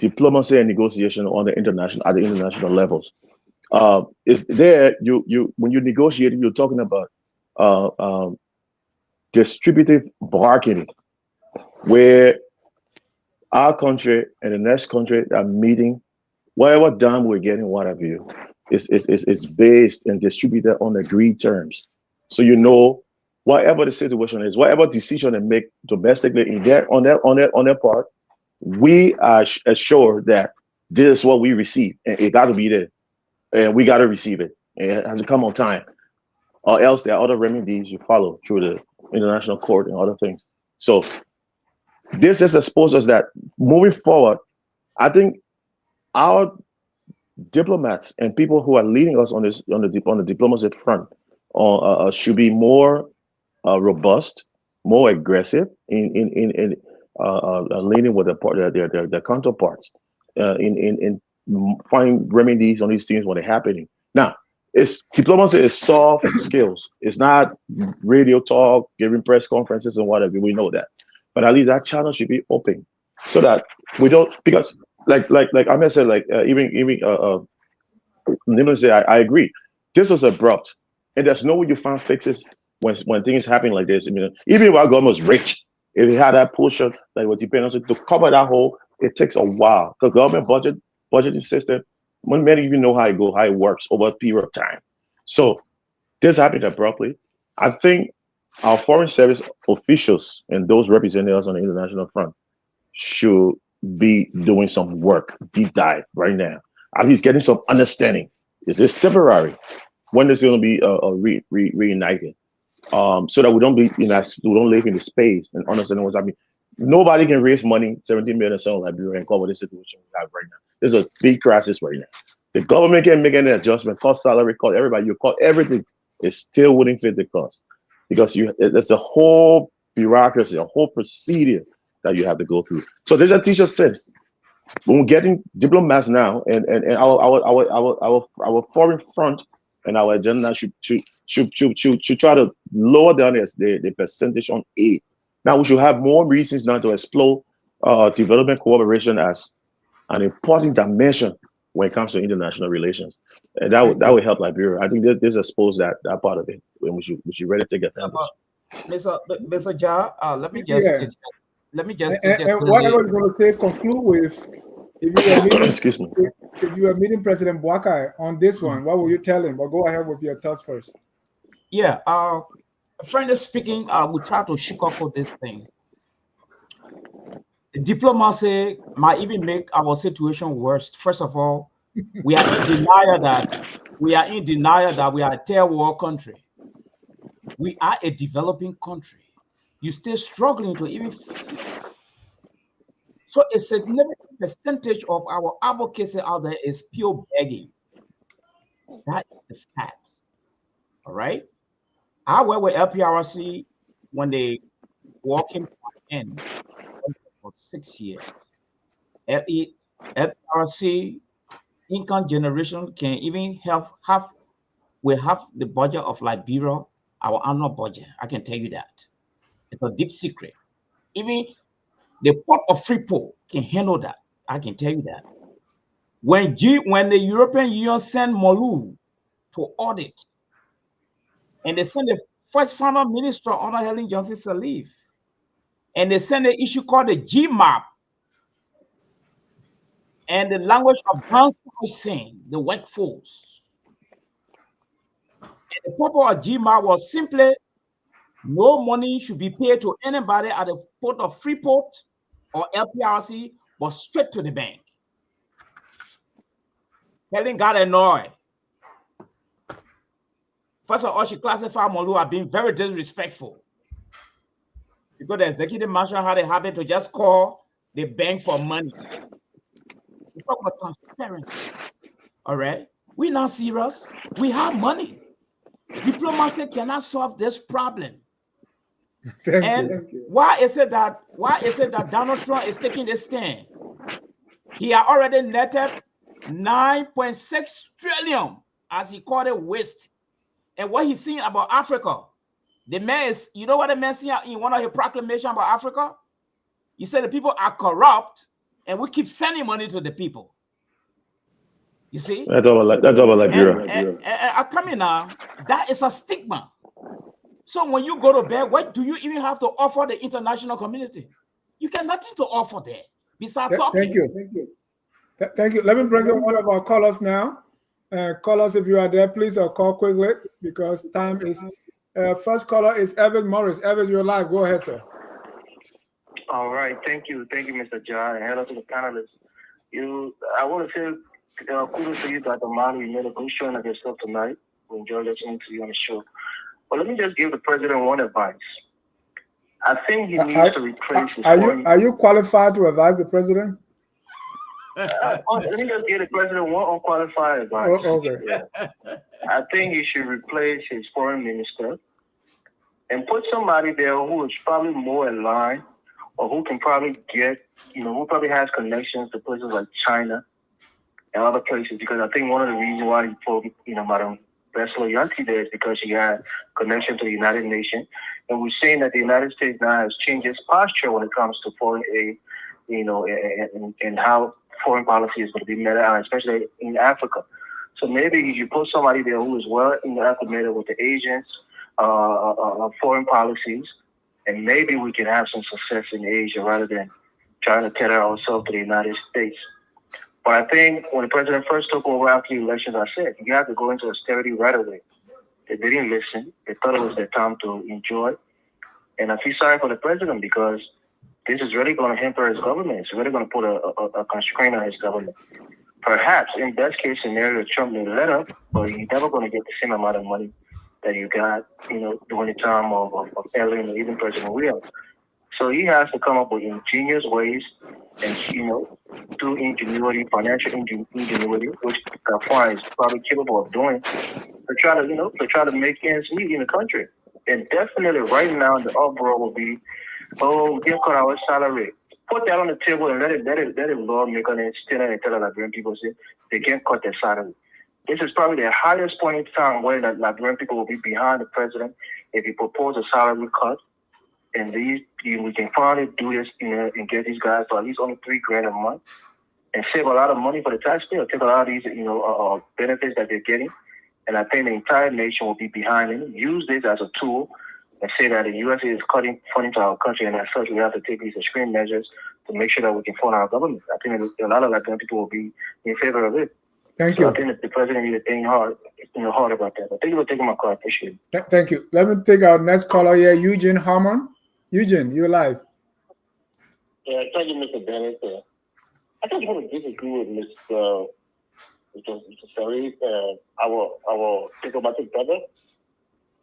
Diplomacy and negotiation at the international levels. Is there when you negotiate, you're talking about distributive bargaining, where our country and the next country are meeting, whatever done we're getting, what have you, is based and distributed on agreed terms. So whatever the situation is, whatever decision they make domestically on their part, we are assured that this is what we receive, and it got to be there, and we got to receive it, and it has to come on time, or else there are other remedies you follow through the international court and other things. So this just exposes us that moving forward, I think our diplomats and people who are leading us on the diplomacy front should be more robust, more aggressive in leaning with their counterparts in finding remedies on these things when they're happening. Now, diplomacy is soft skills. It's not radio talk, giving press conferences and whatever. We know that, but at least that channel should be open so that we don't, because like Ahmed said, like I agree. This was abrupt, and there's no way you find fixes when things happen like this. I mean, even if our government was rich, if they had that portion that was dependent on to cover that hole, it takes a while. The government budgeting system, when many of you know how it works over a period of time. So this happened abruptly. I think our foreign service officials and those representatives on the international front should be doing some work, deep dive right now. At least getting some understanding. Is this temporary? When is it going to be reunited? So that we don't live in the space and understand what's happening. Nobody can raise money, 17 million in Liberia, and cover this situation we have right now. There's a big crisis right now. The government can make any adjustment, cost salary, cut everybody, you cut everything. It still wouldn't fit the cost because there's a whole bureaucracy, a whole procedure that you have to go through. So there's a teacher sense. When we're getting diplomats now, and our foreign front and our agenda should try to lower down the percentage on aid. Now we should have more reasons now to explore development cooperation as an important dimension when it comes to international relations, and that would help Liberia. I think this expose that part of it when we should really take advantage. Mr. Jar, let me just and what I was going to say, conclude with, if you were meeting, excuse me, if you were meeting President Boakai on this one, what will you tell him? But go ahead with your thoughts first. Yeah, frankly speaking, we try to shake up for this thing. Diplomacy might even make our situation worse. First of all, we are in denial that we are a third world country. We are a developing country. You still struggling to even. So a significant percentage of our advocacy out there is pure begging. That is the fact. All right. I work with LPRC when they walk in for 6 years. LPRC income generation can even we have the budget of Liberia, our annual budget. I can tell you that. It's a deep secret. Even the Port of Freeport can handle that. I can tell you that. When the European Union sent Molu to audit, and they sent the first final minister under Helen Johnson Sirleaf, and they sent an issue called the GMAP, and the language of downsizing the workforce. And the purpose of GMAP was simply no money should be paid to anybody at the Port of Freeport or LPRC, but straight to the bank. Helen got annoyed. First of all, she classified Molu as being very disrespectful because the executive marshal had a habit to just call the bank for money. We talk about transparency. All right, we're not serious. We have money. Diplomacy cannot solve this problem. Thank you. Why is it that Donald Trump is taking this stand? He had already netted 9.6 trillion, as he called it, waste. And what he's saying about Africa, the man is, you know what the man said in one of his proclamations about Africa? He said the people are corrupt and we keep sending money to the people. You see? That's all about Liberia. And I come in now, that is a stigma. So when you go to bed, what do you even have to offer the international community? You got nothing to offer there besides talking. Thank you. Let me bring in one of our callers now. Callers, if you are there, please call quickly because time is. First caller is Evan Morris. Evan, you're live. Go ahead, sir. All right. Thank you, Mr. John, and hello to the panelists. I want to say kudos to you, Dr. Manu. You made a good showing of yourself tonight. We enjoyed listening to you on the show. But let me just give the president one advice. I think he needs to replace his Are you qualified to advise the president? Let me just give the president one unqualified advice. Okay. I think he should replace his foreign minister and put somebody there who is probably more in line or who can probably who probably has connections to places like China and other places, because I think one of the reasons why he pulled, Madam best loyalty there is because he had connection to the United Nations. And we're saying that the United States now has changed its posture when it comes to foreign aid, and how foreign policy is going to be met out, especially in Africa. So maybe you put somebody there who is well acclimated with the agents, foreign policies, and maybe we can have some success in Asia rather than trying to tether ourselves to the United States. But I think when the president first took over after the elections, I said, you have to go into austerity right away. They didn't listen. They thought it was their time to enjoy. And I feel sorry for the president because this is really going to hamper his government. It's really going to put a constraint on his government. Perhaps, in best case scenario, Trump may let up, but you're never going to get the same amount of money that you got, during the time of Ellen or even President Will. So he has to come up with ingenious ways and, do ingenuity, financial ingenuity, which Gafar is probably capable of doing, to try to make ends meet in the country. And definitely right now, the uproar will be, give cut our salary. Put that on the table and let it lawmaker and stand and tell the Liberian people say they can't cut their salary. This is probably the highest point in time where the Liberian people will be behind the president if he proposes a salary cut. And we can finally do this, and get these guys for at least only $3,000 a month and save a lot of money for the taxpayer, take a lot of these, benefits that they're getting. And I think the entire nation will be behind it. Use this as a tool and say that the USA is cutting funding to our country, and as such, we have to take these extreme measures to make sure that we can fund our government. I think a lot of Latino people will be in favor of it. Thank you. I think that the president needs to think hard about that. But thank you for taking my call. I appreciate it. Thank you. Let me take our next caller here, Eugene Harmon. Eugene, you're live. Yeah, thank you, Mr. Dennis. I just want to disagree with Mr. Sari, our diplomatic brother.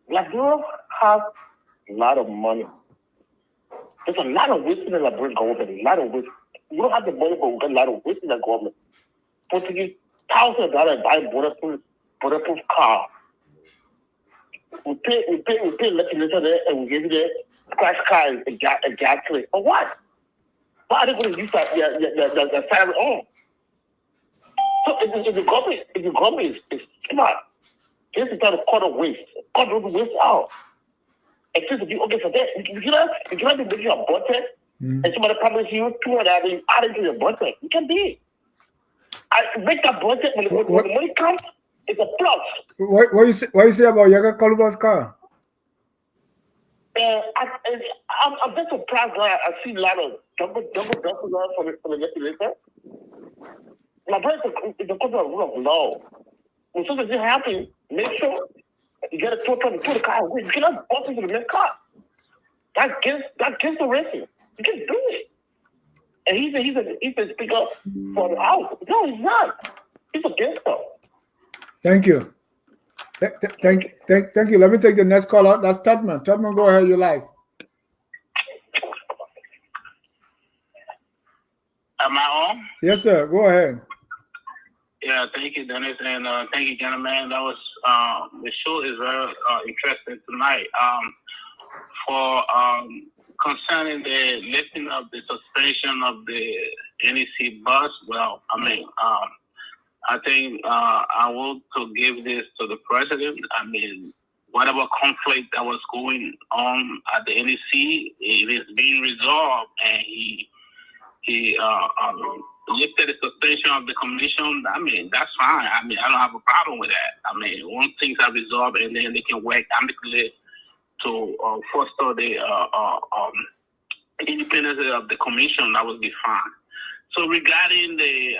Liberia has a lot of money. There's a lot of waste in the Liberian government. A lot of waste. We don't have the money, but we got a lot of waste in the government. But to give thousands of dollars buy bulletproof car. We pay legislature there, and we give you the crash car and gas plate. For what? Why are they going to use that salary on? So if the government is smart, this is trying to cut the waste. Cut the waste out. And just to be okay for that, you cannot be making a budget, and somebody promises you $200 and add it to your budget. You can be. I make that budget when the money comes. It's a plus. What you say about Yaga Kolubah's car? I'm just surprised that I see a lot of double for the legislature. My brother is a question of rule of law. When something happens, make sure you get a tow truck and tow the car away. You cannot bust into the next car. That's against the racing. You can do it. And he's a speaker for the house. No, he's not. He's against them. Thank you. Thank you. Let me take the next caller. That's Tubman. Tubman, go ahead. You're live. Am I on? Yes, sir. Go ahead. Yeah, thank you, Dennis, and thank you, gentlemen. That was the show is very interesting tonight. For concerning the lifting of the suspension of the NEC bus, well, I think I want to give this to the president. Whatever conflict that was going on at the NEC, it is being resolved, and he lifted the suspension of the commission. That's fine. I don't have a problem with that. Once things are resolved, and then they can work amicably to foster the independence of the commission, that would be fine. So regarding the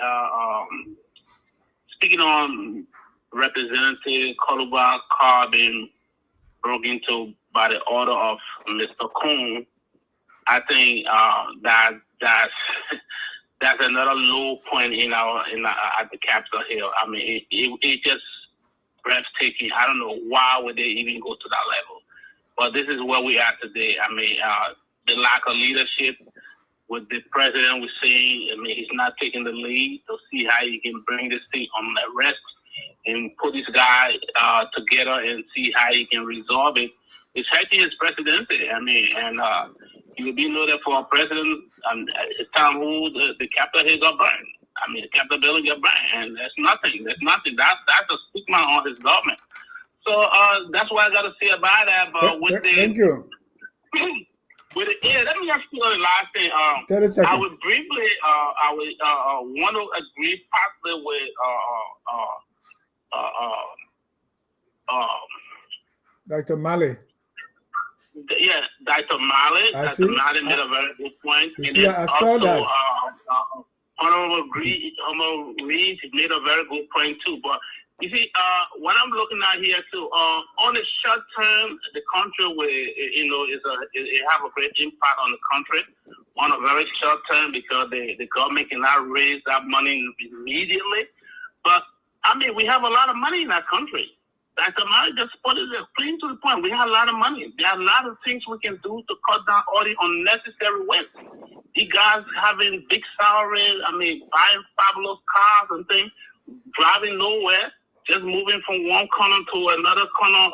speaking on Representative Kolubah car being broken into by the order of Mr. Kuhn, I think that's another low point at the Capitol Hill. It just breathtaking. I don't know why would they even go to that level, but this is where we are today. The lack of leadership with the president was saying, he's not taking the lead to see how he can bring this thing on the rest and put this guy together and see how he can resolve it. It's hurting his presidency. He will be noted for a president. It's time who the Capitol Hill got burned. The Capitol building got burned, and that's nothing. That's a stigma on his government. So that's what I got to say about that. But with the thank you. With the let me ask you the last thing. 30 seconds. I would briefly I would want to agree possibly with Dr. Mali. Yeah, Dr. Mali. Dr. Mali made a very good point. And then I saw also, that. Honorable Reed made a very good point too. But you see, what I'm looking at here too, on the short term, the country will, it have a great impact on the country on a very short term because the government cannot raise that money immediately. But I mean, we have a lot of money in our country. Dr. Mali just put it clean to the point. We have a lot of money. There are a lot of things we can do to cut down all the unnecessary waste. You guys having big salaries, I mean, buying fabulous cars and things, driving nowhere, just moving from one corner to another corner,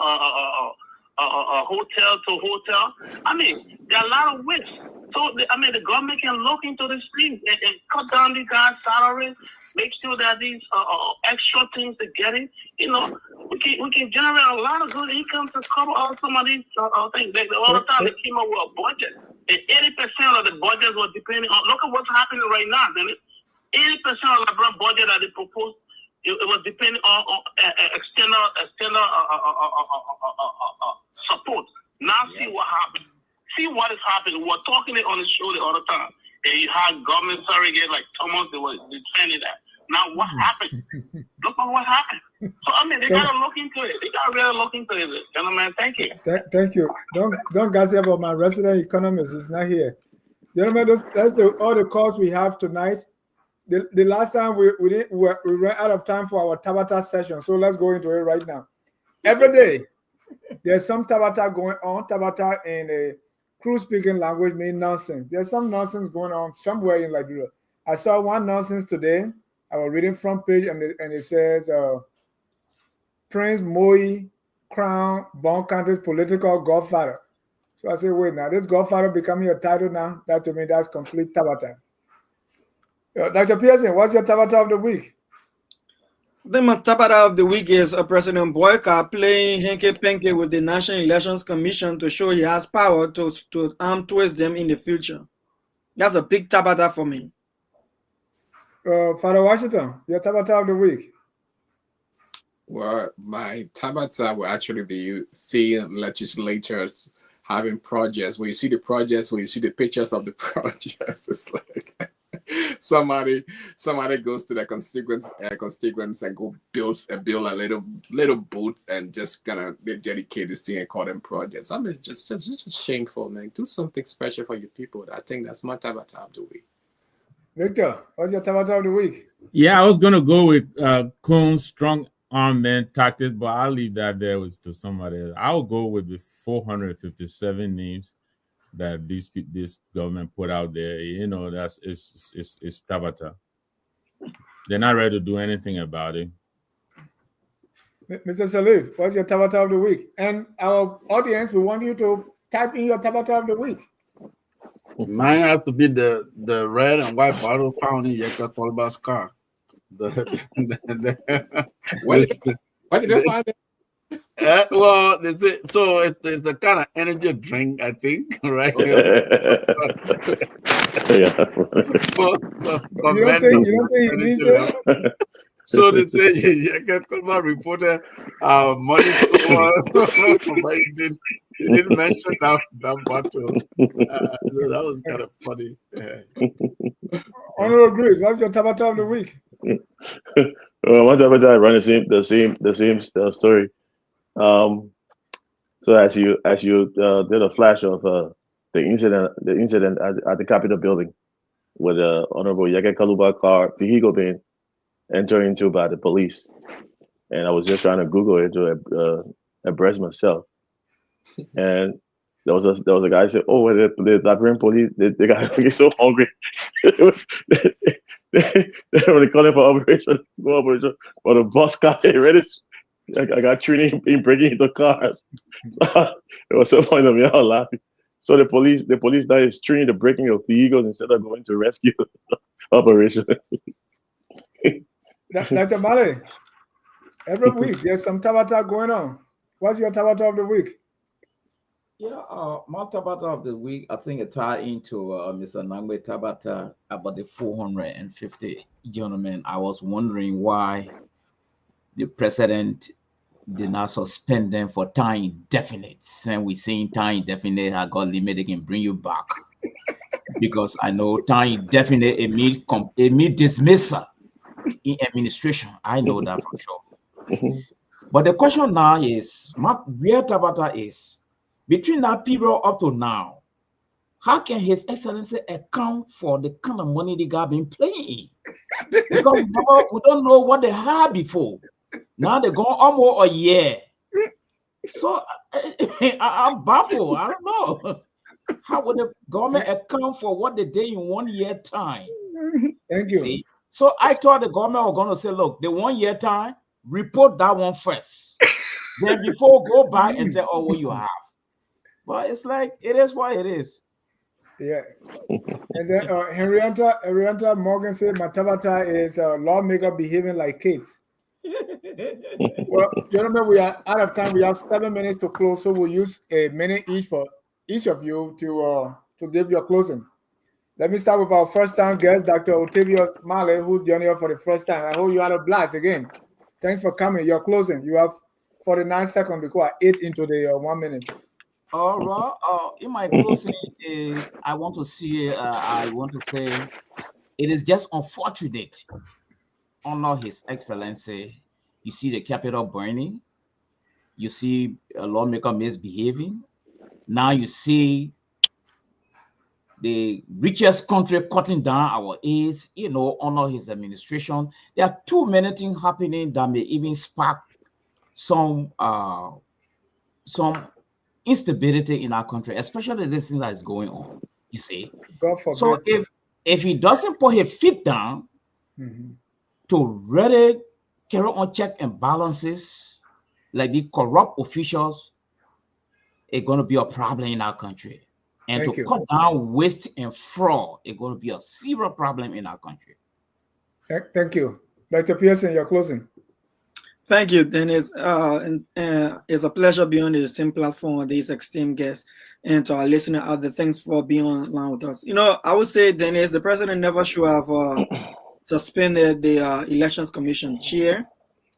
hotel to hotel. I mean, there are a lot of waste. So, the government can look into these things and cut down these guys' salaries, make sure that these extra things they're getting, we can generate a lot of good income to cover all some of these things. All the time they came up with a budget. And 80% of the budget was depending on, look at what's happening right now, then 80% of the budget that they proposed, it was depending on external support. Now see what happened. See what is happening. We're talking it on the show the other time. And you had government surrogate like Thomas, they were defending that. Now what happened? Look at what happened. So they gotta look into it. They gotta really look into it, gentlemen. Thank you. Thank you. Don't gossip about my resident economist. He's not here, gentlemen. That's all the calls we have tonight. The last time we ran out of time for our Tabata session, so let's go into it right now. Every day there's some Tabata going on. Tabata in a Crew speaking language mean nonsense. There's some nonsense going on somewhere in Liberia. I saw one nonsense today. I was reading front page and it says Prince Moi crown Bon Country's political godfather. So I said, wait, now this godfather becoming your title now? That to me, that's complete Tabata. Dr. Pearson, what's your Tabata of the week? The Tabata of the week is President Boakai playing henke-penke with the National Elections Commission to show he has power to arm twist them in the future. That's a big Tabata for me. Father Washington, your Tabata of the week. Well, my Tabata will actually be seeing legislators having projects. When you see the projects, when you see the pictures of the projects, it's like somebody goes to their constituents and go build a little boat and just kind of dedicate this thing and call them projects. I mean, just shameful, man. Do something special for your people. I think that's my Tabata of the week. Victor, what's your Tabata of the week? Yeah, I was gonna go with Coon's strong armament tactics, but I'll leave that there to somebody else. I'll go with the 457 names that this government put out there. That's it's Tabata. They're not ready to do anything about it. Mr. Salif, what's your Tabata of the week? And our audience, we want you to type in your Tabata of the week. Mine has to be the red and white bottle found in Yeka Kolubah's car. What did they find? Well, that's it. So it's the kind of energy drink, I think, right? You don't think he needs it? So they say Yeka Kolubah reported money stolen. He didn't mention that bottle. So that was kind of funny. Honorable Grace, what's your Tabata of the week? One Tabata run the same story. So as you did a flash of the incident at the Capitol building with the Honorable Yeka Kolubah car vehicle being entered into by the police, and I was just trying to Google it to abreast myself. And there was a guy who said, "Oh, the Liberian police, they got so hungry. they were calling for operation, but the bus car ready. I got training in breaking into cars. So it was so funny to me. I was laughing. So the police now is training the breaking of vehicles instead of going to rescue operation." Dr. Mali, every week there's some Tabata going on. What's your tabata of the week? Yeah, my Tabata of the week, I think it tied into Mr. Nangwe Tabata about the 450 gentlemen. I was wondering why the president did not suspend them for time indefinite. And we saying time indefinite, I got limit, they can bring you back. Because I know time indefinite, it means dismissal in administration. I know that for sure. But the question now is, where Tabata is, between that period up to now, how can His Excellency account for the kind of money the guy been playing? Because we don't know what they had before. Now they're gone almost a year. So I'm baffled. I don't know. How would the government account for what they did in 1 year time? Thank you. See? So I thought the government was going to say, look, the 1 year time, report that one first. Then before go back and say, oh, what you have. But it's like, it is what it is. Yeah. And then Henrietta Morgan said, my tabata is lawmaker behaving like kids. Well, gentlemen, we are out of time. We have 7 minutes to close, so we'll use a minute each for each of you to give your closing. Let me start with our first-time guest, Dr. Otavio Male, who's joining us for the first time. I hope you had a blast again. Thanks for coming. Your closing. You have 49 seconds because I ate into the 1 minute. All right. In my closing, I want to say, it is just unfortunate. Honor His Excellency. You see the Capitol burning. You see a lawmaker misbehaving. Now you see the richest country cutting down our aids, honor his administration. There are too many things happening that may even spark some instability in our country, especially this thing that is going on, you see. So if he doesn't put his feet down to really carry on check and balances, like the corrupt officials, it's going to be a problem in our country. And to cut down waste and fraud, it's going to be a serious problem in our country. Thank you. Dr. Pearson, your closing. Thank you, Dennis. It's a pleasure being on the same platform with these esteemed guests, and to our listeners out there, thanks for being online with us. I would say, Dennis, the president never should have suspended the Elections Commission chair.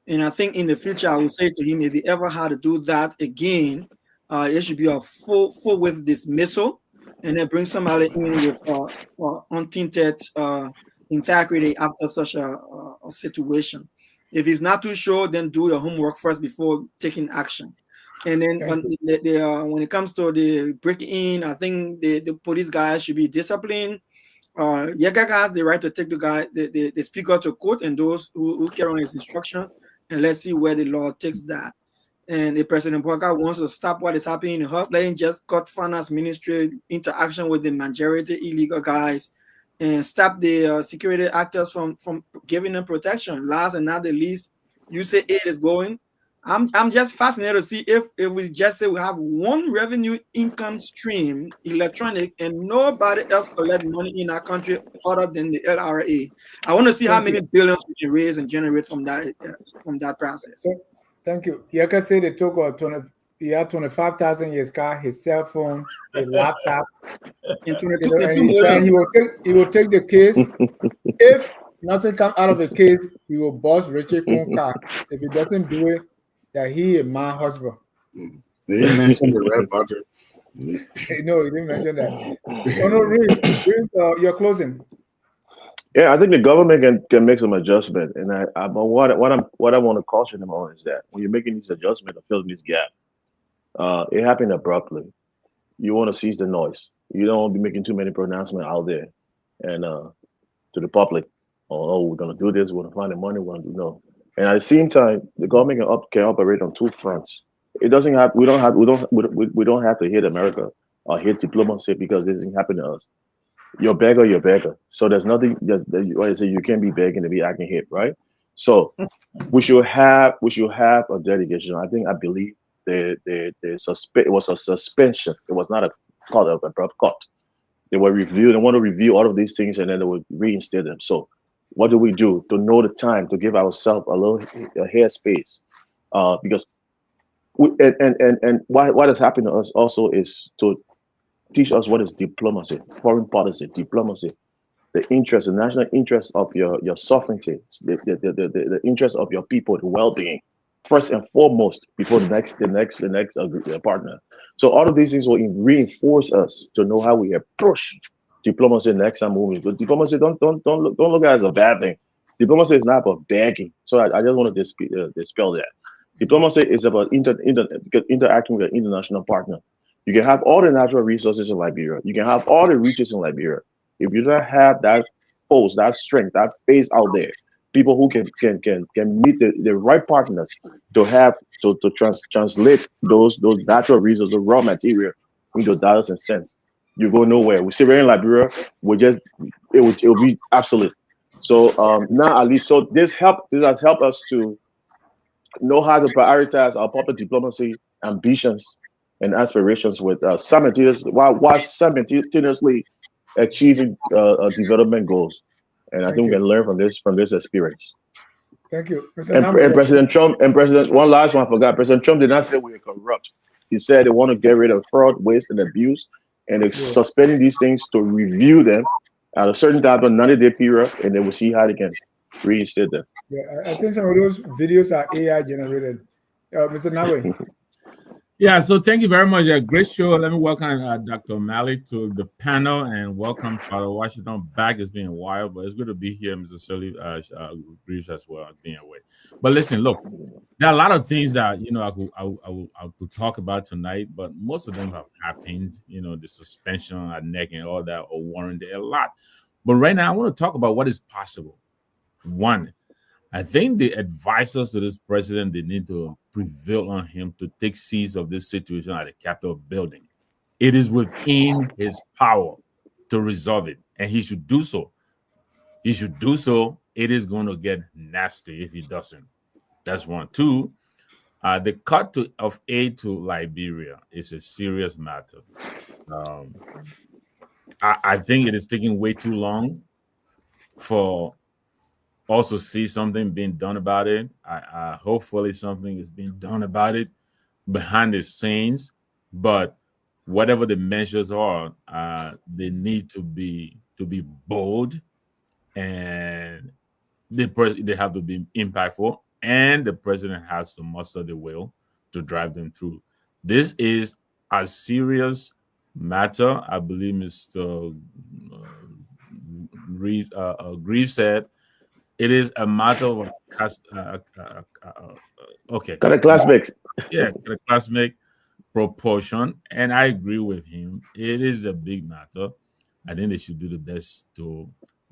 And I think in the future, I would say to him, if he ever had to do that again, it should be a full with dismissal, and then bring somebody in with untainted integrity after such a situation. If he's not too sure, then do your homework first before taking action. And then when it comes to the breaking in, I think the police guys should be disciplined. Yaga has the right to take the speaker to court and those who carry on his instruction, and let's see where the law takes that. And if President Boakai wants to stop what is happening in the house, let him just cut finance ministry interaction with the majority illegal guys, and stop the security actors from giving them protection. Last and not the least, USAID is going. I'm just fascinated to see if we just say we have one revenue income stream, electronic, and nobody else collect money in our country other than the LRA. I want to see how many billions we can raise and generate from that process. Thank you. Yaka said they took he had 25,000 his car, his cell phone, a laptop. And he said he will take the case. If nothing comes out of the case, he will boss Richard phone car. If he doesn't do it, that he is my husband. They didn't mention the red butter. No, he didn't mention that. Read your closing. Yeah, I think the government can make some adjustment, and what I want to caution them on is that when you're making these adjustments or filling this gap, it happened abruptly. You want to seize the noise. You don't want to be making too many pronouncements out there and to the public. Oh, we're gonna do this. We're gonna find the money. We're gonna do no. And at the same time, the government can operate on two fronts. It doesn't have. We don't have to hit America or hit diplomacy because this doesn't happen to us. You're beggar. So there's nothing that you can't be begging to be acting hip, right? So we should have a dedication. I believe it was a suspension. It was not a cut of abrupt cut. They want to review all of these things, and then they will reinstate them. So what do we do to know the time to give ourselves a little hair space? Because And what has happened to us also is to teach us what is diplomacy, foreign policy, diplomacy, the interest, the national interest of your sovereignty, the interest of your people, the well-being, first and foremost before the next partner. So all of these things will reinforce us to know how we approach diplomacy next time moving. But diplomacy don't look at it as a bad thing. Diplomacy is not about begging. So I just want to dispel that. Diplomacy is about interacting with an international partner. You can have all the natural resources in Liberia. You can have all the riches in Liberia. If you don't have that force, that strength, that face out there, people who can meet the right partners to translate those natural resources, the raw material into dollars and cents, you go nowhere. We see in Liberia, it will be absolute. So now at least, so this has helped us to know how to prioritize our public diplomacy ambitions and aspirations with while simultaneously achieving development goals. And I think we can learn from this experience. Thank you. And President Trump, one last one I forgot. President Trump did not say we are corrupt. He said they want to get rid of fraud, waste, and abuse, and they're suspending these things to review them at a certain time, a 90-day period, and they will see how they can reinstate them. Yeah, I think some of those videos are AI generated. Mr. Nawe. Yeah, so thank you very much. Great show. Let me welcome Dr. O'Malley to the panel, and welcome Father Washington back. It's been a while, but it's good to be here. Mr. Shirley agrees as well, being away. But listen, look, there are a lot of things that I could talk about tonight, but most of them have happened. The suspension at NEC and all that are warranted a lot. But right now, I want to talk about what is possible. One, I think the advisors to this president, they need to prevail on him to take seize of this situation at the Capitol building. It is within his power to resolve it, and he should do so. He should do so. It is going to get nasty if he doesn't. That's one. Two, the cut of aid to Liberia is a serious matter. I think it is taking way too long for also see something being done about it. Hopefully something is being done about it behind the scenes. But whatever the measures are, they need to be bold, and they have to be impactful, and the president has to muster the will to drive them through. This is a serious matter. I believe Mr. Grieve said it is a matter of classmate. Yeah, classmate proportion, and I agree with him. It is a big matter. I think they should do the best to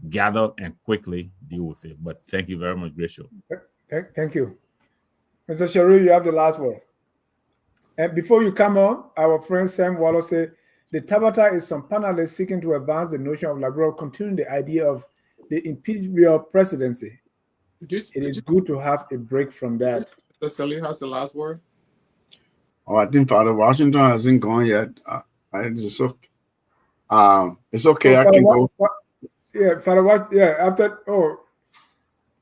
gather and quickly deal with it. But thank you very much, great show. Thank you, Mr. Sharu. You have the last word. And before you come on, our friend Sam Wallace said the Tabata is some panelists seeking to advance the notion of Liberia, continuing the idea of the imperial presidency. It is good to have a break from that. The Salim has the last word. Oh, I think Father Washington hasn't gone yet. It's okay. I can go. Yeah, Father Washington. Yeah, after. Oh,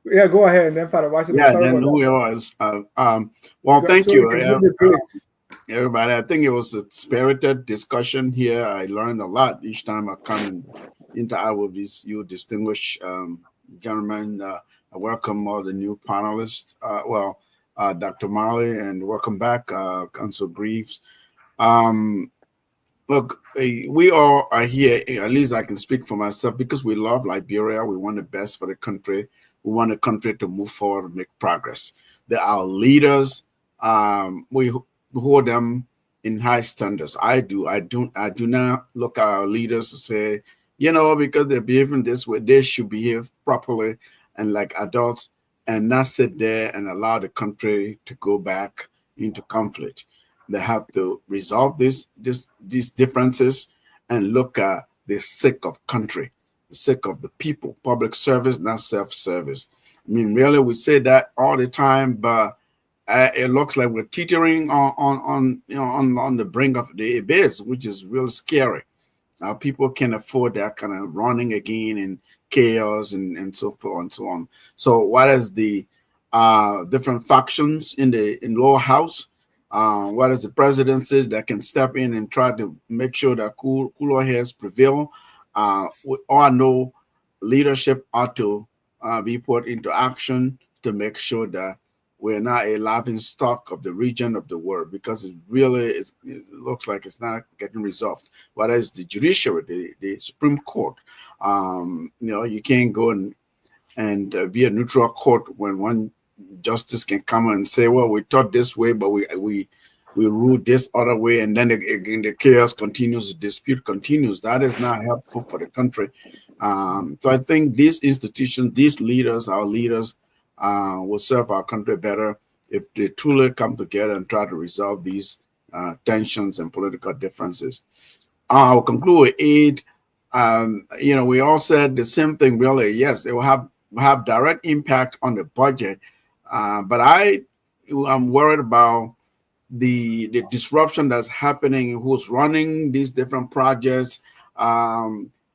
yeah. Go ahead, and then Father Washington. Yeah, then who else? Well, thank you, everybody. I think it was a spirited discussion here. I learned a lot each time I come and interact with you distinguished gentlemen. I welcome all the new panelists. Dr. Marley, and welcome back, Council Greaves. Look, we all are here, at least I can speak for myself, because we love Liberia. We want the best for the country. We want the country to move forward and make progress. They're our leaders. We hold them in high standards. I do not look at our leaders to say, because they're behaving this way, they should behave properly and like adults, and not sit there and allow the country to go back into conflict. They have to resolve these differences and look at the sake of country, the sake of the people, public service, not self-service. I mean, really, we say that all the time, but it looks like we're teetering on the brink of the abyss, which is real scary. Now, people can afford that kind of running again and chaos and so forth and so on. So what is the different factions in lower house? what is the presidency that can step in and try to make sure that cooler heads prevail. We all know leadership ought to be put into action to make sure that we're not a laughing stock of the region of the world, because it looks like it's not getting resolved. Whether it's the judiciary, the Supreme Court, you can't go and be a neutral court when one justice can come and say, well, we thought this way, but we ruled this other way, and then the chaos continues, the dispute continues. That is not helpful for the country. So I think these institutions, these leaders, our leaders, will serve our country better if they truly come together and try to resolve these tensions and political differences. I'll conclude with aid. We all said the same thing, really. Yes, it will have direct impact on the budget, but I'm worried about the disruption that's happening, who's running these different projects.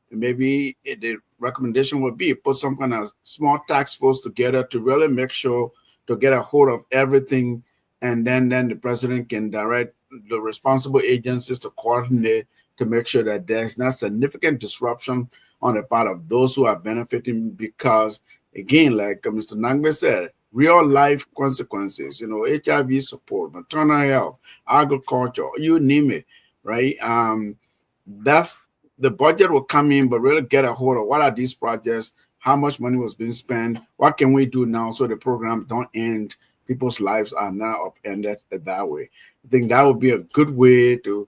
Maybe the recommendation would be put some kind of small task force together to really make sure to get a hold of everything, and then the president can direct the responsible agencies to coordinate to make sure that there's not significant disruption on the part of those who are benefiting, because again, like Mr. Nangbe said, real life consequences, HIV support, maternal health, agriculture, you name it, right? That's the budget will come in, but really get a hold of what are these projects, how much money was being spent, what can we do now so the programs don't end, people's lives are not upended that way. I think that would be a good way to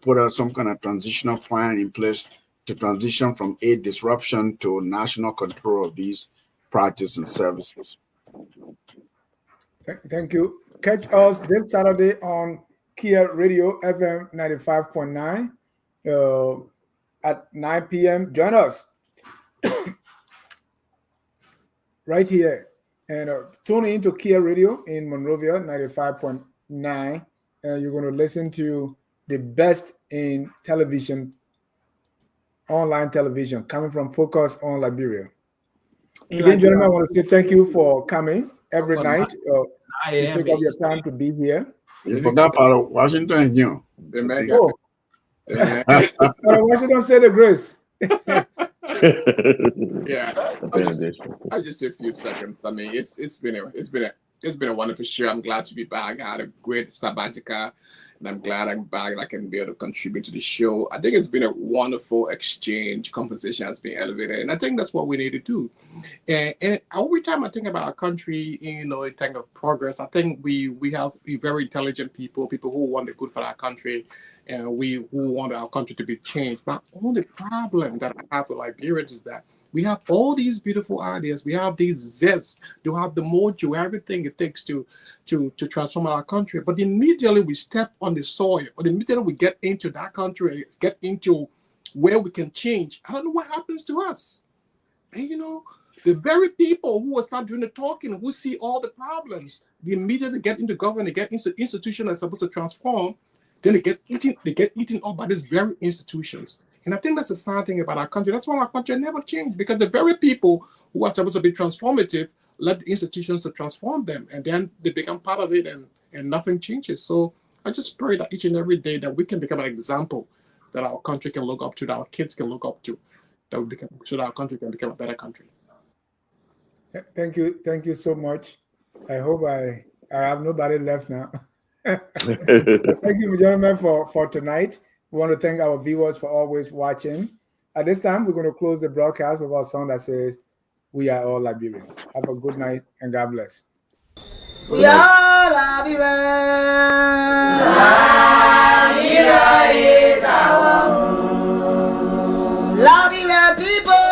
put out some kind of transitional plan in place to transition from aid disruption to national control of these projects and services. Thank you. Catch us this Saturday on Kia Radio FM 95.9 at 9 p.m. Join us right here, and tune into Kia Radio in Monrovia 95.9, and you're going to listen to the best in television, online television, coming from Focus on Liberia. Again, gentlemen, I want to say thank you for coming every night. You take up your time to be here. You forgot about Washington, Washington said the grace. Yeah, I'll just say a few seconds. I mean, it's been a wonderful show. I'm glad to be back. I had a great sabbatical, and I'm glad I'm back and I can be able to contribute to the show. I think it's been a wonderful exchange. Conversation has been elevated, and I think that's what we need to do. And every time I think about our country, I think of progress. I think we have very intelligent people who want the good for our country, and who want our country to be changed. But only problem that I have with Liberians is that we have all these beautiful ideas. We have these zest. We have the mojo, everything it takes to transform our country. But immediately we step on the soil, or immediately we get into that country, get into where we can change, I don't know what happens to us. And the very people who will start doing the talking, who see all the problems, they immediately get into government, they get into institutions that's supposed to transform, then they get eaten up by these very institutions. And I think that's the sad thing about our country. That's why our country never changed, because the very people who are supposed to be transformative let the institutions to transform them, and then they become part of it, and nothing changes. So I just pray that each and every day that we can become an example that our country can look up to, that our kids can look up to, so that our country can become a better country. Thank you so much. I hope I have nobody left now. Thank you, gentlemen, for tonight. We want to thank our viewers for always watching. At this time, we're going to close the broadcast with our song that says, "We are all Liberians." Have a good night and God bless. We are Liberians. Liberia is our home. Liberia people.